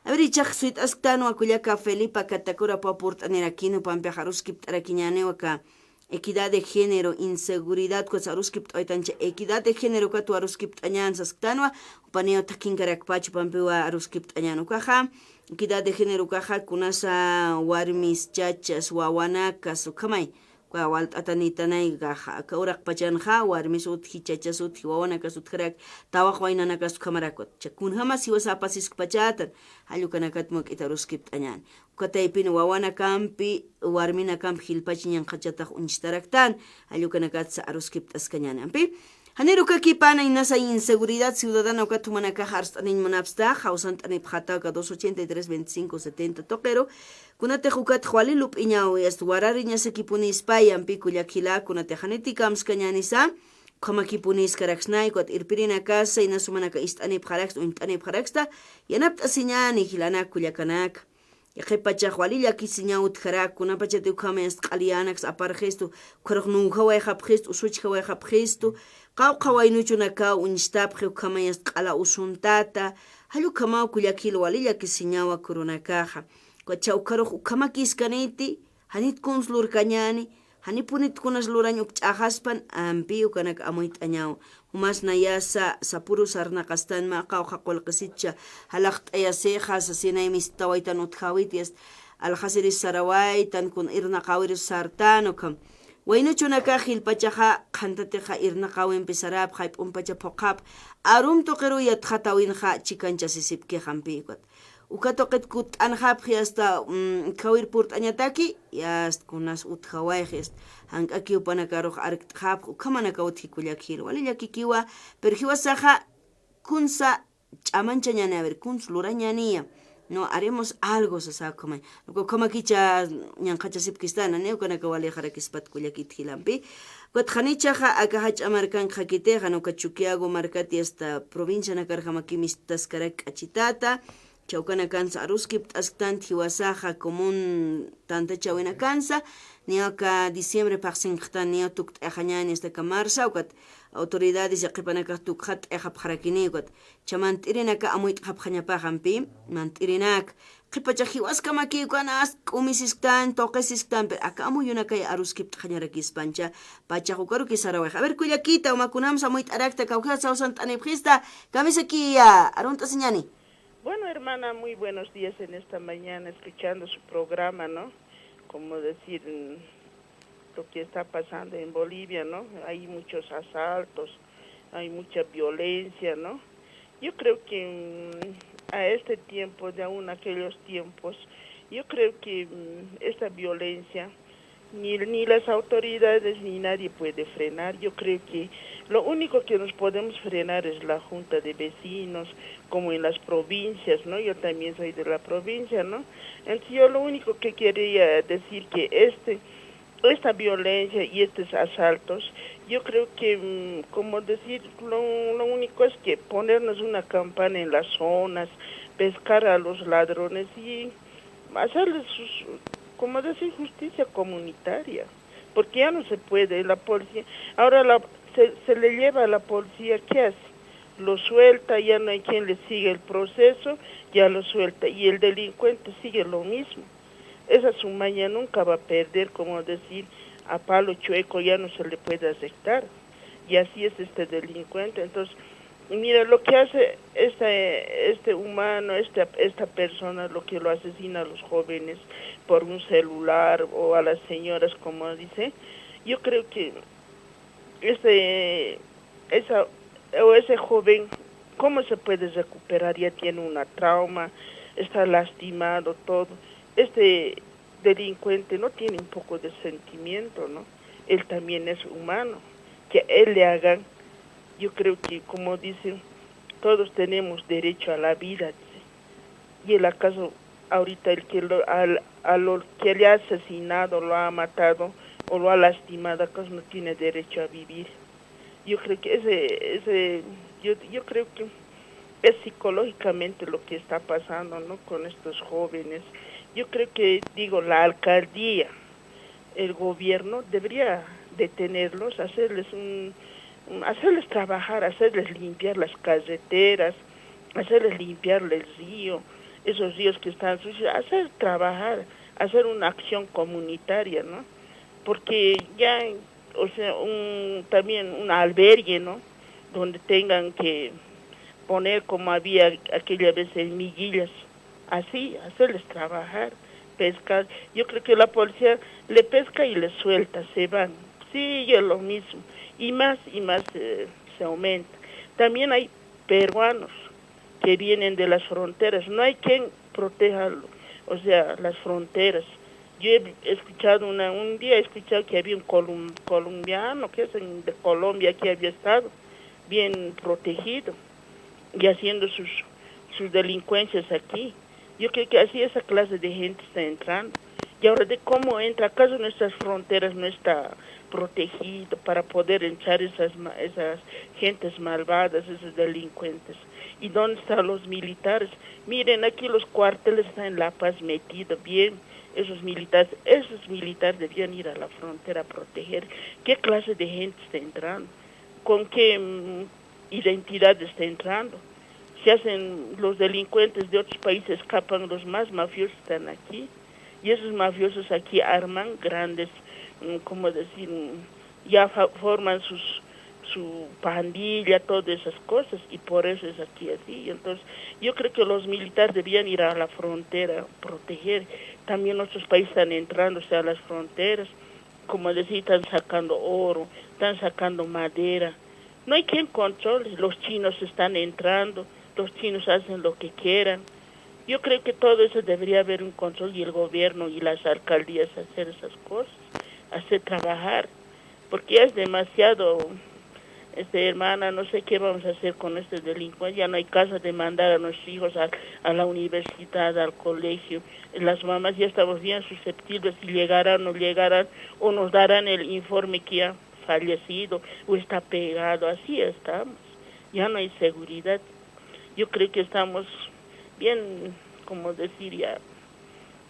Abrichak suit askano Acuyaka Felipa Catacura Papurt Aniraquino Pampejaruskip Araquiñane Waka. Equidad de género, inseguridad, cuasaruskip oitancha, equidad de género, cuatu aruskip añan sasktanwa, upaneo takin karakpachu pampewa aruskip añan ukaja, equidad de género ukaja, kunasa warmis chachas, wawanakas, ukamay, wawalt atanitanay gaja, kaurak pachanja, warmis utji chachas utji, wawanakas utkarak, tawak wainanakas ukamarakot, chakun hamas iwasapasis pachatan, halukanakat mok itaruskip añan. Kataipin wawana kampi warmina kamp hilpachinyan qachataq unchtaraktan allukanakat sa aruskip askanyanampi haneru kaki pana inasa inseguridad ciudadana katumanaka harstanin manapsta hausant anipjata 283 25 70 toqero kunate jukat khwalilup iñaw est warariña sekipuni ispayampi kullakila kunate hanetikam skanyanisa Komakipunis karaksnay kot irpirina casa inasumanaka istanipjarax uintanipjaraxta yanapt asiñani hilana kullakanak Yaqipacha Jualilla Kisiñaut Jarak, una pachete ukames Alianax apargesto, Kornu Hawaii Hapgesto, Usuch Hawaii Hapgesto, Kau Kawainuchunaka, Unstab Heukames Ala Usuntata, Halukama Kuyakil Walilla Kisiñawa Kurunakaja, Cochaucaro Ukamakis Caneti, Hanit Kunslur Cañani, Hanipunit Kunas Lurañup Chahaspan, Ampiu Kanak Amuit Añao. Umas nayasa sapuru sarna kastan ma qawqa qolqisicha halaqt ayaseja sasinay mistawaitan uthawitias alhasiris sarawaitan kun irna qawiris sartano kam waynuchunaka hilpachaja qhantateja irna qawin pisarab qayp umpacha poqap arum toqiru yatqatawinja chikancha sisipki hampiqat ukatoqet kut anjapji hasta kawir purt añataki yast kunas uthawayjes hank'aki upanakaruq arqtqap ukamanaka uthikullakil walillakikiwa pero hiwasaja kunsa ch'amancha ñani a ver kuns lurañaniya no haremos algo sasakomay luego koma kicha ñanqacha sipkistana ne ukanaka walijarakispat kullakit hilampi Kuatjanichaja akahach amarkan jakiteja no kachukiago markati hasta provincia nakarjamakimis taskarak achitata Chaucana cansa aruskip astan hiwasaja común tanta chawina cansa ni acá diciembre paxinqtan ni tukt ajañani esta camarsa ukat autoridades yaqipanaka tukhat ejapjarakiniqat chamantirinaka amuit qapjañapajampi mantirinak qipacha hiwaska makikuanas q'umisisqtan toqesisqtan pero acá amuyunaka aruskip qañarakispancha pachajukaru kisarawaja a ver kuyakita umakunam samuit arakta kawja sawsant anipjista kamisakiya arunta señani. Bueno, hermana, muy buenos días en esta mañana, escuchando su programa, ¿no? Como decir lo que está pasando en Bolivia, ¿no? Hay muchos asaltos, hay mucha violencia, ¿no? Yo creo que a este tiempo, de aún aquellos tiempos, yo creo que esta violencia ni las autoridades ni nadie puede frenar. Yo creo que lo único que nos podemos frenar es la junta de vecinos, como en las provincias, ¿no? Yo también soy de la provincia, ¿no? Entonces yo lo único que quería decir que esta violencia y estos asaltos, yo creo que, como decir, lo único es que ponernos una campana en las zonas, pescar a los ladrones y hacerles como decir, justicia comunitaria, porque ya no se puede, la policía, ahora se le lleva a la policía, ¿qué hace? Lo suelta, ya no hay quien le siga el proceso, ya lo suelta, y el delincuente sigue lo mismo. Esa su maña nunca va a perder, como decir, a palo chueco ya no se le puede aceptar, y así es este delincuente. Entonces, mira, lo que hace este humano, esta persona, lo que lo asesina a los jóvenes por un celular o a las señoras, como dice, yo creo que ese joven, ¿cómo se puede recuperar? Ya tiene una trauma, está lastimado, todo. Este delincuente no tiene un poco de sentimiento, ¿no? Él también es humano. Que él le hagan, yo creo que, como dicen, todos tenemos derecho a la vida, dice. Y el acaso, ahorita el que lo que le ha asesinado, lo ha matado o lo ha lastimado, acaso no tiene derecho a vivir. Yo creo que yo creo que es psicológicamente lo que está pasando, ¿no? Con estos jóvenes. Yo creo que, digo, la alcaldía, el gobierno debería detenerlos, hacerles trabajar, hacerles limpiar las carreteras, hacerles limpiar el río, esos ríos que están sucios, hacer trabajar, hacer una acción comunitaria, ¿no? Porque ya, o sea, también un albergue, ¿no? Donde tengan que poner como había aquella vez en Miguillas, así, hacerles trabajar, pescar. Yo creo que la policía le pesca y le suelta, se van, sigue lo mismo, y más se aumenta. También hay peruanos que vienen de las fronteras, no hay quien proteja, o sea, las fronteras. Yo he escuchado un día he escuchado que había un colombiano que es de Colombia que había estado bien protegido y haciendo sus delincuencias aquí. Yo creo que así esa clase de gente está entrando. Y ahora, ¿de cómo entra? ¿Acaso nuestras fronteras no está protegido para poder entrar esas gentes malvadas, esos delincuentes? ¿Y dónde están los militares? Miren, aquí los cuarteles están en La Paz metidos bien. Esos militares debían ir a la frontera a proteger. ¿Qué clase de gente está entrando? ¿Con qué identidad está entrando? Se hacen los delincuentes de otros países, escapan, los más mafiosos están aquí. Y esos mafiosos aquí arman grandes, ¿cómo decir? Ya forman su pandilla, todas esas cosas, y por eso es aquí así. Entonces, yo creo que los militares debían ir a la frontera a proteger. También otros países están entrando a las fronteras, como decir, están sacando oro, están sacando madera. No hay quien controle, los chinos están entrando, los chinos hacen lo que quieran. Yo creo que todo eso debería haber un control y el gobierno y las alcaldías hacer esas cosas, hacer trabajar, porque ya es demasiado, hermana, no sé qué vamos a hacer con este delincuente, ya no hay caso de mandar a nuestros hijos a la universidad, al colegio. Las mamás ya estamos bien susceptibles si llegarán o no llegarán, o nos darán el informe que ha fallecido o está pegado, así estamos, ya no hay seguridad. Yo creo que estamos bien, como decir, ya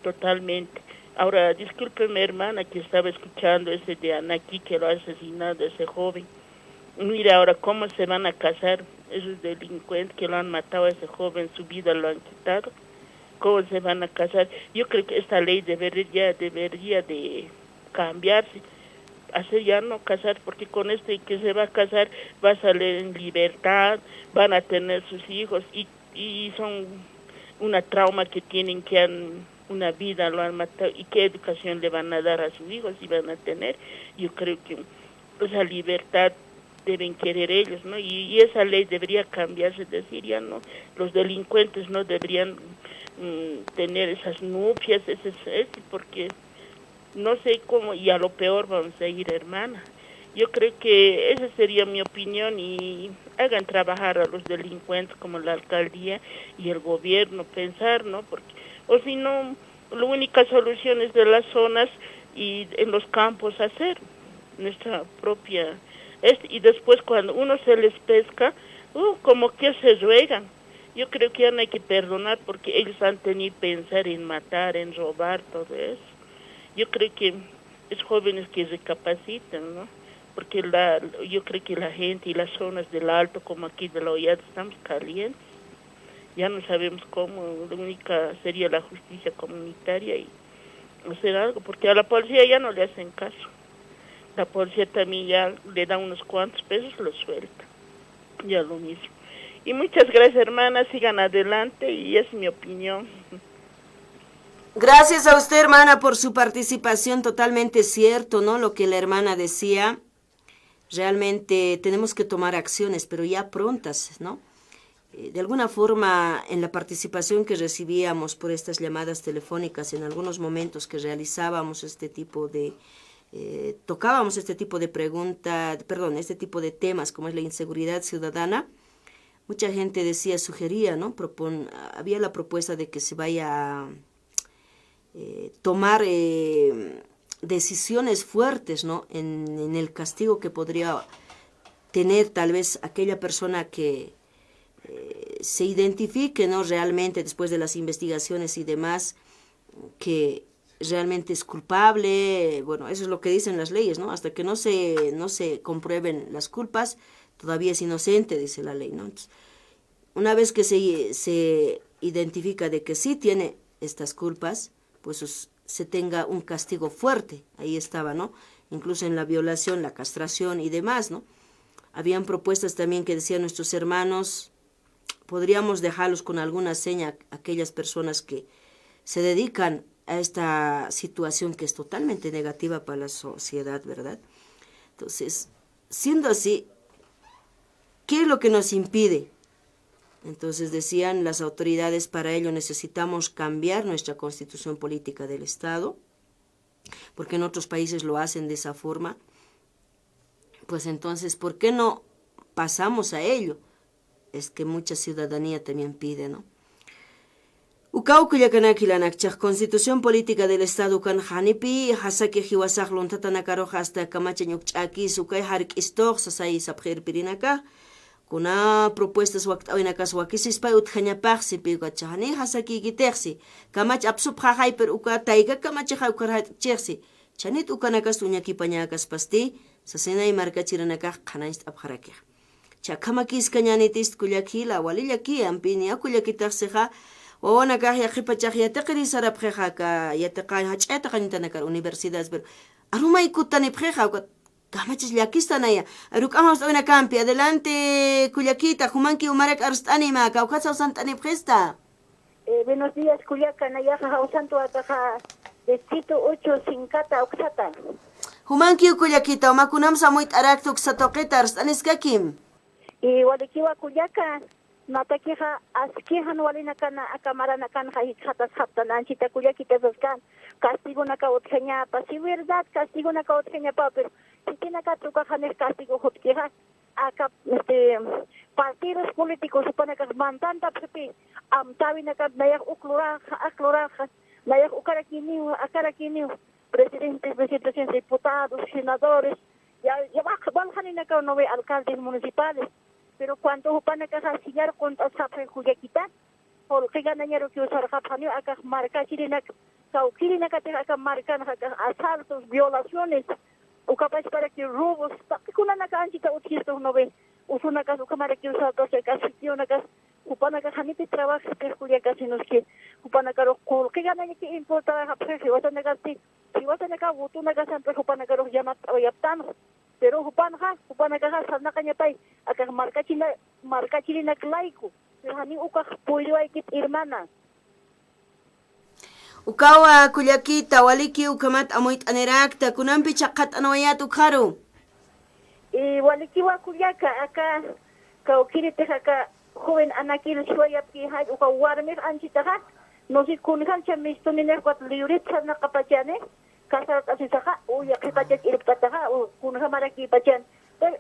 totalmente. Ahora, discúlpeme, hermana, que estaba escuchando ese de Anaquí, que lo ha asesinado ese joven. Mira ahora cómo se van a casar esos delincuentes que lo han matado a ese joven, su vida lo han quitado. ¿Cómo se van a casar? Yo creo que esta ley debería de cambiarse, hacer ya no casar, porque con este que se va a casar va a salir en libertad, van a tener sus hijos y son una trauma que tienen, que han una vida, lo han matado, y qué educación le van a dar a sus hijos si van a tener. Yo creo que esa libertad deben querer ellos, ¿no? Y esa ley debería cambiarse, es decir, ya no, los delincuentes no deberían tener esas nupcias, porque no sé cómo, y a lo peor vamos a ir, hermana. Yo creo que esa sería mi opinión, y hagan trabajar a los delincuentes como la alcaldía y el gobierno, pensar, ¿no? Porque, o si no, la única solución es de las zonas y en los campos hacer nuestra propia... y después cuando uno se les pesca, como que se ruegan. Yo creo que ya no hay que perdonar, porque ellos han tenido que pensar en matar, en robar, todo eso. Yo creo que es jóvenes que recapacitan, ¿no? Porque yo creo que la gente y las zonas del Alto, como aquí de la Hollada, estamos calientes. Ya no sabemos cómo, la única sería la justicia comunitaria y hacer algo, porque a la policía ya no le hacen caso. La policía también ya le da unos cuantos pesos, lo suelta. Ya lo mismo. Y muchas gracias, hermana, sigan adelante, y es mi opinión. Gracias a usted, hermana, por su participación. Totalmente cierto, ¿no? Lo que la hermana decía. Realmente tenemos que tomar acciones, pero ya prontas, ¿no? De alguna forma, en la participación que recibíamos por estas llamadas telefónicas, en algunos momentos que realizábamos este tipo de... tocábamos este tipo de este tipo de temas, como es la inseguridad ciudadana, mucha gente decía, sugería, ¿no? Había la propuesta de que se vaya a tomar decisiones fuertes, ¿no? En el castigo que podría tener tal vez aquella persona que se identifique, ¿no? Realmente después de las investigaciones y demás, que realmente es culpable. Bueno, eso es lo que dicen las leyes, ¿no? Hasta que no se comprueben las culpas, todavía es inocente, dice la ley, ¿no? Entonces, una vez que se identifica de que sí tiene estas culpas, pues se tenga un castigo fuerte. Ahí estaba, ¿no? Incluso en la violación, la castración y demás, ¿no? Habían propuestas también que decían nuestros hermanos, podríamos dejarlos con alguna seña, aquellas personas que se dedican a esta situación que es totalmente negativa para la sociedad, ¿verdad? Entonces, siendo así, ¿qué es lo que nos impide? Entonces decían las autoridades, para ello necesitamos cambiar nuestra constitución política del Estado, porque en otros países lo hacen de esa forma. Pues entonces, ¿por qué no pasamos a ello? Es que mucha ciudadanía también pide, ¿no? Ukaukuyakanakilanacha, constitución política del Estado kan hanipi, hasaki hiwasaq luntatanakaroj hasta kamachañukchaki, sukay hark'istoj sasay sapjir pirinaka, kuna propuestas waktawinakas wakisispay utjañapaqsi piwachajani hasaki gitexsi, kamach apsup jajay per uka taiga kamachajay ukarhatchexsi, chanit ukanakas uñakipañakas pasti, sasinay markachiranakaj qanayst abjarakej. Chakamakis kañanitis kullakila, walillaki ampini akullakitaxija, wawanakaj yaqipachaj yatiqiri sarapjeja yatiqay hach'aytaqañitanakar universidades, pero arumay kutanipjeja, kamachis llakistanaya, aruk'amas campi, adelante kullakita, humanki umarak arstanima, kaukasa usantanipjesta. Buenos días, Culiaca, Nayaja, Jausanto, Ataja, Distrito 8, Sincata, Oxata. Humanki kullakita, umakunam samuit araktu uxatoqita arstaniskakim. Y Walikiwa Culiaca, Nataquija, Asquijan, Walinacana, Acamaranacan, Jajatas, Haptan, Anchita Culiaquita, Zascan, Castigo Nacautjeña, si verdad, Castigo Nacautjeña, pero si tiene acá trucajanes castigo, Hotquija, acá, partidos políticos, supone que mandan tapsepi, Amtabinaca, Nayak Ucluraja, Nayak Ucarakiniu, presidentes, diputados, senadores, ya van acá no ve alcaldes municipales. Pero cuando upana ka sillar contra sapre Juliaquita, por que ganañero que usar japanio acá marca chirinak, cauquirina que acá marcan asaltos, violaciones, o capaz para que robos, kuna na canchita utjisto no ve, usuna ka ukamara que usar dos acá sitiona ka upana ka hanite trabajo que Juliaca sinos que upana ka ro que ganaña que importa japre si vas a negasti, si vas a negar utuna ka siempre upana ka ro llamat o yaptano. Pero upana ka sana kanya pay akak marka chilina klaiku hani uka puyo ay kit hermana ukawa kullakita waliki ukamat amoit anerakta kunampi chaqat anwayat ukharu y waliki wa kullaka aka kaukiri aka joven anakil shoyap ki hay uka warmir anchitaha no si kunhan chamistунiner kwat liurit sana kapachane kasar asisaka uya kipachat irpataha kunha maraki pachan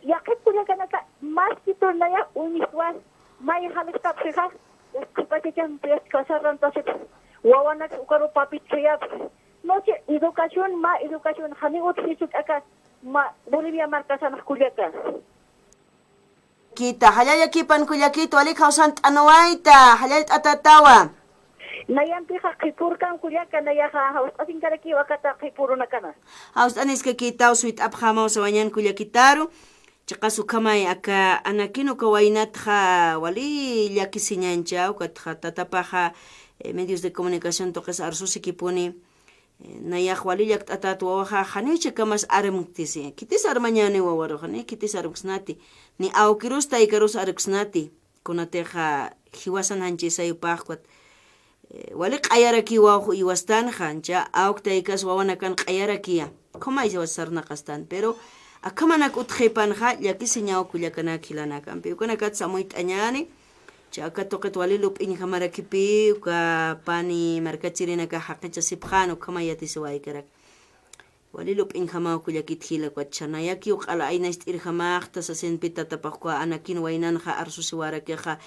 yakit kullaka naka mas kitornaya uniswan may halistap siha kipachan pes kasaran tasip wawanak ukaro papit sayap no si educación hani uthisuk aka ma Bolivia markasan kullaka kita halaya kipan kullakito alik hausant anowaita halal atatawa Nayan pika kipurkan Culiaca nayaha haus asin karaki wakata kipuro nakana. Haus anis ke kita suit abhama sawanyan Culiacitaru. Chakasu kamay aka anakino kawainat ha wali yakisinyancha ukatha tatapaha medios de comunicación toques arsusi kipuni nayah wali yak atatu waha haniche kamas armuktisi. Kitis armañane wawaro hani kitis armuksnati ni aukirusta ikarus armuksnati kunateha hiwasan hanchisa yupahkwat wali qayaraki wahu iwastan hancha auktaikas wawanakan qayarakia koma isawasarna qastan pero akamanak utkhipanja yakisiñaw kullakana kilanakan piukanakat samuit añani chaka toqet wali lup'in hamarakipi ka pani markachirinaka haqicha sibkhano kama yatisiwaykarak wali lup'in hamaw kullakit hilakwat chanayaki uqala aynaist irhamaqta sasenpita tapaqqa anakin waynanja arsusiwarakeja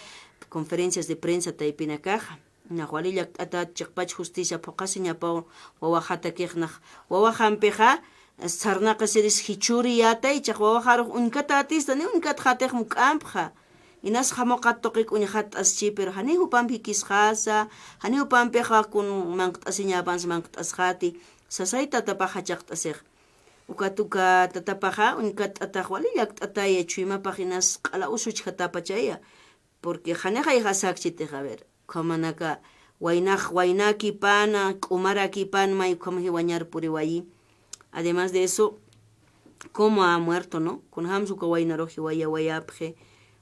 conferencias de prensa taipinakaja Nahualilla atat chikpach justicia pokasiña pa wawajata kejnaj wawajanpeja sarnaqa seris hichuri yatay chaq wawajaruk unkata atista ni unkat jatej mukampja inas jamoqat toqik uñajat aschi pero hani hupampi kisqasa hani hupampi kun manqt asiñapans manqt asjati sasay tatapaja chaqt asej ukatuka tatapaja unkat atajwali yak ataya chuima paginas qala usuch hatapachaya porque haneja ihasakchite a ver kamanaka wainaki pana kumaraki pan may como hiwañar puriwayi. Además de eso, cómo ha muerto, ¿no? Con hamsu kawaina roji waya wayapje.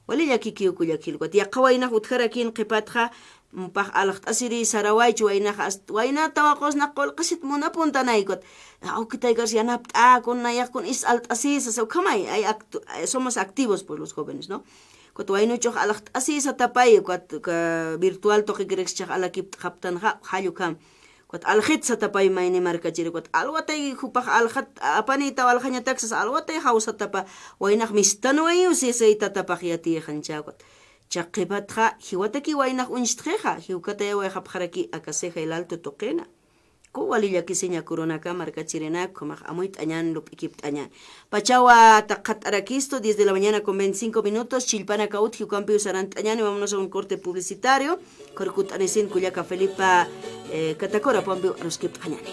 Wali yaki kiyo kuyakil. Wat ya kawaina utkara kin qipatja mpah alaht asiri saraway chuwaina hast waina tawakos na kol qasit muna punta naikot. Au kitay garcia napt con nayak con is alt asisa so kamay somos activos pues los jóvenes, ¿no? Kot waino choh alaht asisa tapay kot virtual to kigrex chak alakip kaptan hayukam. Kot alkhit sa tapay may ni markachiri kot alwatay hupah alkhat apani tawalkhanya taxas alwatay hausa tapa waynak mistano ayu si tatapakhyati khancha kot chaqipatha hiwataki waynak unstreja hiukatay way khapkharaki akaseja el alto toqena ko walilla kisinya corona ka markachirina komak amuit añan lup ikip añan pachawa taqat arakisto 10 de la mañana con 25 minutos chilpana kaut hiukampi usarant añan y vámonos a un corte publicitario korkut anesin kuyaka Felipa katakora pambi anuskip añan.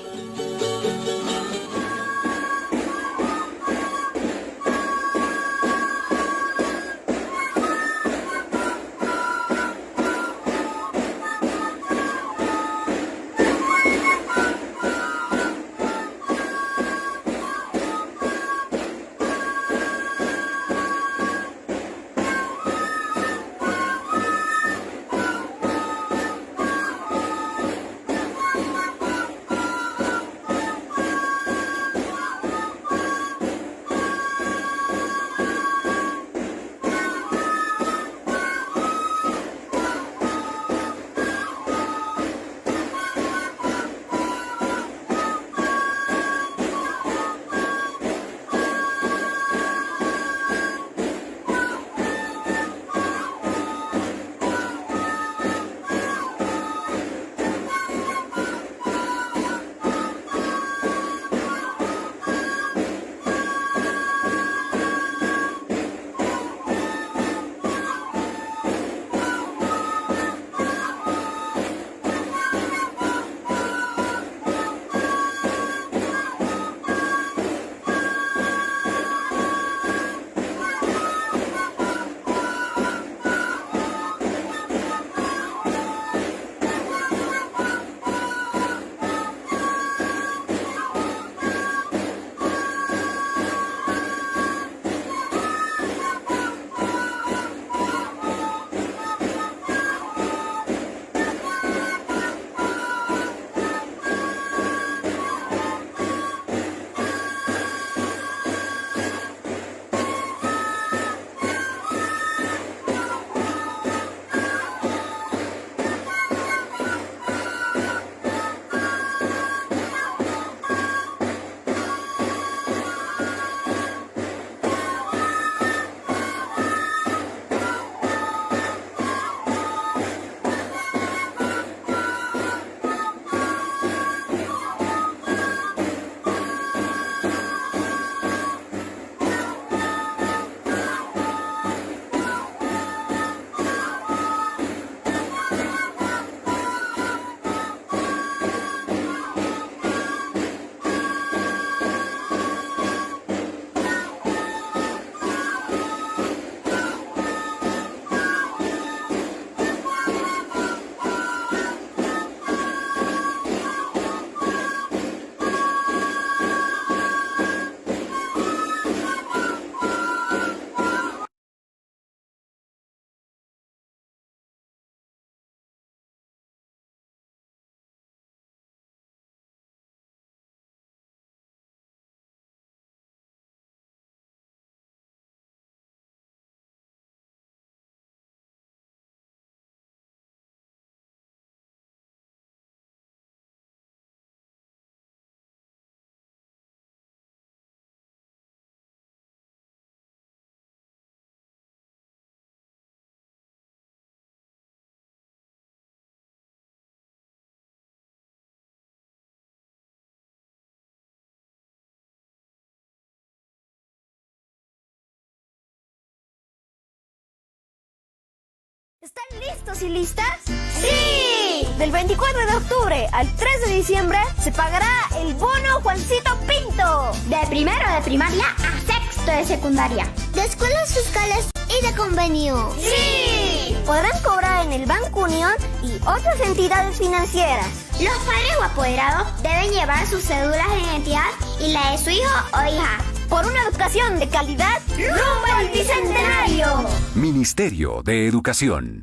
¿Están listos y listas? ¡Sí! Del 24 de octubre al 3 de diciembre se pagará el bono Juancito Pinto. De primero de primaria a sexto de secundaria. De escuelas fiscales y de convenio. ¡Sí! Podrán cobrar en el Banco Unión y otras entidades financieras. Los padres o apoderados deben llevar sus cédulas de identidad y la de su hijo o hija. Por una educación de calidad, ¡rumbo al Bicentenario! Ministerio de Educación.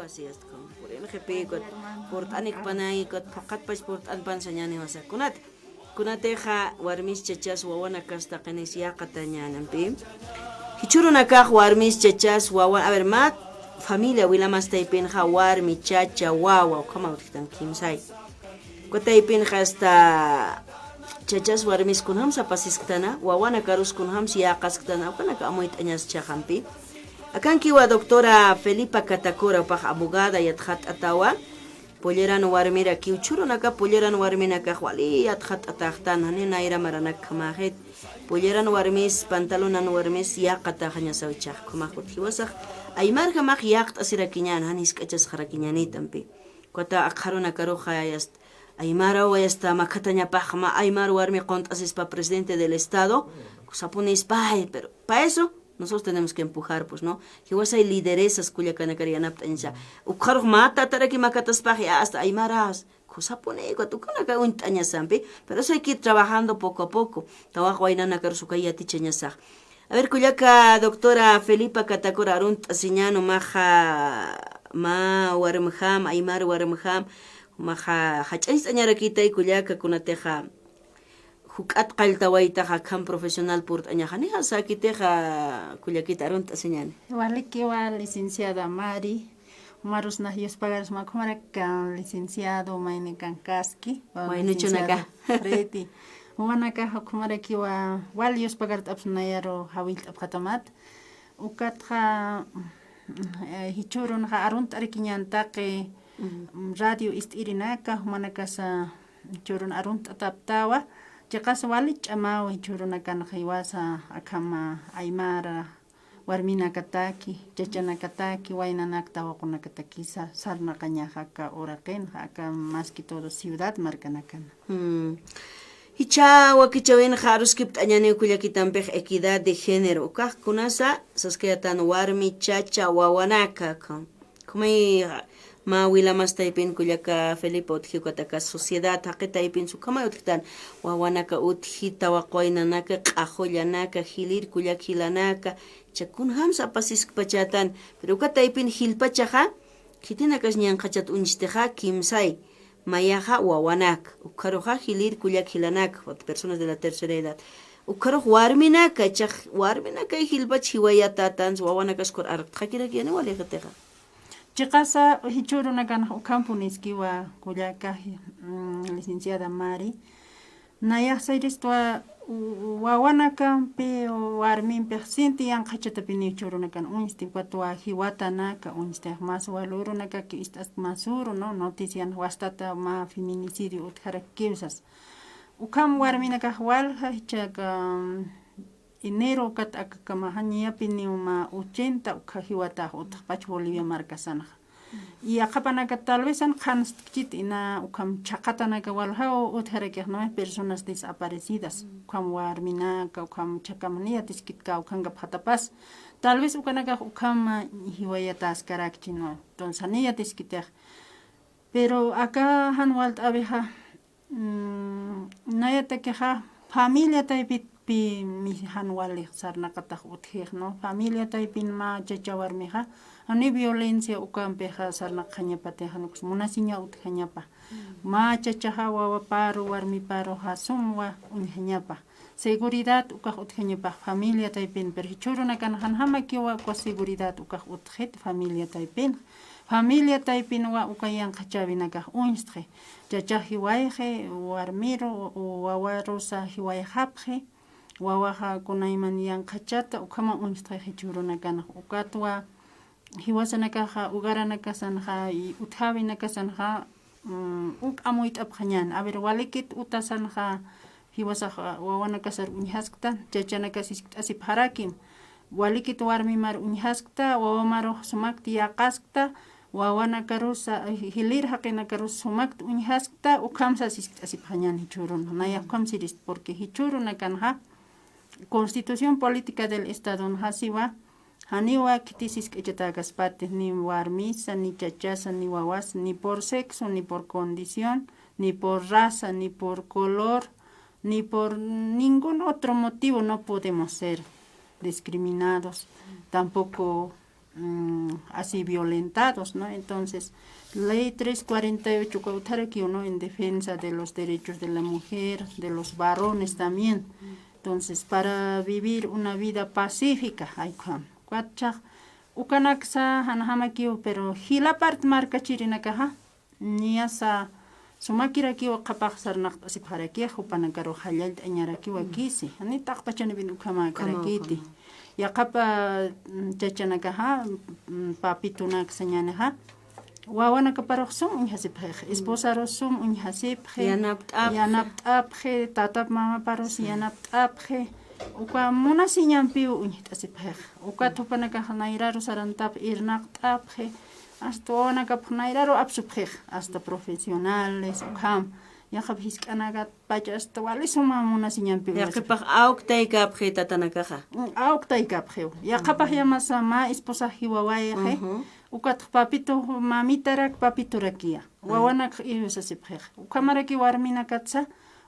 Así por el GP, por Anik Panay, Pakat Passport Anpansanyani was a Kunat. Kunateja, Warmis Chechas, Wawana Casta Canesia Catañan, Pim. Hichurunaka, Warmis Chechas, Wawan, Avermat, familia Willamas Taipinja, Warmi, Chacha, Wawa, come out and Kim Sai. Kotaipinja hasta Chechas Warmis Kunhamsa Pasiskana, Wawana Karus Kunhams Yakaskana, Panaka Amoit Anyas Chahampi. Akan kiwa doctora Felipa Catacora upah abogada yathat atawa polleran warmira kiuchuro naka polleran warmina ka wali yathat atahtan hani naira maranak kamahet polleran warmis pantalonan warmis yaqata hanya sawchah kumahut hiwasakh aymar kamah yaqt asira kinyan hanis kachas kharakinyani tampi kota akharuna karo khayast aymara wayasta makataña pahma aymar warmi qont asispa presidente del estado kusapunis pai pero pa eso nosotros tenemos que empujar, pues, ¿no? Que hay lideresas cuya canacariana pensa. Ukhar mata taraki makatas paji hasta aymaras. Cosa pone tu canaka un taña sampi, pero eso hay que ir trabajando poco a poco. Trabajo ahí nana karusukaya ticheña sa. A ver, kuyaka doctora Felipa Catacora arunt asiñano maja ma warmham aymar warmham maja hachais añarakita y kuyaka kunateja Hukat qaltawayta hakam profesional purt añajani hasakiteja kuyakita arunt asiñani. Walikiwa licenciada Mari, Marus Nahios Pagares Makumaraka, licenciado Maine Kankaski, Mainuchunaka. Reti. Umanaka Hakumarakiwa, Walios Pagart Absunayaro, Hawit Abkatamat, Ukatha Hichurun Harunt Arikinyantake, Radio Ist Irinaka, Humanakasa Churun Arunt Ataptawa. Chaqas walich amaw churuna kan khiwasa akama aymara warmina kataki chachana kataki waynanak tawaquna katakisa sarna qañaqa ka oraqen haka más que todo ciudad marcanakan. Hicha wakichawin kharuskip añani kullakitanpej equidad de género kaq kunasa saskayatan warmi chacha wawanaka kumay ma wilamas taipin kullaka Felipe utjikataka sociedad haqita taipin su kama utjitan wawanaka utjita waqwaynanaka q'ajollanaka hilir kullakilanaka chakun hamsa pasisk pachatan pero ka taipin hilpachaja kitinakas ñanqachat unchiteja kimsay mayaja wawanak ukaroja hilir kullakilanaka personas de la tercera edad ukaro warminaka chaq warminaka hilpach hiwayatatan wawanakas kor arqakira kiani waliqteja Chicasa hichuruna kan ukampuniskiwa kuyaka licenciada Mari. Naya sairistwa wawanaka pe warmin pe sinti yang khachata pini churuna kan unsti patwa hiwatana ka unsti mas waluruna ka ki istas masuro no notician wastata ma feminicidio uthara kiusas. Ukam warmina ka wal hachaka enero kat akakamahaña piniuma 80 ukahiwata utpach Bolivia marcasana y akapanaka tal vez an khanchit ina ukam chaqatanaka walhao utharakih no personas desaparecidas ukam warminaka ukam chakamania tiskitka ukanga phatapas tal vez ukanaka ukam hiwayatas karakchino tonsania tiskiteh pero acá hanwalt abeja nayata keja familia taipit pi mi hanwali sarnakatah uthih no familia taipin ma chachawarmeja ani violencia ukampeja sarnaqaña patejanux munasiña utjañapa ma chachaja wawa paro warmi paro hasumwa unjañapa seguridad ukaj utjañapa familia taipin pero hichuruna kan hanhama kiwa kwa seguridad ukaj utjet familia taipin familia taipin wa ukayan qachabinaka unstre chachaji wayje warmiro wawarosa hiwayjapje wawaja kunayman yanqachata ukama unstre hichuruna kan ukatwa hiwasanaka ugaranaka sanja y uthabinaka sanja uk amoit abkhañan a ver walikit utasanja hiwasaja wawanaka sar unhaskta chachanaka asip harakim walikit warmi mar unhaskta wawamaro sumakti yaqaskta wawanaka rusa hilir haqinaka rus sumakt unhaskta ukamsa asip hañan hichurun naya kamsiris porque hichuruna kanja Constitución Política del Estado hasiwa haniwa kitisis kechatakas pates ni warmisa, ni chachasa, ni wawas, ni por sexo, ni por condición, ni por raza, ni por color, ni por ningún otro motivo no podemos ser discriminados, tampoco así violentados, ¿no? Entonces, Ley 348 Cautaraquio, ¿no? En defensa de los derechos de la mujer, de los varones también. Entonces, para vivir una vida pacífica, hay Cuatchak, ukanaksa hanahamakiu, pero hilapart marca chirinakaha, niasa sumakirakiu kapaksarnak asiparakia, hupanakaro halyal añarakiu akisi, ani takpachanibin ukama karakiti. Yakapa chachanakaha, papitunak sanyanaha, wawanaka paroksum unhasiphe, esposa rosum unhasiphe, yanapt aphe, tatap mama paros yanapt aphe. Uka muna siñampiu uñit asipej uka tupanaka nairaro sarantap irnaqtapje hasta onaka nairaro apsupej hasta profesionales ukam yaqab hiskanagat pacha hasta walisuma muna siñampiu yaqipaj auktaykapje tatanakaja auktaykapje yaqapaj yamasama esposa hiwawayeje uka papito mamitarak papiturakia wawanak iusasipej ukamaraki warminakatsa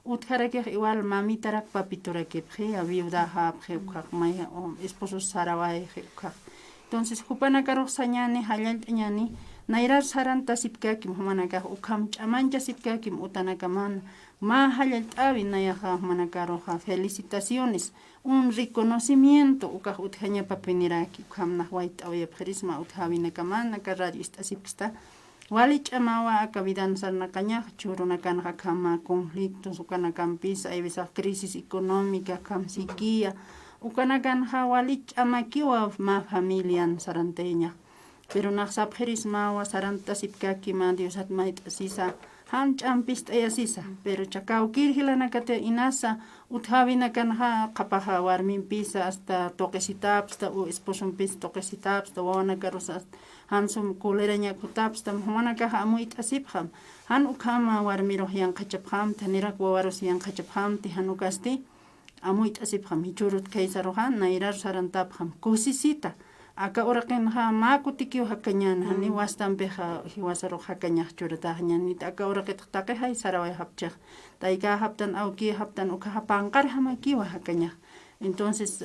utjarake igual mamitarak papiturake pje viuda ha pje ukakmay esposo saraway ukak entonces hupanaka roxañani hallalñani nairar saranta sipkaki manaka ukam chamancha sipkaki utanaka man ma hallaltavi nayaja manaka roja felicitaciones un reconocimiento ukak utjaña papiniraki ukam nahwait awya pjerisma utjavinaka manaka radio sipkista Walich amawa akavidan sarnakaña churunakanja kama conflictos ukanakanpis hay veces crisis económica kam sikia ukanakanja walich amakiwa ma familian saranteña pero naxapjeris mawa saranta sipkaki ma diosat mait asisa han champis ayasisa pero chakau kirhilanakate inasa uthavinakanja qapaja warmin pisa hasta toquesitaps hasta esposon pis toquesitaps hasta wawanakarusa hansum kuleraña kutapstam humanaka hamuit asipjam han ukama warmiro yanqachapjam tanirak wawaros yanqachapjam ti hanukasti amuit asipjam hichurut kaysarohan nairar sarantapjam kusisita aka uraqin ha makutikiu hakañan hani wastampeja hiwasaro hakañaj churatañan nit aka uraqit taqe hay saraway hapchaj taika haptan auki haptan uka hapanqar hamakiwa hakañaj entonces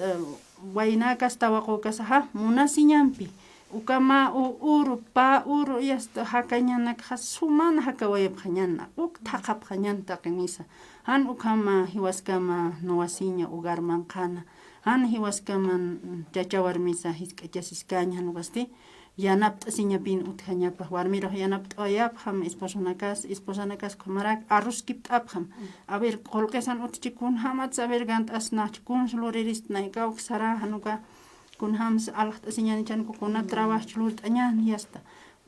wainakas tawaqukas ha munasiñampi ukama uru pa uru yasta hakañanak hasumana hakawayapjañana uk thaqapjañanta qimisa han ukama hiwaskama nuwasiña ugarman qana han hiwaskaman chachawarmisa hisk'achasiscaña nuwasti yanapta siñapin utjañapaj warmiro yanapta oyapjam esposanakas kumarak arroz kipt'apjam a ver qolqesan utchikun hamatz a ver gant'asnachkun sluriris naykawk sara hanuka kun hams alht siñani chan kuna trabajo lut añan yasta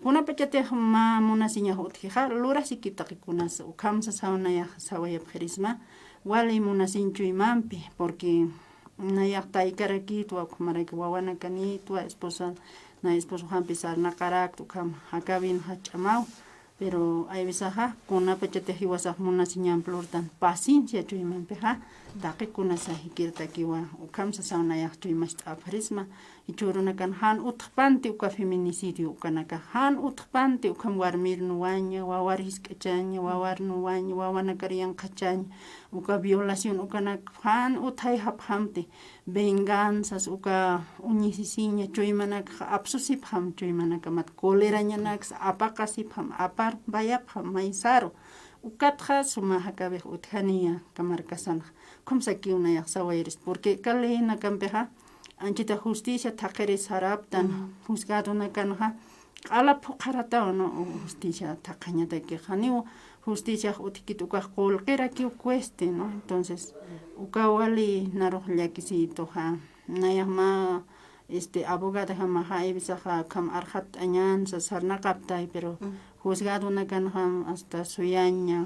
kuna pachate ma mona siña hotja lura sikitaqi kunas ukamsa sauna ya sawaya pjerisma wali mona sinchu imampi porque na yaqta ikaraki tu akumaraki wawana kani tu esposa na esposo han pisar na carak tu kam hakabin hachamau pero hay veces kuna pachate hiwasa muna sinyam plurtan paciencia chuyman peha daqi kuna sa hikirta kiwa ukam sa sauna ya chuymas aprisma ichuruna kan han utpanti uka feminicidio ukanaka han utpanti ukam warmir nuwanya wawar hiskachanya wawar nuwanya wawana kariyan kachanya uka violación ukanak han uthay haphamti venganzas uka unyisisinya chuymanak absusip ham chuymanak mat koleranya nak apakasip ham apar bayap ham maisaro ukatja suma hakabe uthania kamarkasan kumsa kiuna yaksawairis porque kalena kampeja anchita justicia thakeres haraptan juzgado nakanha ala phokarata no justicia thakañata que janiu justicia utikit uka kolqera ki cueste no entonces ukawali narojllakisi toja nayama abogada jamaja ibisaja kam arhat añan sarna kaptay pero juzgado nakanha hasta suyaña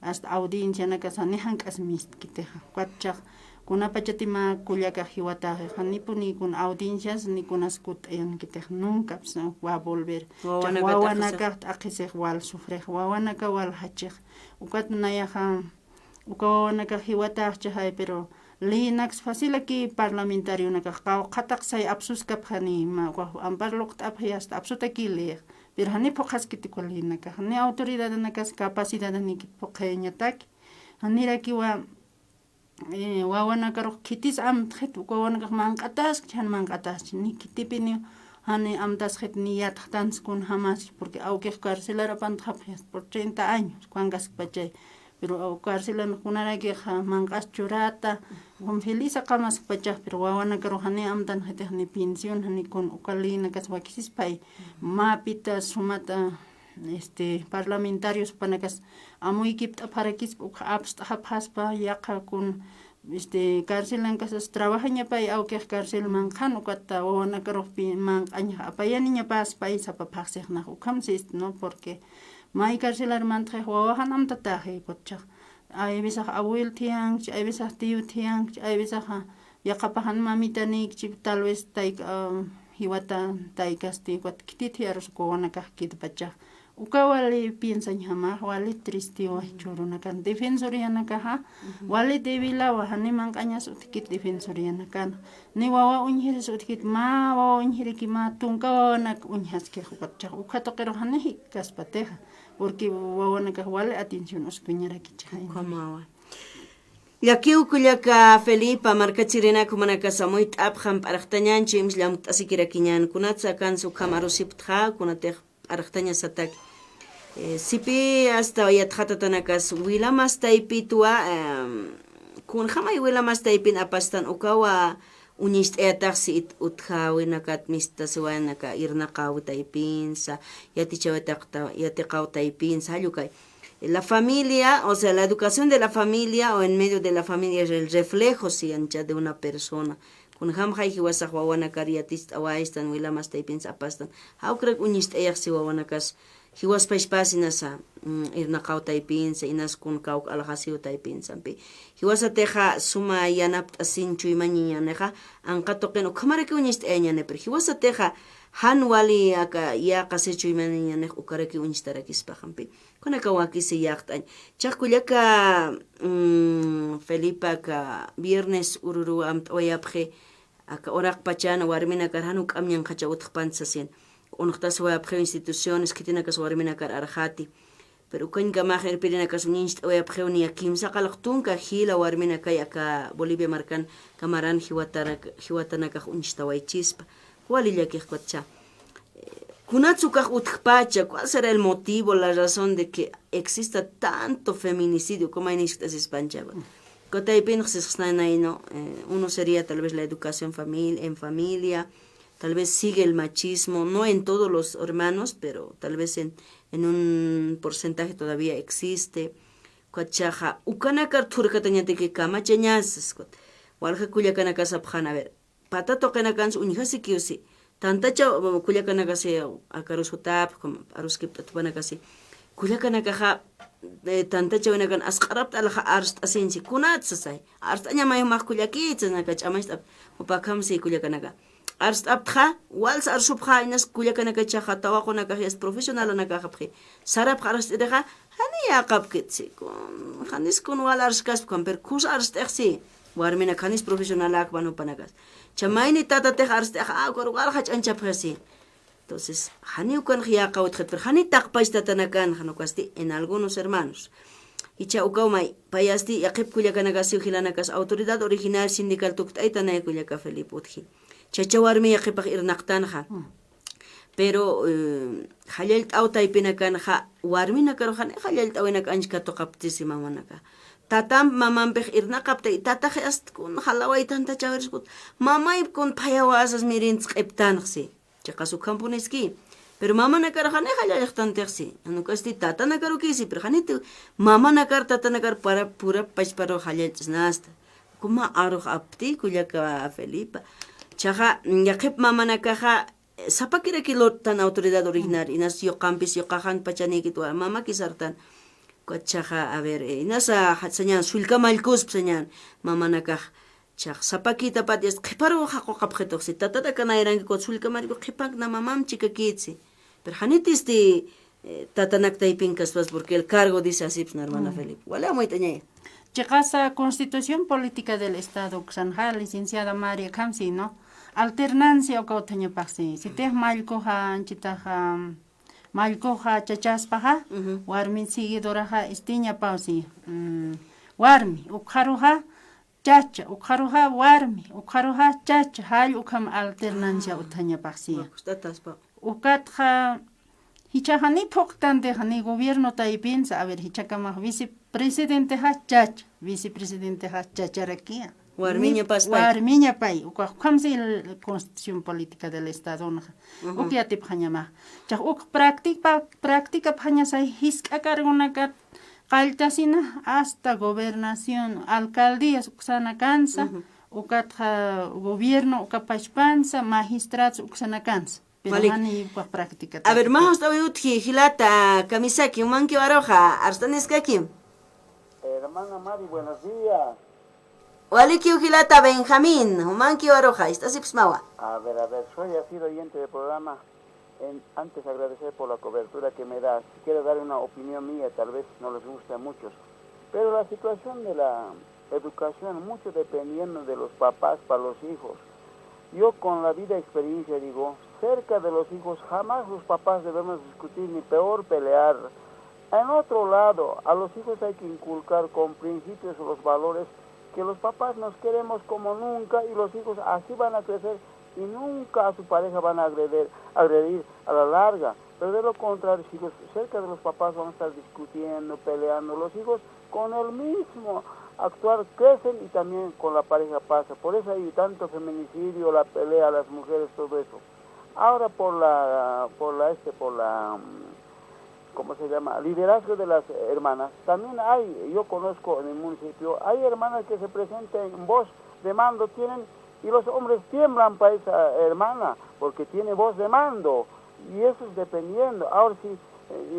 hasta audiencia nakasani hankasmis kiteja kwatchaq kuna pachatima kullaka hiwataje hanipuni kun audiencias ni kunaskut en kitej nunca va a volver wawanaka akhisej wal sufrej wawanaka wal hachej ukat nayaja ukawanaka hiwataj pero linax fácil aquí parlamentario naka qatak say absus kaphani ma ampar lokt apyas absuta kile pero hani pokas kitikolina ka hani autoridad nakas capacidad ni pokeña tak hanira kiwa wawana karo kitis am thet wawana ka manqatas chan manqatas ni kitipini hani amtas het niyat tans kun hamas porque auque carcelara pantapes por 30 años cuangas pachay pero au carcelan kunara que manqas churata con feliz kamas pachay pero wawana karo hani amtan het ni pensión hani con ukalina kas wakisis pai mapita sumata parlamentarios panakas amuy kipta parakis absta hapaspa yaqa kun cárcelan kasas trabajaña pay auque cárcel manjan ukata wana karopi man aña apayaniña pas país apapaqsejna ukamsis no porque may cárcelar mantre wawahan amtataje potcha ay bisa abuel tiang ay bisa tío tiang ay bisa yaqapahan mamitanik chip tal vez tay hiwata tay kasti wat kititiaros ko wana kahkit pacha ukawali piensa nyama wali triste wa churuna kan defensoriana kaha wali devila wa hani mangkanya sutikit defensoriana kan ni wawa unhir sutikit ma wawa unhir ki ma tungka nak unhas ke khotcha ukato kero hani kaspateja porque wawa nak wali atención oskuñara kichai kamawa Yaki ukullaka Felipa markachirina kumanaka samuit abham paraqtañan chims lamut asikirakiñan kunatsa kansu kamarusiptja kunatej araqtaña satak sipi hasta yatjatanakas wilamas taypitua kun jamay wilamas taypin apastan ukawa unist etaqsi utjawinakat mistasiwanaka irnaqaw taypinsa yatiqaw taypinsa halukay la familia, o sea, la educación de la familia o en medio de la familia es el reflejo si ancha de una persona. Kun hamjai hiwasa wawana kariatist awaistan wilamas taypinsa apastan. How creo unist si wawanakas hiwas paispasinasa irnaqaw taypinsa inas kun kauk alhasiu taypinsa pi. Hiwasa teja suma yanapt asin chuymañiñaneja anqatoqen ukamareke unist eñane pero hiwasa teja han wali aka ya qase chuymañiñanej ukareke unistarakispahampi. Kuna kawakisi yaktan. Chakullaka Felipa ka viernes ururu oyapje aka orak pachana warmina karhanu kamñan qacha utqpansasin. Unqtas oyapje instituciones que tiene que warmina kar arjati. Pero kan kamajer pirina kasunist oyapje ni akimsa qalqtunka hila warmina kay aka Bolivia marcan kamaran hiwatanaka unistawaychispa. Walillaki qacha. ¿Cuál será el motivo, la razón de que exista tanto feminicidio como hay en España? Uno sería tal vez la educación en familia, tal vez sigue el machismo, no en todos los hermanos, pero tal vez en un porcentaje todavía existe. Cuachaja, ukanakar turkatañate que camachañas, walja kuyakanaka sapjana, a ver, patato kanakans unijasikiusi. Tantacha kullakanakasi akarusutap como aruskiptatpanakasi kullakanakaja tantacha winakan asqarapta alja arst asinsi kunatsasay arstaña mayumaq kullakitsa nakach amasta upakamsi kullakanaka arstaptja wals arsupja inas kuyakanakachaja tawakunakaja es profesional nakajapji sarap arstedeja hani yaqapkitsi con hanis con wal arskas con per kus arstexsi warmina kanis profesional akbanu panagas chamaini tata te arsteja korwal hach anchapjasi entonces hani ukan yaqawtjet per hani taqpais tatanakan hanukasti en algunos hermanos Icha ukaumay payasti yaqip kuyakanakasi hilanakas autoridad original sindical tuktaytanay kuyaka Felipe Utji chachawarmi yaqipaq irnaqtanja pero hallal t'awtaypinakanqa warmina karuqani hallal t'awinak anchka tuqaptisi mamanaka tatam mamanpej irnaqaptay tataje astkun halawaytanta chawariskut mamay kun phayawa asas mirints q'iptanqsi chaqasu kampuniski pero mama nakar khane khala yakhtan tersi anu kasti tata nakar ukisi pero khane tu mama nakar tata nakar para pura pachparo khala tsnast kuma aruh apti kuyaka Felipe chaja yaqip mama nakaja sapakira kilot tan autoridad original inas yo campis yo qahan pachani kitu mama kisartan chaja a ver inasa hatsañan sulka malkus psañan mama nakaj chaj sapakita patias qiparo haqo qapqetoxi tata kanairan ko sulka mariko qipak na mamam chikakitsi pero hanitis de tatanaktaypinkas pas porque el cargo dice así pues hermana Felipe wala muy tañe Chicasa Constitución Política del Estado Xanja licenciada María Kamsi no alternancia o cautaña paxi si te malcoja anchitaja malcoja chachaspaja warmi seguidoraja estiña pausi warmi ukharuja chacha ukharuja warmi ukharuja chacha hal ukam alternancia utaña paxi ukatja hichajani poktante hani gobierno taipinsa a ver hichakama vicepresidente ha chacha vicepresidente ha chacharakia Warmiña pay ukamsi la Constitución Política del Estado ukiati phañama cha uk práctica phaña sai hiska cargonaka qaltasina hasta gobernación alcaldías uksana kansa ukatja gobierno ukapashpansa magistrados uksana kansa práctica a ver más tawi utji hilata kamisaki umanki waroja arstaniskaki hermana Mari buenos días. Waliki Ujilata Benjamín, Humanki Baroja, ¿estás ipsmawa? A ver, soy así oyente del programa. Antes agradecer por la cobertura que me das. Quiero dar una opinión mía, tal vez no les guste a muchos. Pero la situación de la educación, mucho dependiendo de los papás para los hijos. Yo con la vida experiencia digo, cerca de los hijos jamás los papás debemos discutir ni peor pelear. En otro lado, a los hijos hay que inculcar con principios o los valores que los papás nos queremos como nunca y los hijos así van a crecer y nunca a su pareja van a agredir a la larga. Pero de lo contrario, si cerca de los papás van a estar discutiendo, peleando, los hijos con el mismo actuar crecen y también con la pareja pasa. Por eso hay tanto feminicidio, la pelea a las mujeres, todo eso. Ahora por la ¿cómo se llama? Liderazgo de las hermanas. También hay, yo conozco en el municipio, hay hermanas que se presentan en voz de mando, tienen, y los hombres tiemblan para esa hermana, porque tiene voz de mando, y eso es dependiendo. Ahora si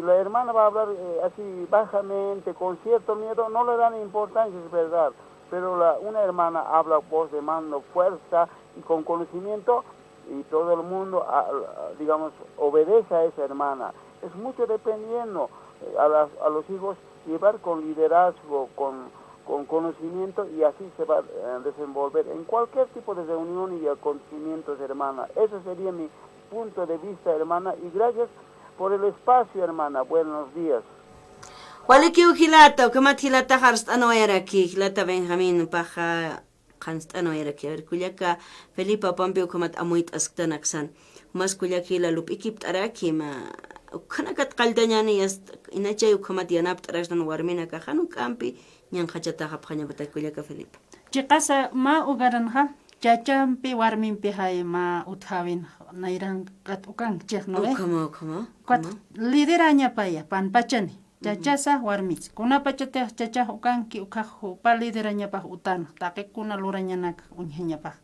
la hermana va a hablar así bajamente, con cierto miedo, no le dan importancia, es verdad, pero una hermana habla voz de mando, fuerza y con conocimiento, y todo el mundo, digamos, obedece a esa hermana. Es mucho dependiendo a los hijos llevar con liderazgo, con conocimiento y así se va a desenvolver en cualquier tipo de reunión y acontecimientos, hermana. Ese sería mi punto de vista, hermana, y gracias por el espacio, hermana. Buenos días. Waliki Ujilata, Ukamat Hilata Harst Anoeraki, Hilata Benjamín, Paja Hanst Anoeraki, a ver, Kuyaka, Felipe Pampio, Ukamat Amuit Asktanaksan, Mas Kuyaki la Lup Ikipt Araki, Kanakat Kaldanyani, Inacha Ukamat Yanapt Rashdan Warmina Kahanu Kampi, Nyan Hachata Hapanya Batakuyaka Felipe. Chikasa ma ugaranja, chachampi warmimpi hay ma uthawin, nairan kat ukang chek no ve. ¿Cómo? Kat lideraña paya, pan pachani. Chachasa warmis. Kuna pachate chacha ukanki ukaju pa lideraña pa utan. Take kuna luraña nak unhenya pa.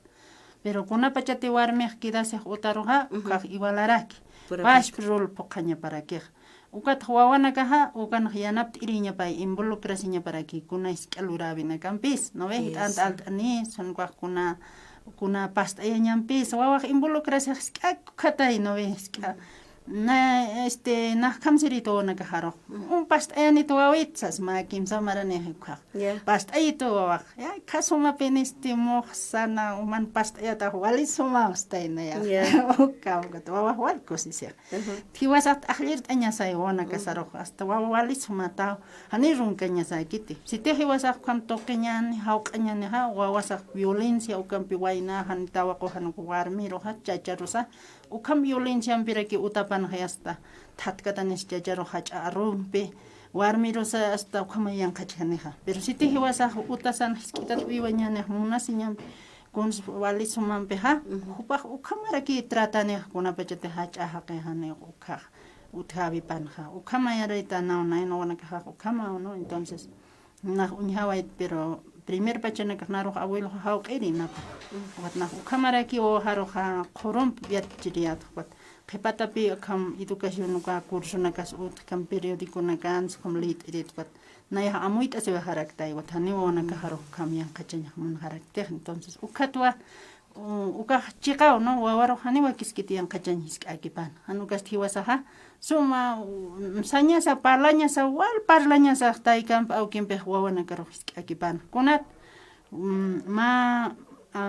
Pero kuna pachate warmis kidase utaruja ukaj igualaraki. Bash prol pokaña para que. Ukat huawana kaha ukan hianap iriña pa involucrasiña para que kuna iskalurabina campis. No ve alt ni son kuna kuna pasta ñampis wawa involucrarse katay no ves na na kamsirito na kaharo un pasta ni to awitsas ma kim samarane ka pasta ito wawa ya kasuma peniste mo sana uman pasta ya ta wali suma stay na ya ka to wawa wal kosisia tiwasat akhir tanya sai wana kasaro hasta wawa wali suma ta hani run kanya sai kiti si te hiwasak kam to kenyan hau kenyan ha wawasak violencia o kampi waina han tawa ko han ko warmi ro ha chacharusa ukam violencia ampira ki utapan hayasta tatkatan es jajaro hach arumpe warmirosa hasta ukama yang kachaneha pero si te hiwasa utasan hiskitat wiwanyane munasinyam kun wali sumampe ha upa ukamara ki tratane kuna pachate hach ahakehane ukha uthavi panja ukama yarita no wana ka ukama no entonces na unhawait pero primer pachana karnaro abuelo hau erina wat na kamera ki o haro ha qorom biat jiriat wat khepata pi kam educación ka curso na kas ut kam periódico na kan kam lit edit wat na ya amuit ase haraktai wat hani ona ka haro kam yang kachanya mun harakte entonces ukatwa uka chikao no wawaro hani wa kiskiti yang kachanya hiskakipan anu kas tiwasa ha suma sanya sa parlanya sa wal parlanya sa tai camp au kimpe wawana karo hiskakipan kunat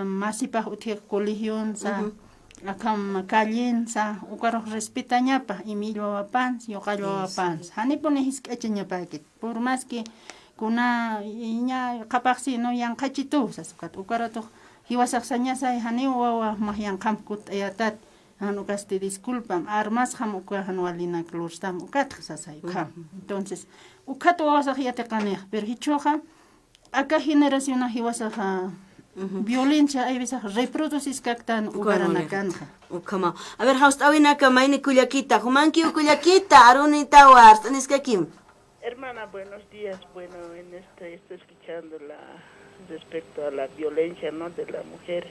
masipah uti colegio sa akam kalin sa ukaro respetanya pa Emilio Apan yo kallo Apan hani pone hiskachanya pakit por más que kuna inya kapaksi no yang kachitu sa sukat ukaro to hiwasaksanya sa hani wawa mah yang kamkut ayatat anu te disculpam armas ham ukahan walina klorstam ukat sasay kam entonces ukat wasa yate kane pero hichoja acá generación hiwasa violencia hay veces reproducis kaktan ugaranakan ukama a ver haust awina kama ini kuliakita humanki kuliakita arunita wars aniskakim hermana buenos días bueno en estoy escuchando respecto a la violencia no de la mujer.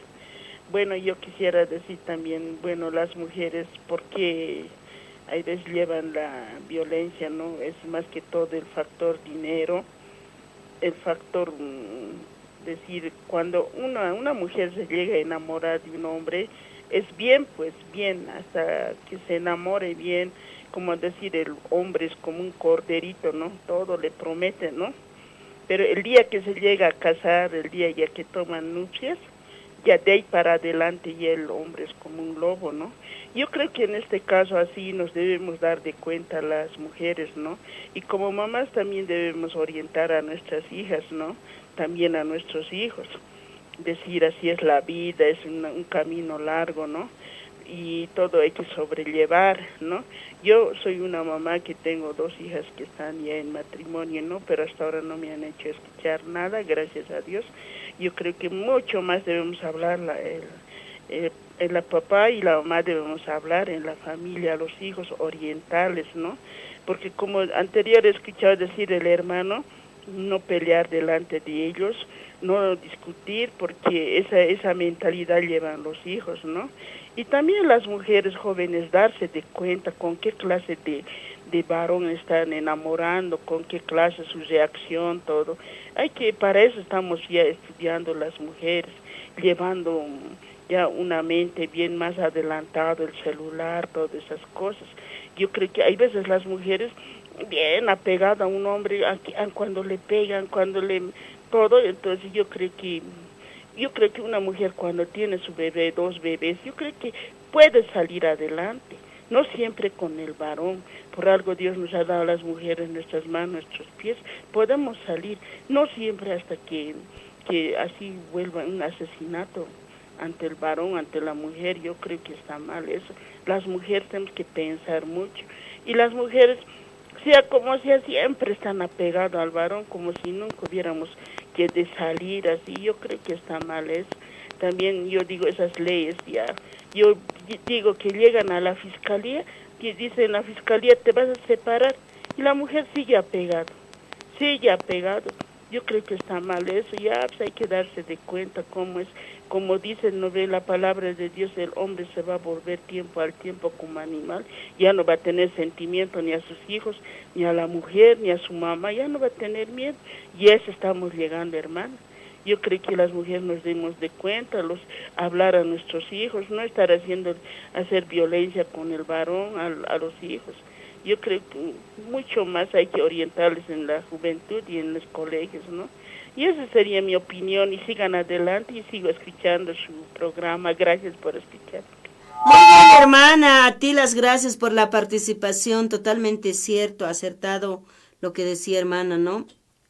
Bueno, yo quisiera decir también, bueno, las mujeres, porque a veces llevan la violencia, ¿no? Es más que todo el factor dinero, el factor, decir, cuando una mujer se llega a enamorar de un hombre, es bien, pues bien, hasta que se enamore bien, como decir, el hombre es como un corderito, ¿no? Todo le promete, ¿no? Pero el día que se llega a casar, el día ya que toman nupcias, ya de ahí para adelante ya el hombre es como un lobo, ¿no? Yo creo que en este caso así nos debemos dar de cuenta las mujeres, ¿no? Y como mamás también debemos orientar a nuestras hijas, ¿no? También a nuestros hijos. Decir así es la vida, es un camino largo, ¿no? Y todo hay que sobrellevar, ¿no? Yo soy una mamá que tengo 2 hijas que están ya en matrimonio, ¿no? Pero hasta ahora no me han hecho escuchar nada, gracias a Dios. Yo creo que mucho más debemos hablar, el papá y la mamá debemos hablar en la familia, los hijos, orientarles, ¿no? Porque como anterior he escuchado decir el hermano, no pelear delante de ellos, no discutir, porque esa mentalidad llevan los hijos, ¿no? Y también las mujeres jóvenes darse de cuenta con qué clase de varón están enamorando, con qué clase su reacción, todo. Para eso estamos ya estudiando las mujeres, llevando ya una mente bien más adelantado, el celular, todas esas cosas. Yo creo que hay veces las mujeres bien apegadas a un hombre, cuando le pegan, todo, entonces yo creo que una mujer cuando tiene su bebé, 2 bebés, yo creo que puede salir adelante, no siempre con el varón. Por algo Dios nos ha dado a las mujeres nuestras manos, nuestros pies, podemos salir, no siempre hasta que así vuelva un asesinato ante el varón, ante la mujer. Yo creo que está mal eso. Las mujeres tenemos que pensar mucho, y las mujeres, siempre están apegadas al varón, como si nunca hubiéramos que de salir así. Yo creo que está mal eso. También yo digo esas leyes yo digo que llegan a la fiscalía, que dicen la fiscalía te vas a separar, y la mujer sigue apegado. Yo creo que está mal eso. Ya pues, hay que darse de cuenta cómo es, como dice la palabra de Dios, el hombre se va a volver tiempo al tiempo como animal, ya no va a tener sentimiento ni a sus hijos, ni a la mujer, ni a su mamá, ya no va a tener miedo. Y a eso estamos llegando, hermano. Yo creo que las mujeres nos demos de cuenta, hablar a nuestros hijos, no estar hacer violencia con el varón a los hijos. Yo creo que mucho más hay que orientarles en la juventud y en los colegios, ¿no? Y esa sería mi opinión, y sigan adelante y sigo escuchando su programa. Gracias por escuchar. Muy bien, hermana, a ti las gracias por la participación, totalmente cierto, acertado lo que decía hermana, ¿no?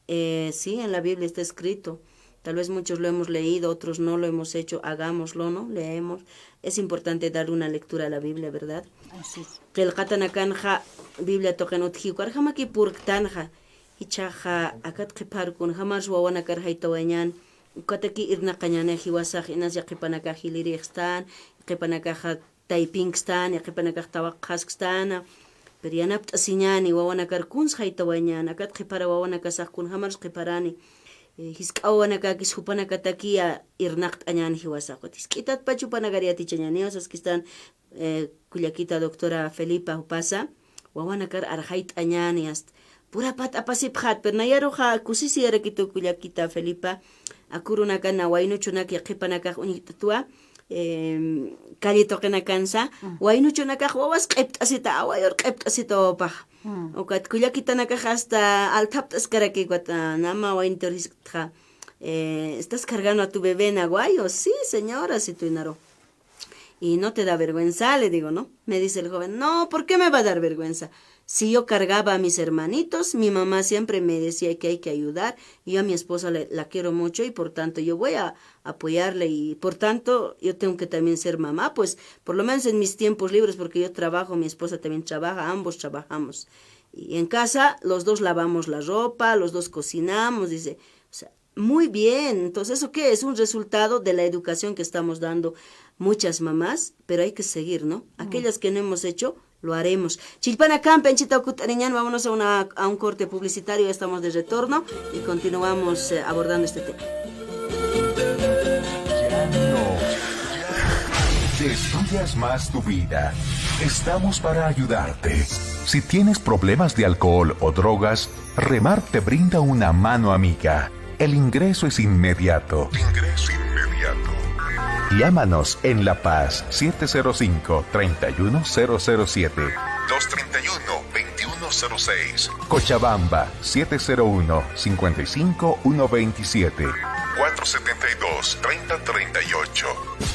Sí, en la Biblia está escrito, tal vez muchos lo hemos leído, otros no lo hemos hecho, hagámoslo, ¿no? Leemos, es importante dar una lectura a la Biblia, ¿verdad? Así es. Que el Katanakanja, Biblia toquen utjiku, arjamaki purktanja, ichaja, akat kiparkun, jamás wawana karjaitawañan, ukataki irna kañaneji wasaj, inas yakipanakaji lirikstan, yakipanakaja taipingstan, yakipanakaj tawakjaskstana, pero yanapt asiñani, wawanakar kuns jaitawañan, akat kipara wawanakasajkun, jamás kiparani, hisk'awanakakis hupanakatakia irnaqt añani hiwasaqut. Hisk'itat pachupanagariatichañani, osas que están kullakita doctora Felipa Upasa, wawanakar arjait añani hasta purapat apasipjat, pero nayaroja kusisi arakitu kullakita Felipa, akurunaka nawainuchunak yaqipanakaj uñitatua, calle toqenakansa, wainuchunakaj wawas q'ipt'asita awayor q'ipt'asita wapaj. Ukat kullakitanakaj hasta altaptas karakikuata nama waintorjisqa. ¿Estás cargando a tu bebé en aguayo? Sí, señora, si tú inaro. Y no te da vergüenza, le digo, ¿no? Me dice el joven, no, ¿por qué me va a dar vergüenza? Si yo cargaba a mis hermanitos, mi mamá siempre me decía que hay que ayudar, y yo a mi esposa la quiero mucho y por tanto yo voy a apoyarle y por tanto yo tengo que también ser mamá, pues por lo menos en mis tiempos libres, porque yo trabajo, mi esposa también trabaja, ambos trabajamos. Y en casa los dos lavamos la ropa, los dos cocinamos, dice, o sea, muy bien. Entonces, ¿eso qué? Es un resultado de la educación que estamos dando muchas mamás, pero hay que seguir, ¿no? Aquellas que no hemos hecho, lo haremos. Chilpana Campen, Chitaucutariñán, vámonos a un corte publicitario, ya estamos de retorno y continuamos abordando este tema. Ya no destruyas más tu vida. Estamos para ayudarte. Si tienes problemas de alcohol o drogas, Remar te brinda una mano amiga. El ingreso es inmediato. Llámanos en La Paz 705-31007. 231-2106. Cochabamba 701-55127. 472-3038.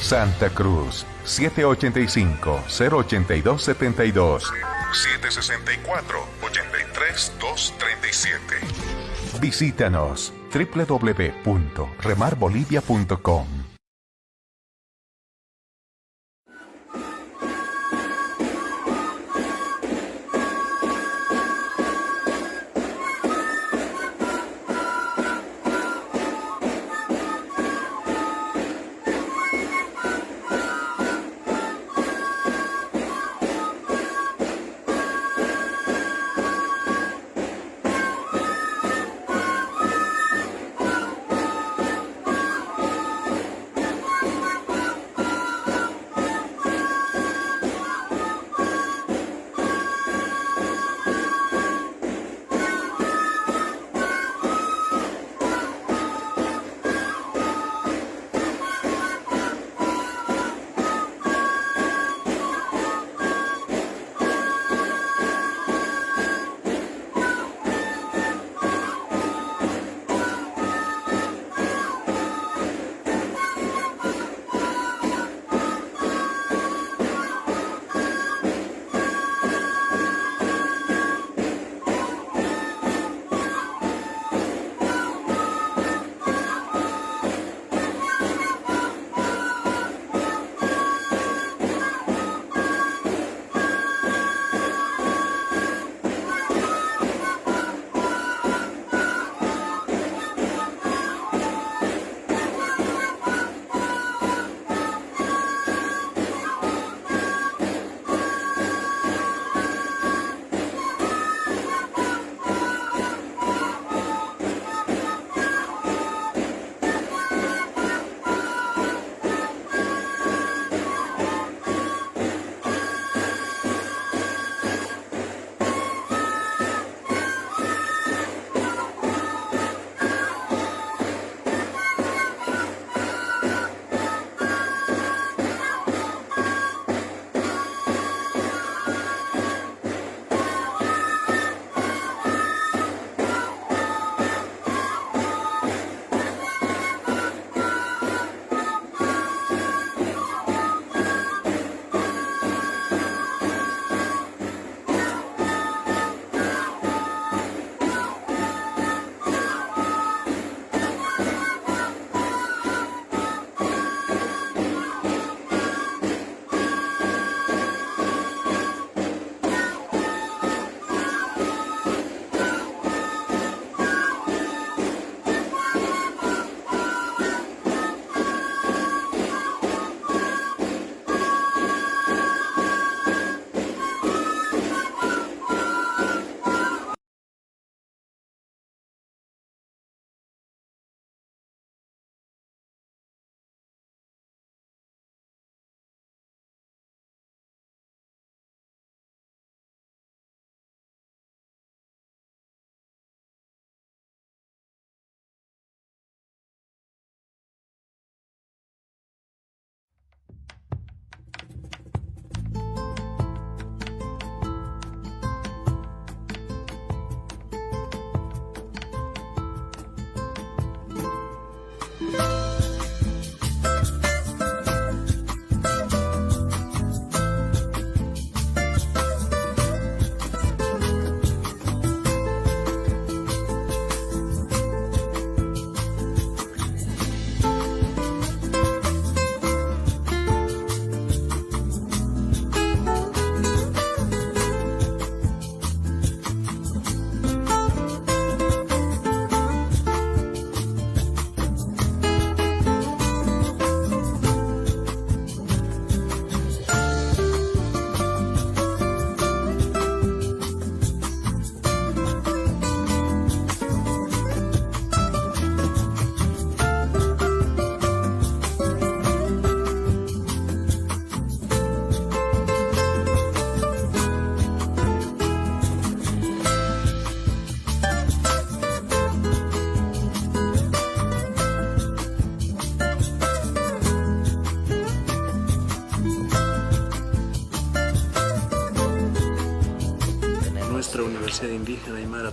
Santa Cruz 785-08272. 764-83237. Visítanos www.remarbolivia.com.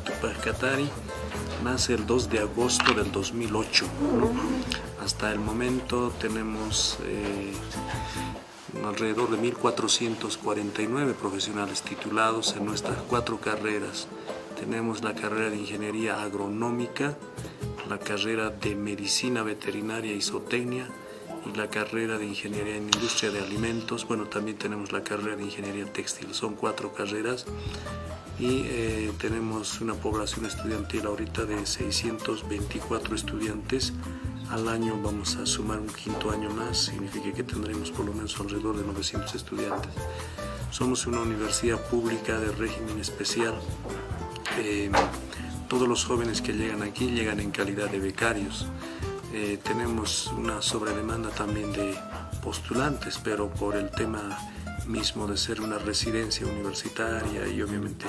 Tupac Katari nace el 2 de agosto del 2008, ¿no? Hasta el momento tenemos alrededor de 1.449 profesionales titulados en nuestras 4 carreras. Tenemos la carrera de Ingeniería Agronómica, la carrera de Medicina Veterinaria y Zootecnia y la carrera de Ingeniería en Industria de Alimentos. Bueno, también tenemos la carrera de Ingeniería Textil. Son 4 carreras y tenemos una población estudiantil ahorita de 624 estudiantes. Al año vamos a sumar un 5.º año más, significa que tendremos por lo menos alrededor de 900 estudiantes. Somos una universidad pública de régimen especial. Todos los jóvenes que llegan aquí llegan en calidad de becarios. Tenemos una sobredemanda también de postulantes, pero por el tema mismo de ser una residencia universitaria y obviamente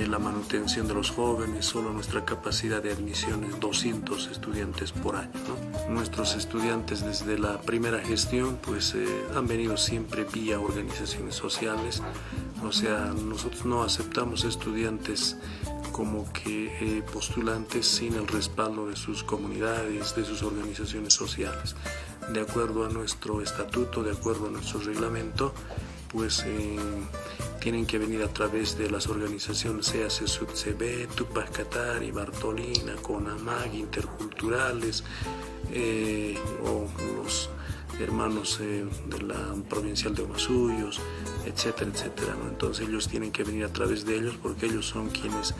la manutención de los jóvenes, solo nuestra capacidad de admisión es 200 estudiantes por año, ¿no? Nuestros estudiantes desde la primera gestión pues han venido siempre vía organizaciones sociales, o sea, nosotros no aceptamos estudiantes como que postulantes sin el respaldo de sus comunidades, de sus organizaciones sociales. De acuerdo a nuestro estatuto, de acuerdo a nuestro reglamento, pues tienen que venir a través de las organizaciones CACSUTCB, Tupac Katari, Bartolina, CONAMAG, interculturales, o los hermanos de la provincial de Omasuyos, etcétera, etcétera, ¿no? Entonces ellos tienen que venir a través de ellos porque ellos son quienes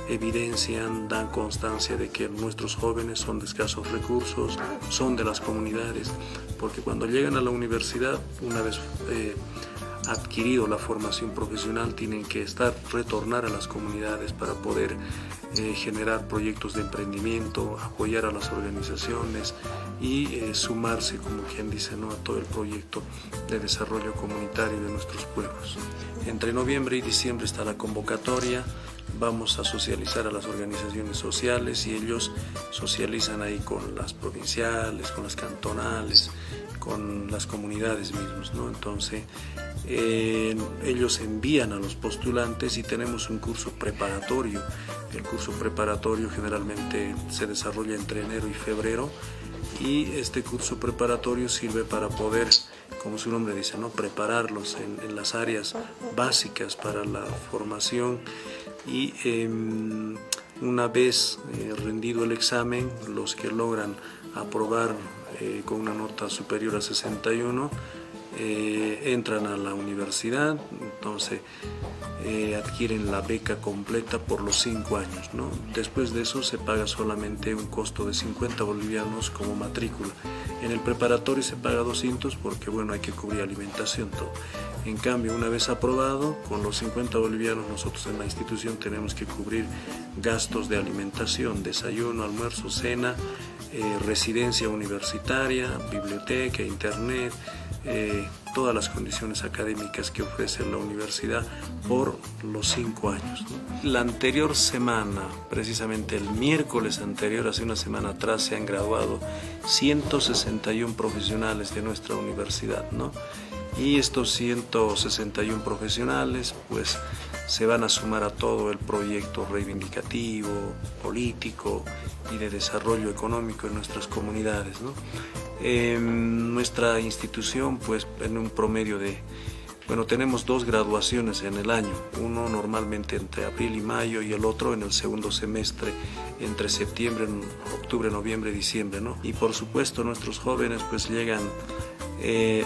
evidencian, dan constancia de que nuestros jóvenes son de escasos recursos, son de las comunidades, porque cuando llegan a la universidad, una vez adquirido la formación profesional, tienen que retornar a las comunidades para poder generar proyectos de emprendimiento, apoyar a las organizaciones y sumarse, como quien dice, ¿no?, a todo el proyecto de desarrollo comunitario de nuestros pueblos. Entre noviembre y diciembre está la convocatoria. Vamos a socializar a las organizaciones sociales y ellos socializan ahí con las provinciales, con las cantonales, con las comunidades mismas, ¿no? Entonces ellos envían a los postulantes y tenemos un curso preparatorio. El curso preparatorio generalmente se desarrolla entre enero y febrero y este curso preparatorio sirve para poder, como su nombre dice, ¿no?, prepararlos en las áreas básicas para la formación y una vez rendido el examen, los que logran aprobar con una nota superior a 61 entran a la universidad, entonces adquieren la beca completa por los 5 años, ¿no? Después de eso se paga solamente un costo de 50 bolivianos como matrícula. En el preparatorio se paga 200 porque, bueno, hay que cubrir alimentación, todo. En cambio, una vez aprobado, con los 50 bolivianos nosotros en la institución tenemos que cubrir gastos de alimentación, desayuno, almuerzo, cena, residencia universitaria, biblioteca, internet, todas las condiciones académicas que ofrece la universidad por los 5 años, ¿no? La anterior semana, precisamente el miércoles anterior, hace una semana atrás, se han graduado 161 profesionales de nuestra universidad, ¿no? Y estos 161 profesionales pues se van a sumar a todo el proyecto reivindicativo, político y de desarrollo económico en nuestras comunidades, ¿no? Nuestra institución pues en un promedio de, bueno, tenemos 2 graduaciones en el año, uno normalmente entre abril y mayo y el otro en el segundo semestre entre septiembre, octubre, noviembre, diciembre, ¿no? Y por supuesto nuestros jóvenes pues llegan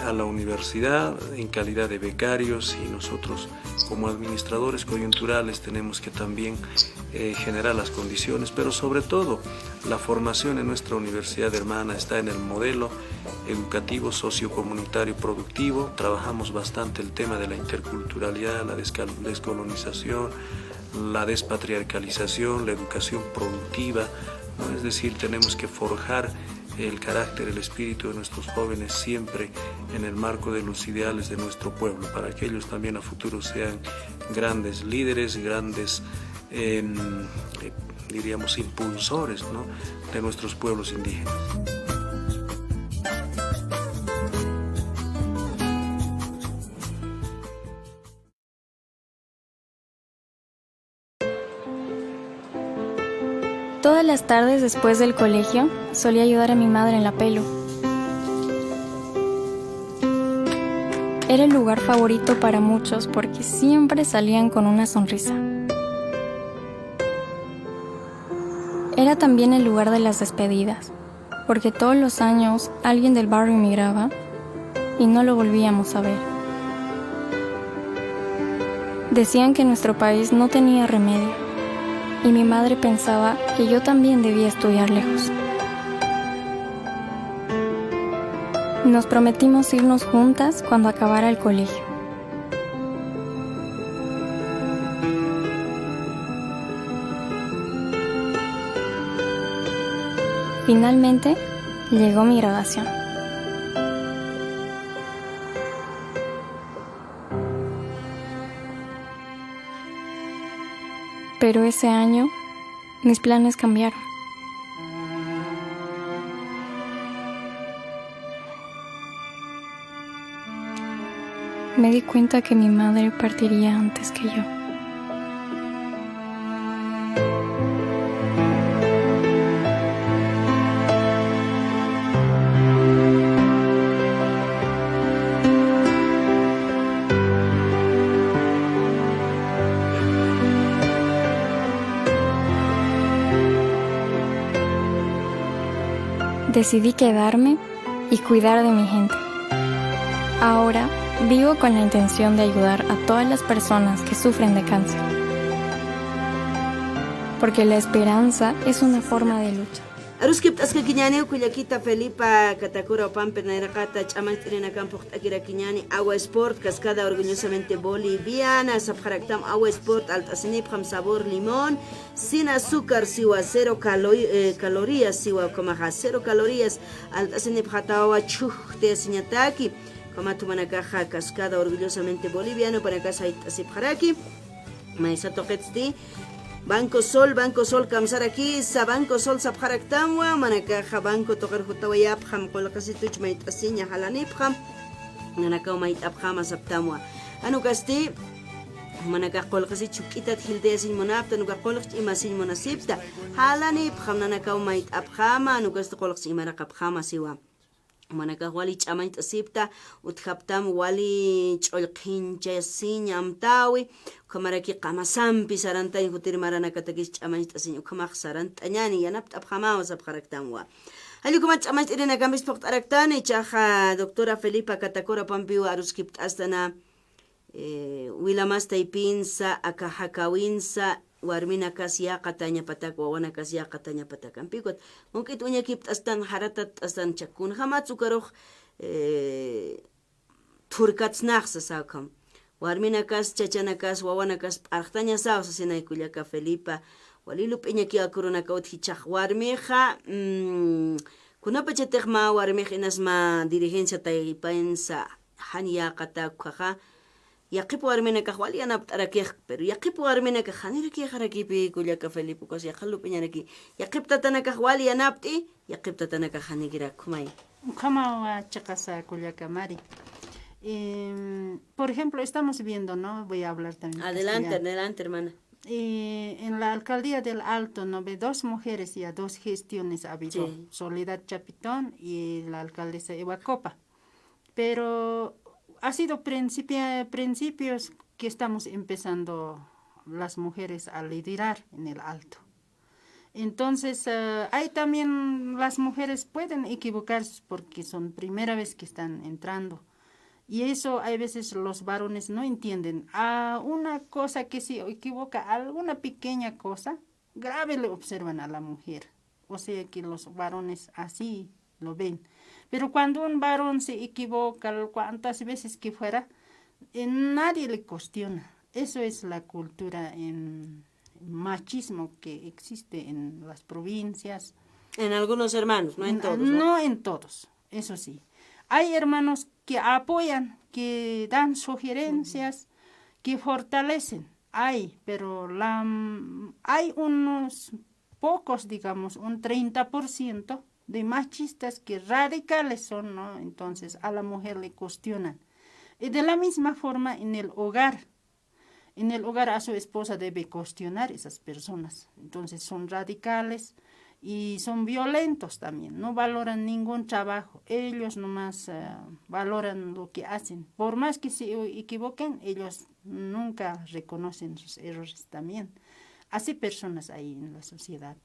a la universidad en calidad de becarios y nosotros como administradores coyunturales tenemos que también generar las condiciones, pero sobre todo la formación en nuestra universidad hermana está en el modelo educativo sociocomunitario productivo. Trabajamos bastante el tema de la interculturalidad, la descolonización, la despatriarcalización, la educación productiva, ¿no? Es decir, tenemos que forjar el carácter, el espíritu de nuestros jóvenes siempre en el marco de los ideales de nuestro pueblo, para que ellos también a futuro sean grandes líderes, grandes, diríamos, impulsores, ¿no?, de nuestros pueblos indígenas. las tardes después del colegio solía ayudar a mi madre en la pelo. Era el lugar favorito para muchos porque siempre salían con una sonrisa. Era también el lugar de las despedidas, porque todos los años alguien del barrio emigraba y no lo volvíamos a ver. Decían que nuestro país no tenía remedio, y mi madre pensaba que yo también debía estudiar lejos. Nos prometimos irnos juntas cuando acabara el colegio. Finalmente, llegó mi graduación. Pero ese año, mis planes cambiaron. Me di cuenta que mi madre partiría antes que yo. Decidí quedarme y cuidar de mi gente. Ahora vivo con la intención de ayudar a todas las personas que sufren de cáncer. Porque la esperanza es una forma de lucha. Aruskip aska kiñani kuyakita Felipa Katakura Pamper Nairakata Chamas Irena Campo Akira Kiñani Agua Sport Cascada orgullosamente boliviana Sabjaraktam Agua Sport Altasinip Ham sabor limón sin azúcar siwa 0 calorías siwa comaja 0 calorías Altasinip Hatawa Chuj de Siñataki Como tu manacaja Cascada orgullosamente boliviano para casa Itasip Haraki Maisato Ketsti Banco Sol kamsar aquí, sa Banco Sol sabjaraktamwa, manakaja Banco tocar jutawayapjam, kolakasituch mait asinya halanipjam, nanakaw mait apjama saptamwa. Ano kasti, manakah kolakasit chukitat hildesin monapta, nuka kolaks imasin monasipta, halanipjam nanakaw mait apjama, ano kasti kolaks imarakapjama siwa. Manakah wali chamait asipta, utkaptam wali cholkinchasin amtawi, kamaraki kamasampi sarantay hutir maranakatakis chamait asin ukamak sarantanyani yanapt abhamawa sabharaktamwa. Halyo kumat chamait irina gambis pokt araktani chaja doctora Felipa Katakura Pampiwa aruskipt astana wilamasta ipinsa akahakawinsa warmina kasya katanya patak wawana kasya katanya patak ampikot mungkin unya kipt astan haratat astan chakun hamat sukarok turkats naxsa sakam warmina kas chachana kas wawana kas artanya sa sinay kulyaka Felipa walilup iñaki akuruna kaut hichak warmija kunapa chatekma warmij inasma dirigencia taypansa hanya kata kaja Yaqip warmina ka wali anapt arakih pero yaqip warmina ka khanira ki kharakipi kulyaka Felipe kos yaqallu piñanaki yaqip tatana ka wali anapti yaqip tatana ka khanigira kumay kama wa chakasa kulyaka Mari. Por ejemplo, estamos viendo, ¿no? Voy a hablar también. Adelante, hermana. En la alcaldía del Alto, ¿no? Ve 2 mujeres y a 2 gestiones ha habido. Sí. Soledad Chapitón y la alcaldesa Eva Copa. Pero ha sido principios que estamos empezando las mujeres a liderar en el Alto. Entonces, hay también las mujeres pueden equivocarse porque son primera vez que están entrando. Y eso hay veces los varones no entienden. A una cosa que se equivoca, alguna pequeña cosa, grave le observan a la mujer. O sea que los varones así lo ven. Pero cuando un varón se equivoca, cuantas veces que fuera, nadie le cuestiona. Eso es la cultura en machismo que existe en las provincias. En algunos hermanos, no en todos. No en todos, eso sí. Hay hermanos que apoyan, que dan sugerencias, que fortalecen. Hay, pero hay unos pocos, digamos, un 30%, de machistas que radicales son, ¿no? Entonces a la mujer le cuestionan. Y de la misma forma en el hogar a su esposa debe cuestionar esas personas. Entonces son radicales, y son violentos también, no valoran ningún trabajo, ellos nomás valoran lo que hacen, por más que se equivoquen, ellos nunca reconocen sus errores también. Así personas hay en la sociedad.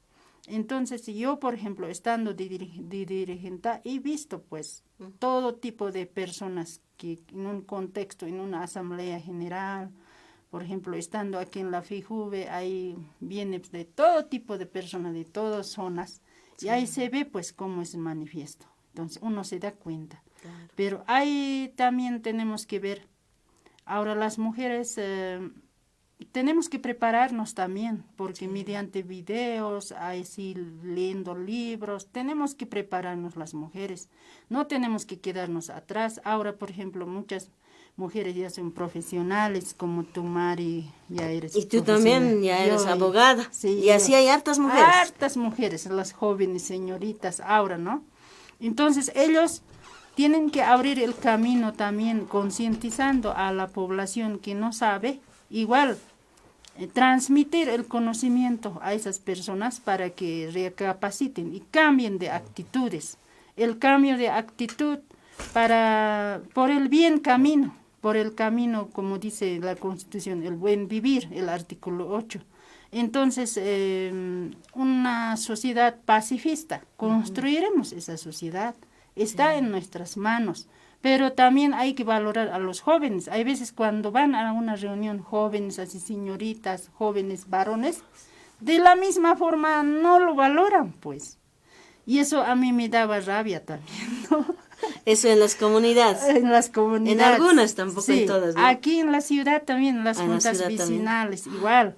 Entonces yo, por ejemplo, estando de dirigente, he visto pues todo tipo de personas que en un contexto, en una asamblea general, por ejemplo, estando aquí en la FIJUVE, ahí viene de todo tipo de personas, de todas zonas, y ahí se ve pues cómo es el manifiesto. Entonces uno se da cuenta. Claro. Pero ahí también tenemos que ver, ahora las mujeres tenemos que prepararnos también, porque mediante videos, así leyendo libros, tenemos que prepararnos las mujeres. No tenemos que quedarnos atrás. Ahora, por ejemplo, muchas mujeres ya son profesionales, como tú, Mari, ya eres Y tú también ya eres abogada. Sí, y así hay hartas mujeres. Hartas mujeres, las jóvenes señoritas ahora, ¿no? Entonces, ellos tienen que abrir el camino también, concientizando a la población que no sabe, igual, transmitir el conocimiento a esas personas para que recapaciten y cambien de actitudes. El cambio de actitud por el bien camino, por el camino, como dice la Constitución, el buen vivir, el artículo 8. Entonces, una sociedad pacifista, construiremos esa sociedad, está en nuestras manos. Pero también hay que valorar a los jóvenes. Hay veces cuando van a una reunión jóvenes, así señoritas, jóvenes varones, de la misma forma no lo valoran, pues. Y eso a mí me daba rabia también, ¿no? Eso en las comunidades. En las comunidades. En algunas, tampoco sí, en todas, ¿no? Aquí en la ciudad también, en las juntas vecinales, igual.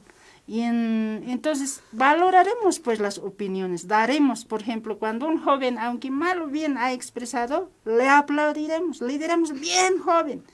Y entonces valoraremos pues las opiniones, daremos, por ejemplo, cuando un joven, aunque mal o bien ha expresado, le aplaudiremos, le diremos, bien joven.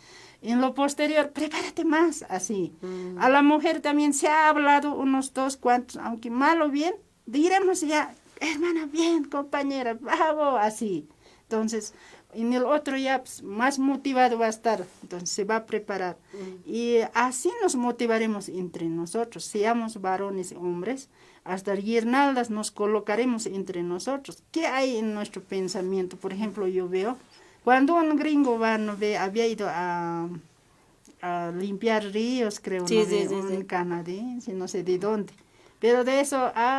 En lo posterior, prepárate más, así. A la mujer también se ha hablado unos 2 cuantos, aunque mal o bien, diremos ya, hermana, bien, compañera, bravo, así. Entonces, en el otro ya pues, más motivado va a estar, entonces se va a preparar. Y así nos motivaremos entre nosotros, seamos varones y hombres, hasta guirnaldas nos colocaremos entre nosotros. ¿Qué hay en nuestro pensamiento? Por ejemplo, yo veo, cuando un gringo había ido a limpiar ríos, creo, sí, un canadiense, no sé de dónde. Pero de eso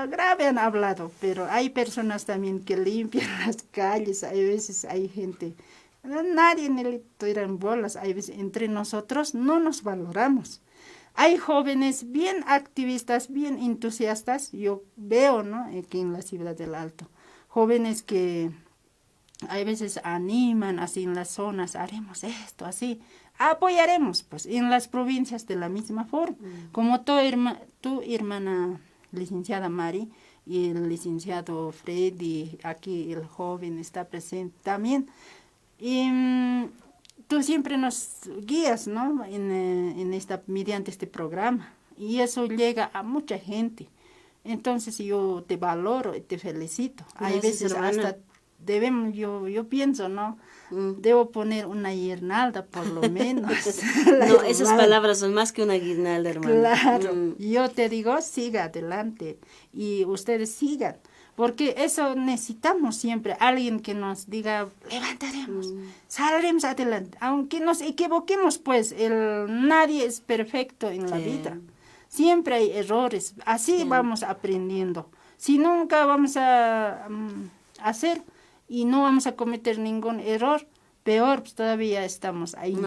grave han hablado, pero hay personas también que limpian las calles, hay veces hay gente, nadie le tiran bolas, hay veces entre nosotros no nos valoramos. Hay jóvenes bien activistas, bien entusiastas, yo veo, ¿no?, aquí en la ciudad del Alto, jóvenes que hay veces animan así en las zonas, haremos esto, así, apoyaremos, pues, en las provincias de la misma forma, como tu hermana licenciada Mari y el licenciado Freddy, aquí el joven está presente también. Y tú siempre nos guías, ¿no?, mediante este programa, y eso llega a mucha gente. Entonces yo te valoro y te felicito. Hay veces hasta debemos, yo pienso, ¿no?, debo poner una guirnalda por lo menos. No, esas palabras son más que una guirnalda, hermano. Claro, yo te digo, siga adelante y ustedes sigan, porque eso necesitamos siempre, alguien que nos diga, levantaremos, saldremos adelante, aunque nos equivoquemos, pues nadie es perfecto en la vida, siempre hay errores, así vamos aprendiendo. Si nunca vamos a hacer y no vamos a cometer ningún error, peor, pues todavía estamos ahí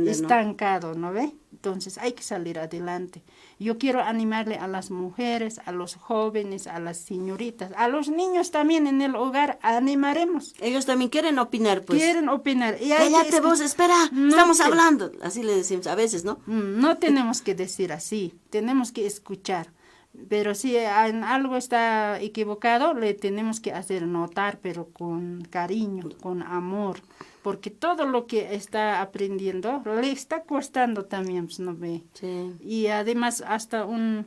estancados, ¿no ve? Entonces hay que salir adelante. Yo quiero animarle a las mujeres, a los jóvenes, a las señoritas, a los niños también en el hogar, animaremos. Ellos también quieren opinar, pues. Quieren opinar. Cállate vos, espera, estamos hablando. Así le decimos a veces, ¿no? No tenemos que decir así, tenemos que escuchar. Pero si en algo está equivocado, le tenemos que hacer notar, pero con cariño, con amor, porque todo lo que está aprendiendo le está costando también, pues, ¿no ve? Sí. Y además hasta un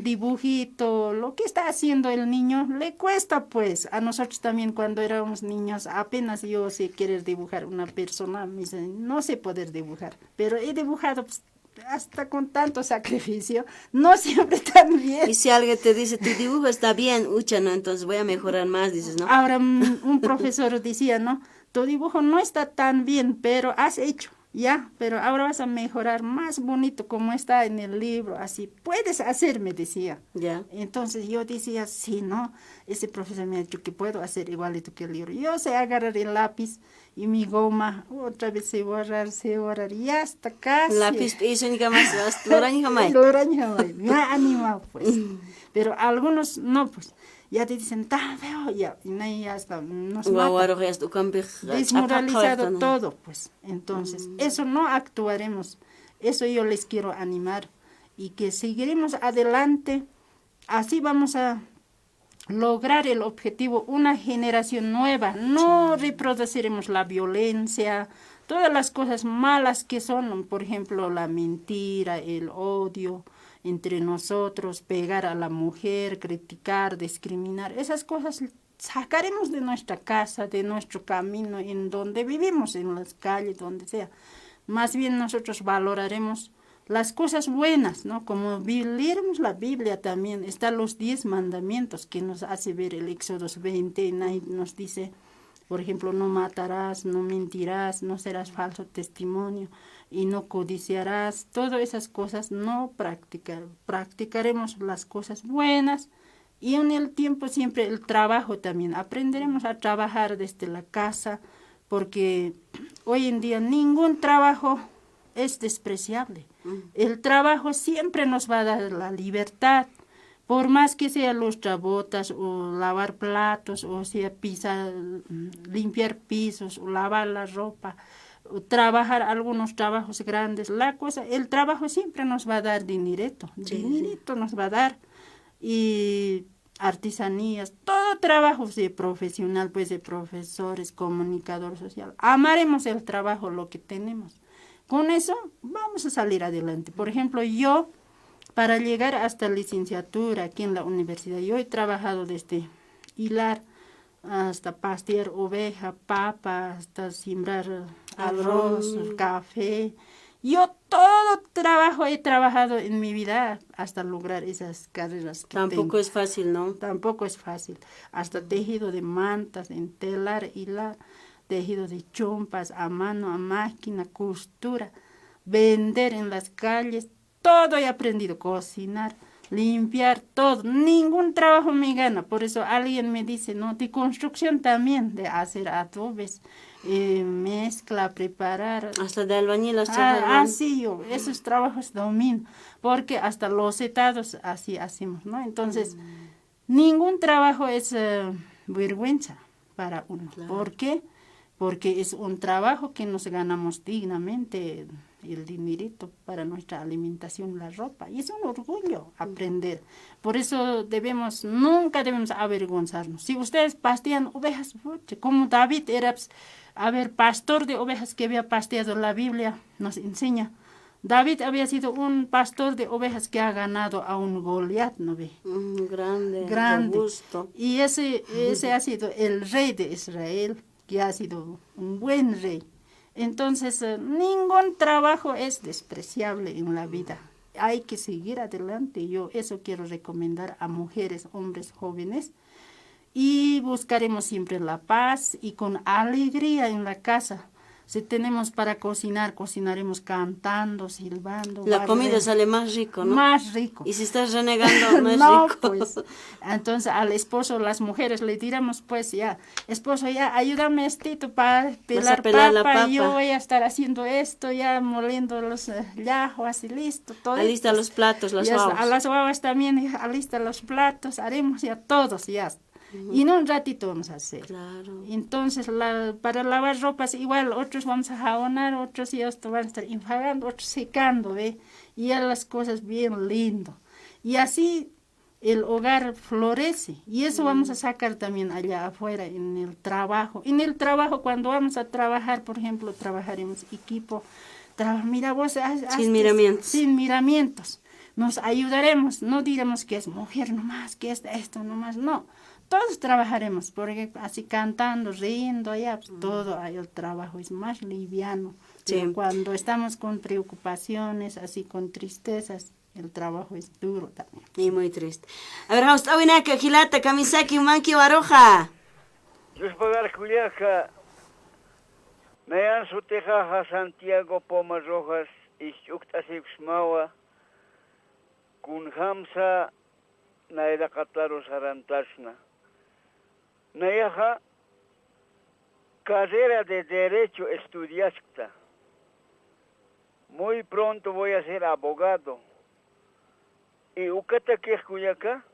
dibujito, lo que está haciendo el niño, le cuesta, pues. A nosotros también cuando éramos niños, apenas yo sé querer dibujar una persona, me dicen, no sé poder dibujar, pero he dibujado, pues, hasta con tanto sacrificio, no siempre tan bien. Y si alguien te dice, tu dibujo está bien, ucha, ¿no? Entonces voy a mejorar más, dices, ¿no? Ahora un profesor decía, ¿no? Tu dibujo no está tan bien, pero has hecho, ya, pero ahora vas a mejorar más bonito como está en el libro, así, puedes hacer, me decía. Ya. Entonces yo decía, sí, ¿no? Ese profesor me ha dicho que puedo hacer igualito que el libro. Yo sé agarrar el lápiz y mi goma, otra vez se borrar, y hasta casi. Lápiz, eso ni jamás, loraña jamás. Loraña jamás, me ha animado, pues. Pero algunos no, pues. Ya te dicen, tan feo, ya hasta nos mata. Desmoralizado todo, pues. Entonces, eso no actuaremos. Eso yo les quiero animar. Y que seguiremos adelante. Así vamos a lograr el objetivo, una generación nueva. No reproduciremos la violencia, todas las cosas malas que son, por ejemplo, la mentira, el odio entre nosotros, pegar a la mujer, criticar, discriminar, esas cosas sacaremos de nuestra casa, de nuestro camino, en donde vivimos, en las calles, donde sea. Más bien nosotros valoraremos las cosas buenas, ¿no? Como leeremos la Biblia también, están los 10 mandamientos que nos hace ver el Éxodo 20, y nos dice, por ejemplo, no matarás, no mentirás, no serás falso testimonio y no codiciarás. Todas esas cosas no practicaremos las cosas buenas y en el tiempo siempre el trabajo también. Aprenderemos a trabajar desde la casa porque hoy en día ningún trabajo es despreciable. El trabajo siempre nos va a dar la libertad. Por más que sea lustrabotas o lavar platos, o sea limpiar pisos, o lavar la ropa, o trabajar algunos trabajos grandes, el trabajo siempre nos va a dar dinerito nos va a dar, y artesanías, todo trabajo profesional, pues de profesores, comunicador social, amaremos el trabajo, lo que tenemos. Con eso vamos a salir adelante. Por ejemplo, yo, para llegar hasta licenciatura aquí en la universidad, yo he trabajado desde hilar hasta pastear oveja, papa, hasta sembrar arroz, café. Yo todo trabajo he trabajado en mi vida hasta lograr esas carreras que Tampoco es fácil, ¿no? Tampoco es fácil. Hasta tejido de mantas, en telar, hilar, tejido de chompas, a mano, a máquina, costura, vender en las calles. Todo he aprendido, cocinar, limpiar, todo. Ningún trabajo me gana. Por eso alguien me dice, no, de construcción también, de hacer adobes, mezcla, preparar. Hasta de albañil. Sí, yo esos trabajos domino, porque hasta los setados así hacemos, ¿no? Entonces, ningún trabajo es vergüenza para uno. Claro. ¿Por qué? Porque es un trabajo que nos ganamos dignamente, el dinerito para nuestra alimentación, la ropa. Y es un orgullo aprender. Por eso nunca debemos avergonzarnos. Si ustedes pastean ovejas, como David era, pastor de ovejas que había pasteado, la Biblia nos enseña. David había sido un pastor de ovejas que ha ganado a un Goliat, ¿no ve? Grande. Robusto. Y ese ha sido el rey de Israel, que ha sido un buen rey. Entonces, ningún trabajo es despreciable en la vida. Hay que seguir adelante. Yo eso quiero recomendar a mujeres, hombres, jóvenes. Y buscaremos siempre la paz y con alegría en la casa. Si tenemos para cocinar, cocinaremos cantando, silbando. La comida sale más rico, ¿no? Más rico. Y si estás renegando, no es rico. Pues, entonces al esposo, las mujeres le diremos, pues ya, esposo, ya, ayúdame para pelar papa. Yo voy a estar haciendo esto, ya moliendo los llajos, así listo. Todo alista los platos, las guaguas. A las guaguas también, alista los platos, haremos ya todos, ya. Y en un ratito vamos a hacer. Claro. Entonces, para lavar ropas, igual, otros vamos a jabonar, otros ya van a estar enjuagando, otros secando, ¿ve? Y ya las cosas bien lindo. Y así el hogar florece. Y eso vamos a sacar también allá afuera, en el trabajo. En el trabajo, cuando vamos a trabajar, por ejemplo, trabajaremos equipo. Mira vos, sin miramientos. Sin miramientos. Nos ayudaremos. No diremos que es mujer nomás, que es esto nomás, no. todos trabajaremos, porque así cantando, riendo, ya pues, todo ahí el trabajo es más liviano. Sí. Pero cuando estamos con preocupaciones, así con tristezas, el trabajo es duro también. Y muy triste. A ver, vamos a ver, que Gilata, Kamisaki, Manki, Baroja. Dios pagar Culiaca, Nayan Suteja, Santiago, Pomas Rojas, Ishuktasik Smawa, Kunhamsa, Naira Kataro Sarantashna. Nayaja, carrera de Derecho estudiasta. Muy pronto voy a ser abogado. Y Ucata que es Culiaca,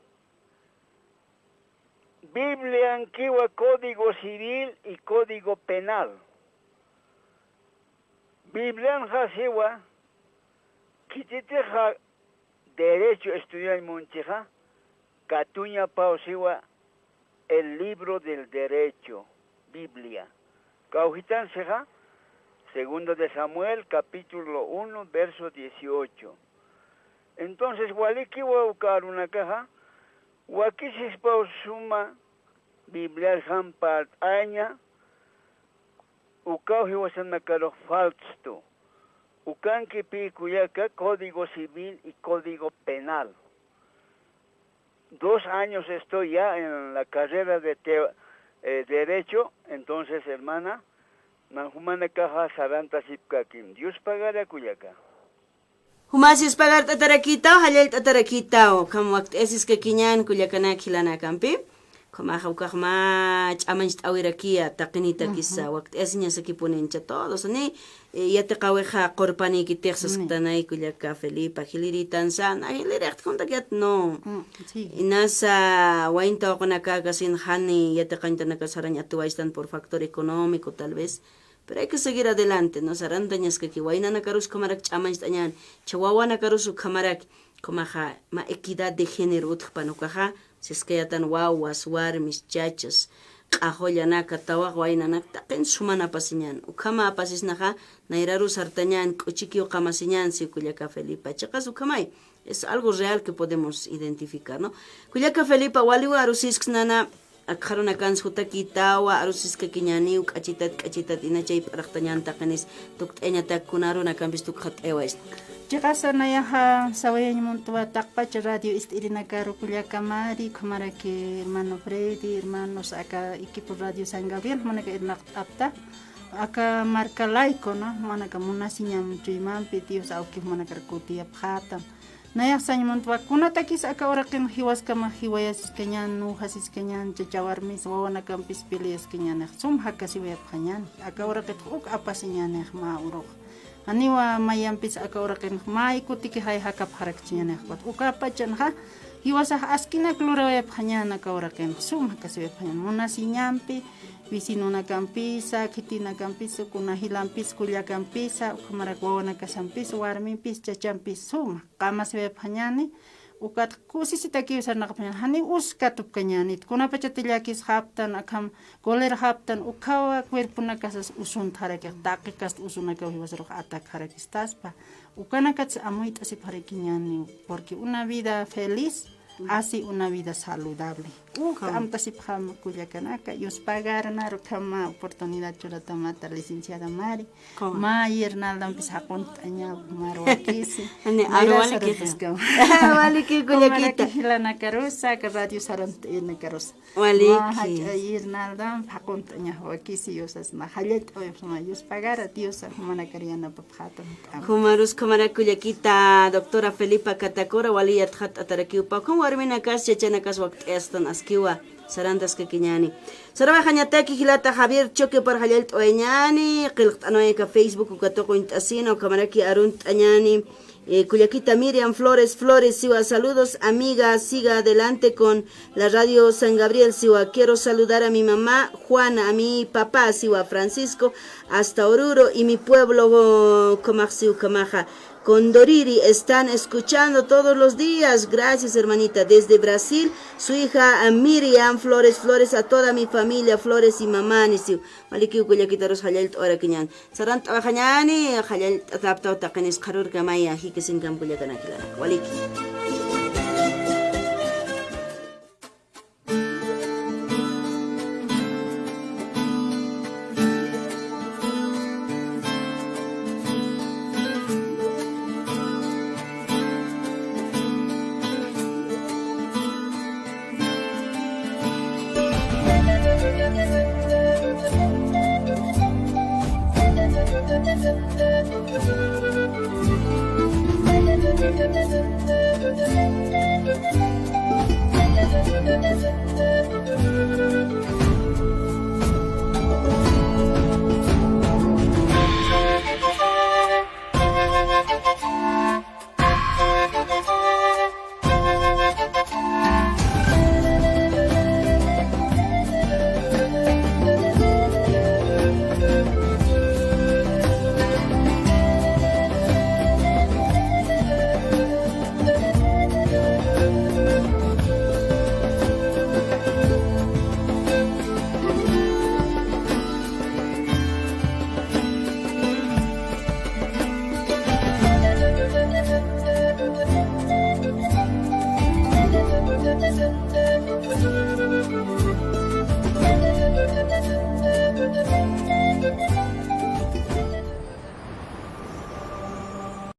Biblia antigua, Código Civil y Código Penal. Biblia antigua, Kititeja Derecho Estudiar Moncheja, Catuña Pausiwa, el libro del derecho, Biblia. Caujitan Seja, segundo de Samuel, capítulo 1, verso 18. Entonces, Waliki va a buscar una caja, Wakisis Pausuma, Biblia Hampart Aña, Ukauji Wasanakaro Falsto, Ukanki Picuyaka, Código Civil y Código Penal. 2 años estoy ya en la carrera de Derecho, entonces, hermana, Manjumana Caja Saranta Sipkakim, Dios pagará Cuyaca. Humasis pagar tatarakitao, halal tatarakitao. Kam wakt esis que kinyan Culiacana Kilana Campi. Como jaucama chamanch awirakia taquinita kisa wakt esinya se kiponencha todos ni ya te caweja corpani que texas tanay Culiaca Felipa Hiliritan san ay lirect contagiat no. Inasa wainta con acá sin hani ya te canta na kasaraña tu están por factor económico tal vez. Pero hay que seguir adelante, ¿no? Sarandañas que kiwaina na karus kamarak chamanch tañan, chihuahua na karus kamarak komaja ma equidad de género utpanukaja, si es que ya tan guaguas, warmis, chachas, qajoyanaka tawa wainanak taqen sumana pasiñan. Ukama pasisnaja nairaru sartañan kuchikio kamasiñan si Culiaca Felipa. Chacas ukamay. Es algo real que podemos identificar, ¿no? Culiaca Felipa waliwa arusisk nana akharuna kanshuta kitawa arusiska kiñaniu kachitat inachay paraqtañan taqanis tuqt'eñata kunaruna kampis tuqhat ewais. Chicasa nayaja sawayañ montua taqpacha radio istirina caro Culiaca Mari, kamara que hermano Freddy, hermanos acá equipo Radio San Gabriel, manaka irnak apta, acá marca laico, ¿no? Manaka munasiñam chuymanpi Dios auki manaka kutia phatam. Naya sañ montua kunatakis acá ahora que hiwaskama hiwayas keñan nujasis keñan chachawarmis wawana campis pilias keñan sum hakasi wea phañan. Acá ahora que tuk apasiñan ma uro. Aniwa mayampis acá ahora que mai kutiki hay hakap harakchiñan wat ukapachan ha hiwasa askina klura wea phañan acá ahora que sum hakasi wea phañan munasiñampi vicinuna campisa, kitina campisa, kunahilampis, Culiacampisa, ukamaraguana casampis, warmimpis, chachampis, suma, kamas ve pañani, ukat kusisita kiusar nakapañan, hani uskatup kañanit, kunapachatillakis haptan, akam goler haptan, ukawa cuerpuna casas usun tarakik, takikas usunaka hiwasarok atak harakis taspa, ukanakats amuit así parequiñani, porque una vida feliz hace una vida saludable. Amtasipjama Culiacanaka, Dios pagar naro kama oportunidad churatamata licenciada Mari. Ma yernaldan pisacontaña maroquisi. Vale que Culiaquita. Hilana carusa, que radio sarantena carusa. Vale que yernaldan pacontaña wakisi yosas na halet oyama Dios pagar a Dios mana cariana papjata. Kumarus kamara Culiaquita, doctora Felipa Catacora, waliyat hat atarakiupa. Como armina kas chechana kas wakt estan kiwa sarandas que kiñani saraba hañataki hilata Javier Choque por Hayelt Oeñani qilqtanoeka Facebook ukatoko intasino kamaraki arunt añani Culiaquita Miriam Flores Siwa, saludos amiga, siga adelante con la radio San Gabriel Siwa, quiero saludar a mi mamá Juana, a mi papá Siwa Francisco hasta Oruro y mi pueblo Comaxiu Camaja Condoriri están escuchando todos los días. Gracias, hermanita. Desde Brasil, su hija Miriam Flores, a toda mi familia, Flores y mamá. Nisiu. Maliki Culiaquita Ros Hayalt ora kiñan. Sarant abajañani, Hayalt atapta takenis karur kamaya, hikisin kam Culiacanakilana. Waliki.